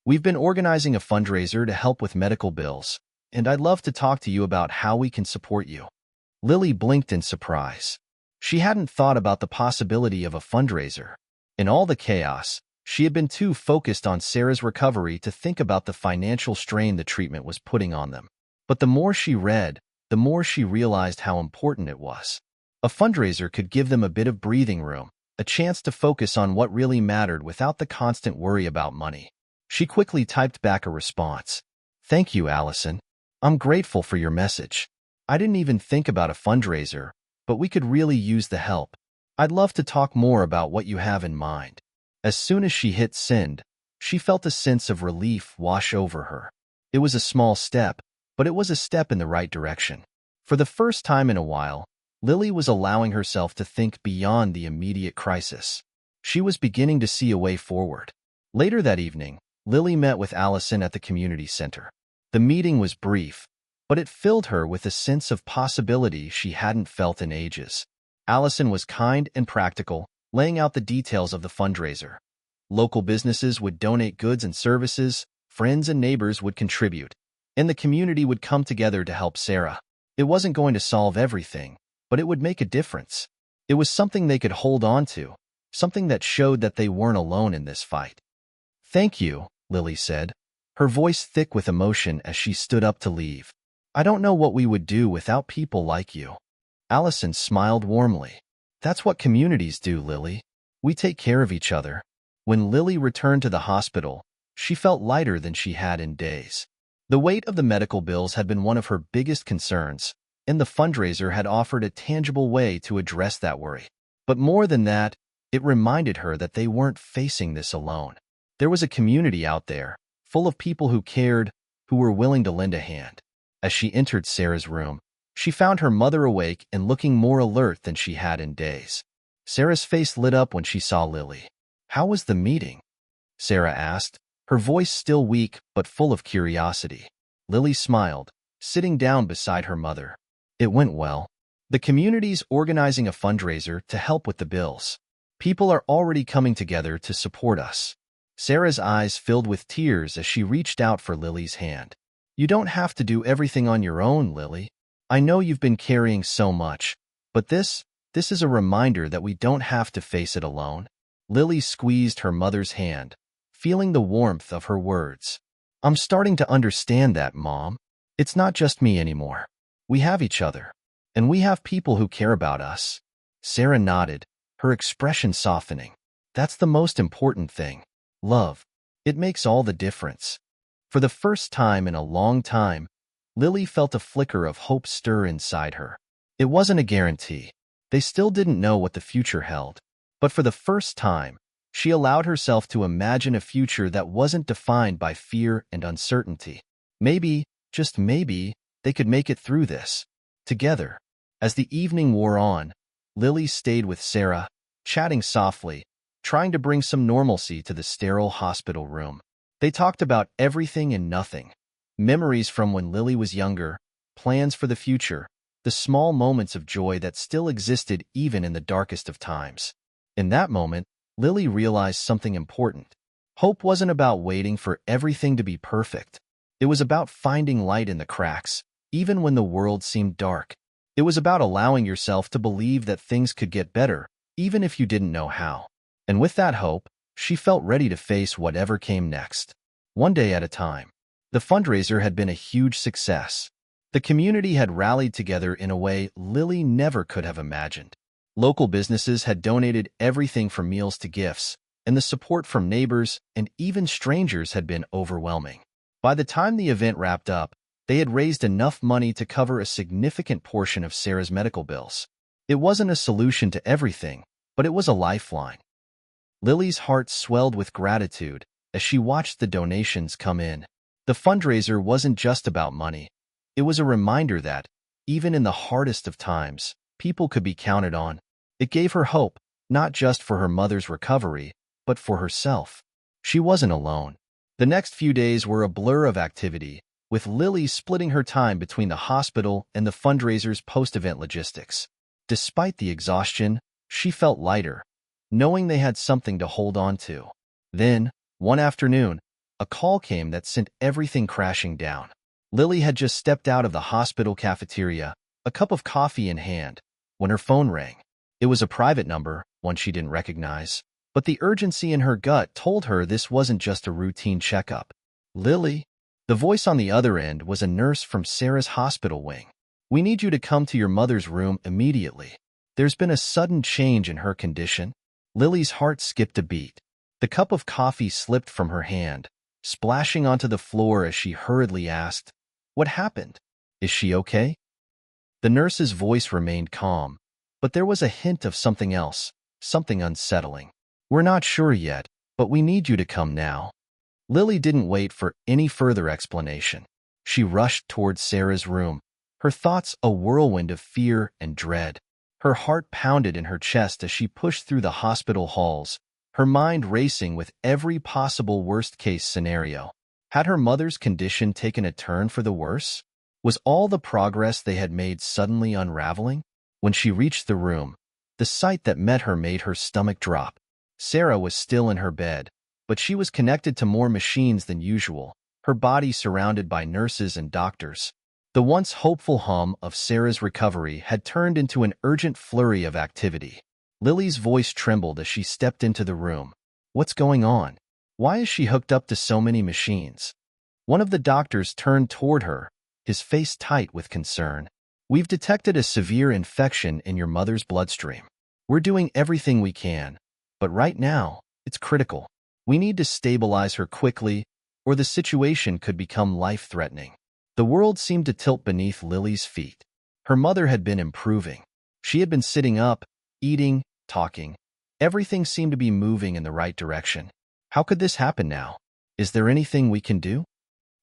We've been organizing a fundraiser to help with medical bills, and I'd love to talk to you about how we can support you." Lily blinked in surprise. She hadn't thought about the possibility of a fundraiser. In all the chaos, she had been too focused on Sarah's recovery to think about the financial strain the treatment was putting on them. But the more she read, the more she realized how important it was. A fundraiser could give them a bit of breathing room, a chance to focus on what really mattered without the constant worry about money. She quickly typed back a response. "Thank you, Allison. I'm grateful for your message. I didn't even think about a fundraiser, but we could really use the help. I'd love to talk more about what you have in mind." As soon as she hit send, she felt a sense of relief wash over her. It was a small step, but it was a step in the right direction. For the first time in a while, Lily was allowing herself to think beyond the immediate crisis. She was beginning to see a way forward. Later that evening, Lily met with Allison at the community center. The meeting was brief, but it filled her with a sense of possibility she hadn't felt in ages. Allison was kind and practical, laying out the details of the fundraiser. Local businesses would donate goods and services, friends and neighbors would contribute, and the community would come together to help Sarah. It wasn't going to solve everything, but it would make a difference. It was something they could hold on to, something that showed that they weren't alone in this fight. "Thank you," Lily said, her voice thick with emotion as she stood up to leave. "I don't know what we would do without people like you." Allison smiled warmly. "That's what communities do, Lily. We take care of each other." When Lily returned to the hospital, she felt lighter than she had in days. The weight of the medical bills had been one of her biggest concerns, and the fundraiser had offered a tangible way to address that worry. But more than that, it reminded her that they weren't facing this alone. There was a community out there, full of people who cared, who were willing to lend a hand. As she entered Sarah's room, she found her mother awake and looking more alert than she had in days. Sarah's face lit up when she saw Lily. "How was the meeting?" Sarah asked, her voice still weak but full of curiosity. Lily smiled, sitting down beside her mother. "It went well. The community's organizing a fundraiser to help with the bills. People are already coming together to support us." Sarah's eyes filled with tears as she reached out for Lily's hand. "You don't have to do everything on your own, Lily. I know you've been carrying so much, but this is a reminder that we don't have to face it alone." Lily squeezed her mother's hand, feeling the warmth of her words. "I'm starting to understand that, Mom. It's not just me anymore. We have each other, and we have people who care about us." Sarah nodded, her expression softening. "That's the most important thing. Love. It makes all the difference." For the first time in a long time, Lily felt a flicker of hope stir inside her. It wasn't a guarantee. They still didn't know what the future held. But for the first time, she allowed herself to imagine a future that wasn't defined by fear and uncertainty. Maybe, just maybe, they could make it through this, together. As the evening wore on, Lily stayed with Sarah, chatting softly, trying to bring some normalcy to the sterile hospital room. They talked about everything and nothing. Memories from when Lily was younger, plans for the future, the small moments of joy that still existed even in the darkest of times. In that moment, Lily realized something important. Hope wasn't about waiting for everything to be perfect. It was about finding light in the cracks, even when the world seemed dark. It was about allowing yourself to believe that things could get better, even if you didn't know how. And with that hope, she felt ready to face whatever came next. One day at a time. The fundraiser had been a huge success. The community had rallied together in a way Lily never could have imagined. Local businesses had donated everything from meals to gifts, and the support from neighbors and even strangers had been overwhelming. By the time the event wrapped up, they had raised enough money to cover a significant portion of Sarah's medical bills. It wasn't a solution to everything, but it was a lifeline. Lily's heart swelled with gratitude as she watched the donations come in. The fundraiser wasn't just about money. It was a reminder that, even in the hardest of times, people could be counted on. It gave her hope, not just for her mother's recovery, but for herself. She wasn't alone. The next few days were a blur of activity, with Lily splitting her time between the hospital and the fundraiser's post-event logistics. Despite the exhaustion, she felt lighter, knowing they had something to hold on to. Then, one afternoon, a call came that sent everything crashing down. Lily had just stepped out of the hospital cafeteria, a cup of coffee in hand, when her phone rang. It was a private number, one she didn't recognize, but the urgency in her gut told her this wasn't just a routine checkup. Lily? The voice on the other end was a nurse from Sarah's hospital wing. We need you to come to your mother's room immediately. There's been a sudden change in her condition. Lily's heart skipped a beat. The cup of coffee slipped from her hand, splashing onto the floor as she hurriedly asked, "What happened? Is she okay?" The nurse's voice remained calm, but there was a hint of something else, something unsettling. "We're not sure yet, but we need you to come now." Lily didn't wait for any further explanation. She rushed towards Sarah's room, her thoughts a whirlwind of fear and dread. Her heart pounded in her chest as she pushed through the hospital halls, her mind racing with every possible worst-case scenario. Had her mother's condition taken a turn for the worse? Was all the progress they had made suddenly unraveling? When she reached the room, the sight that met her made her stomach drop. Sarah was still in her bed, but she was connected to more machines than usual, her body surrounded by nurses and doctors. The once hopeful hum of Sarah's recovery had turned into an urgent flurry of activity. Lily's voice trembled as she stepped into the room. "What's going on? Why is she hooked up to so many machines?" One of the doctors turned toward her, his face tight with concern. "We've detected a severe infection in your mother's bloodstream. We're doing everything we can, but right now, it's critical. We need to stabilize her quickly, or the situation could become life-threatening." The world seemed to tilt beneath Lily's feet. Her mother had been improving. She had been sitting up, eating, talking. Everything seemed to be moving in the right direction. How could this happen now? "Is there anything we can do?"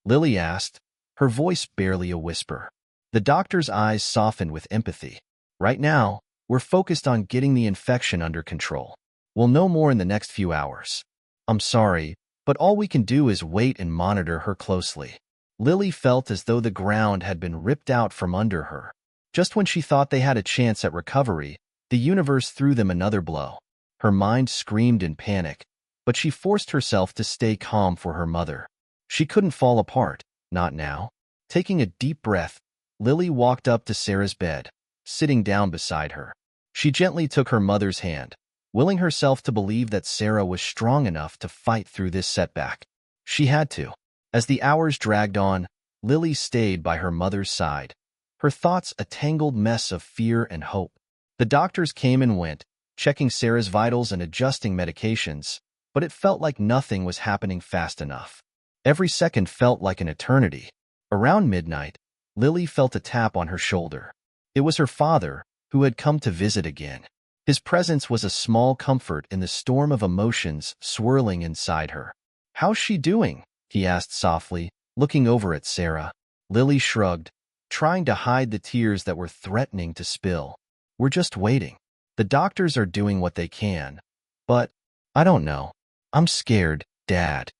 Lily asked, her voice barely a whisper. The doctor's eyes softened with empathy. "Right now, we're focused on getting the infection under control. We'll know more in the next few hours." "I'm sorry, but all we can do is wait and monitor her closely." Lily felt as though the ground had been ripped out from under her. Just when she thought they had a chance at recovery, the universe threw them another blow. Her mind screamed in panic, but she forced herself to stay calm for her mother. She couldn't fall apart, not now. Taking a deep breath, Lily walked up to Sarah's bed, sitting down beside her. She gently took her mother's hand, willing herself to believe that Sarah was strong enough to fight through this setback. She had to. As the hours dragged on, Lily stayed by her mother's side, her thoughts a tangled mess of fear and hope. The doctors came and went, checking Sarah's vitals and adjusting medications, but it felt like nothing was happening fast enough. Every second felt like an eternity. Around midnight, Lily felt a tap on her shoulder. It was her father, who had come to visit again. His presence was a small comfort in the storm of emotions swirling inside her. "How's she doing?" he asked softly, looking over at Sarah. Lily shrugged, trying to hide the tears that were threatening to spill. "We're just waiting. The doctors are doing what they can. But, I don't know. I'm scared, Dad."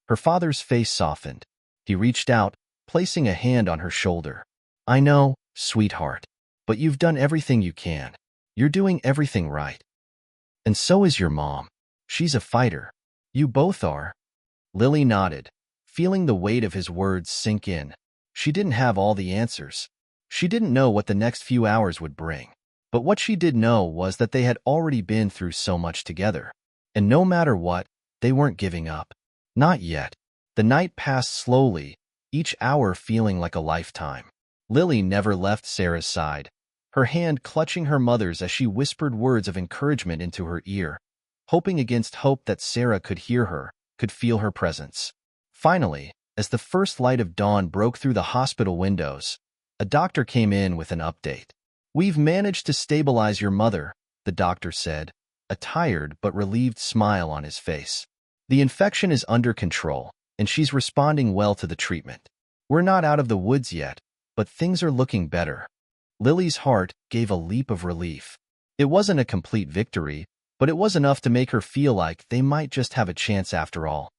Her father's face softened. He reached out, placing a hand on her shoulder. "I know, sweetheart. But you've done everything you can. You're doing everything right. And so is your mom. She's a fighter. You both are." Lily nodded, feeling the weight of his words sink in. She didn't have all the answers. She didn't know what the next few hours would bring. But what she did know was that they had already been through so much together. And no matter what, they weren't giving up. Not yet. The night passed slowly, each hour feeling like a lifetime. Lily never left Sarah's side, her hand clutching her mother's as she whispered words of encouragement into her ear, hoping against hope that Sarah could hear her, could feel her presence. Finally, as the first light of dawn broke through the hospital windows, a doctor came in with an update. "We've managed to stabilize your mother," the doctor said, a tired but relieved smile on his face. "The infection is under control, and she's responding well to the treatment. We're not out of the woods yet, but things are looking better." Lily's heart gave a leap of relief. It wasn't a complete victory, but it was enough to make her feel like they might just have a chance after all.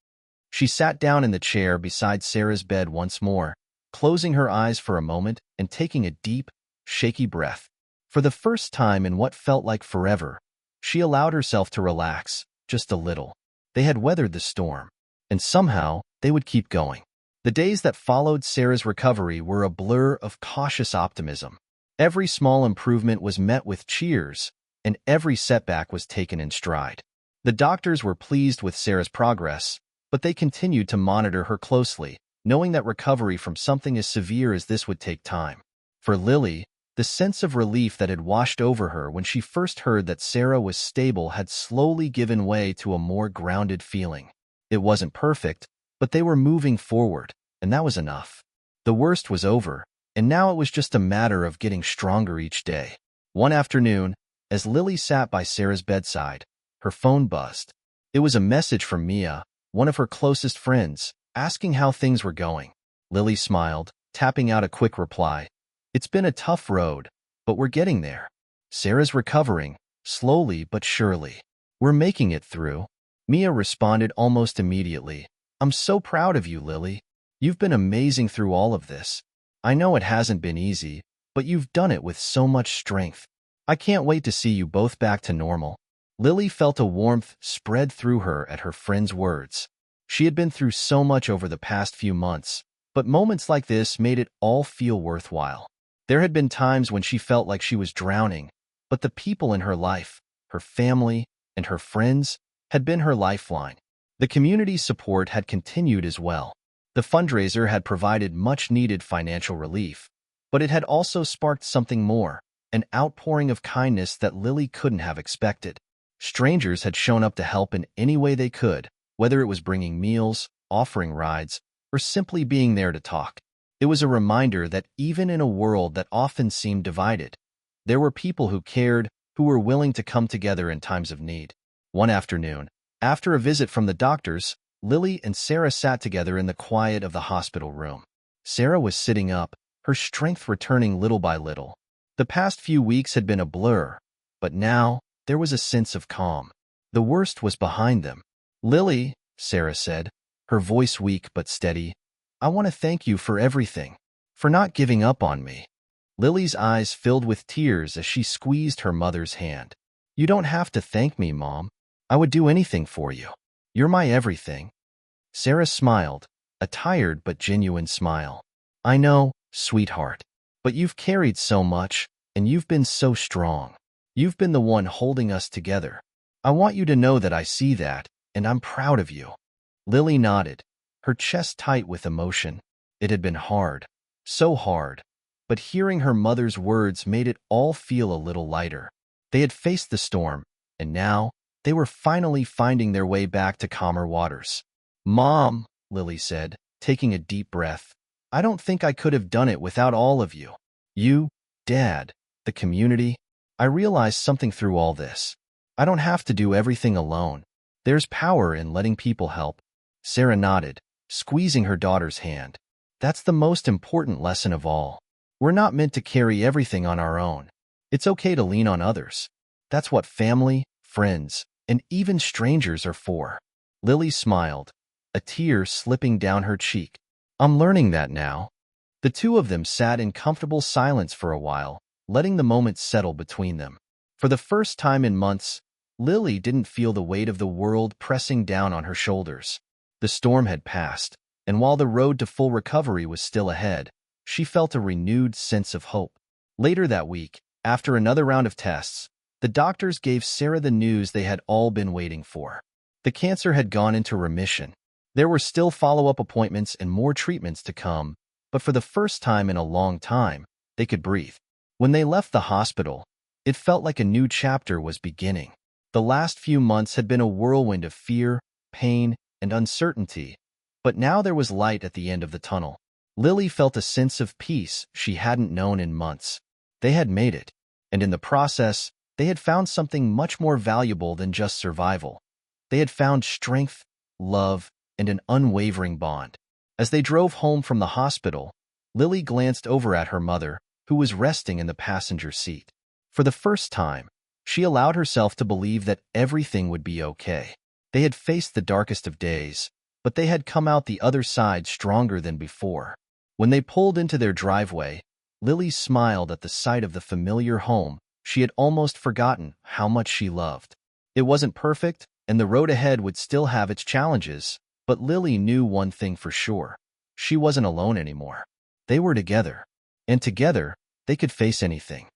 She sat down in the chair beside Sarah's bed once more, closing her eyes for a moment and taking a deep, shaky breath. For the first time in what felt like forever, she allowed herself to relax, just a little. They had weathered the storm, and somehow they would keep going. The days that followed Sarah's recovery were a blur of cautious optimism. Every small improvement was met with cheers, and every setback was taken in stride. The doctors were pleased with Sarah's progress, but they continued to monitor her closely, knowing that recovery from something as severe as this would take time. For Lily, the sense of relief that had washed over her when she first heard that Sarah was stable had slowly given way to a more grounded feeling. It wasn't perfect, but they were moving forward, and that was enough. The worst was over, and now it was just a matter of getting stronger each day. One afternoon, as Lily sat by Sarah's bedside, her phone buzzed. It was a message from Mia, one of her closest friends, asking how things were going. Lily smiled, tapping out a quick reply. "It's been a tough road, but we're getting there. Sarah's recovering, slowly but surely. We're making it through." Mia responded almost immediately. "I'm so proud of you, Lily. You've been amazing through all of this. I know it hasn't been easy, but you've done it with so much strength. I can't wait to see you both back to normal." Lily felt a warmth spread through her at her friend's words. She had been through so much over the past few months, but moments like this made it all feel worthwhile. There had been times when she felt like she was drowning, but the people in her life, her family, and her friends, had been her lifeline. The community's support had continued as well. The fundraiser had provided much-needed financial relief, but it had also sparked something more, an outpouring of kindness that Lily couldn't have expected. Strangers had shown up to help in any way they could, whether it was bringing meals, offering rides, or simply being there to talk. It was a reminder that even in a world that often seemed divided, there were people who cared, who were willing to come together in times of need. One afternoon, after a visit from the doctors, Lily and Sarah sat together in the quiet of the hospital room. Sarah was sitting up, her strength returning little by little. The past few weeks had been a blur, but now there was a sense of calm. The worst was behind them. "Lily," Sarah said, her voice weak but steady, "I want to thank you for everything, for not giving up on me." Lily's eyes filled with tears as she squeezed her mother's hand. "You don't have to thank me, Mom. I would do anything for you. You're my everything." Sarah smiled, a tired but genuine smile. "I know, sweetheart, but you've carried so much, and you've been so strong. You've been the one holding us together. I want you to know that I see that, and I'm proud of you." Lily nodded, her chest tight with emotion. It had been hard, so hard, but hearing her mother's words made it all feel a little lighter. They had faced the storm, and now they were finally finding their way back to calmer waters. "Mom," Lily said, taking a deep breath, "I don't think I could have done it without all of you. You, Dad, the community. I realized something through all this. I don't have to do everything alone. There's power in letting people help." Sarah nodded, squeezing her daughter's hand. "That's the most important lesson of all. We're not meant to carry everything on our own. It's okay to lean on others. That's what family, friends, and even strangers are for." Lily smiled, a tear slipping down her cheek. "I'm learning that now." The two of them sat in comfortable silence for a while, letting the moment settle between them. For the first time in months, Lily didn't feel the weight of the world pressing down on her shoulders. The storm had passed, and while the road to full recovery was still ahead, she felt a renewed sense of hope. Later that week, after another round of tests, the doctors gave Sarah the news they had all been waiting for. The cancer had gone into remission. There were still follow-up appointments and more treatments to come, but for the first time in a long time, they could breathe. When they left the hospital, it felt like a new chapter was beginning. The last few months had been a whirlwind of fear, pain, and uncertainty, but now there was light at the end of the tunnel. Lily felt a sense of peace she hadn't known in months. They had made it, and in the process, they had found something much more valuable than just survival. They had found strength, love, and an unwavering bond. As they drove home from the hospital, Lily glanced over at her mother, who was resting in the passenger seat. For the first time, she allowed herself to believe that everything would be okay. They had faced the darkest of days, but they had come out the other side stronger than before. When they pulled into their driveway, Lily smiled at the sight of the familiar home she had almost forgotten how much she loved. It wasn't perfect, and the road ahead would still have its challenges, but Lily knew one thing for sure. She wasn't alone anymore. They were together, and together, they could face anything.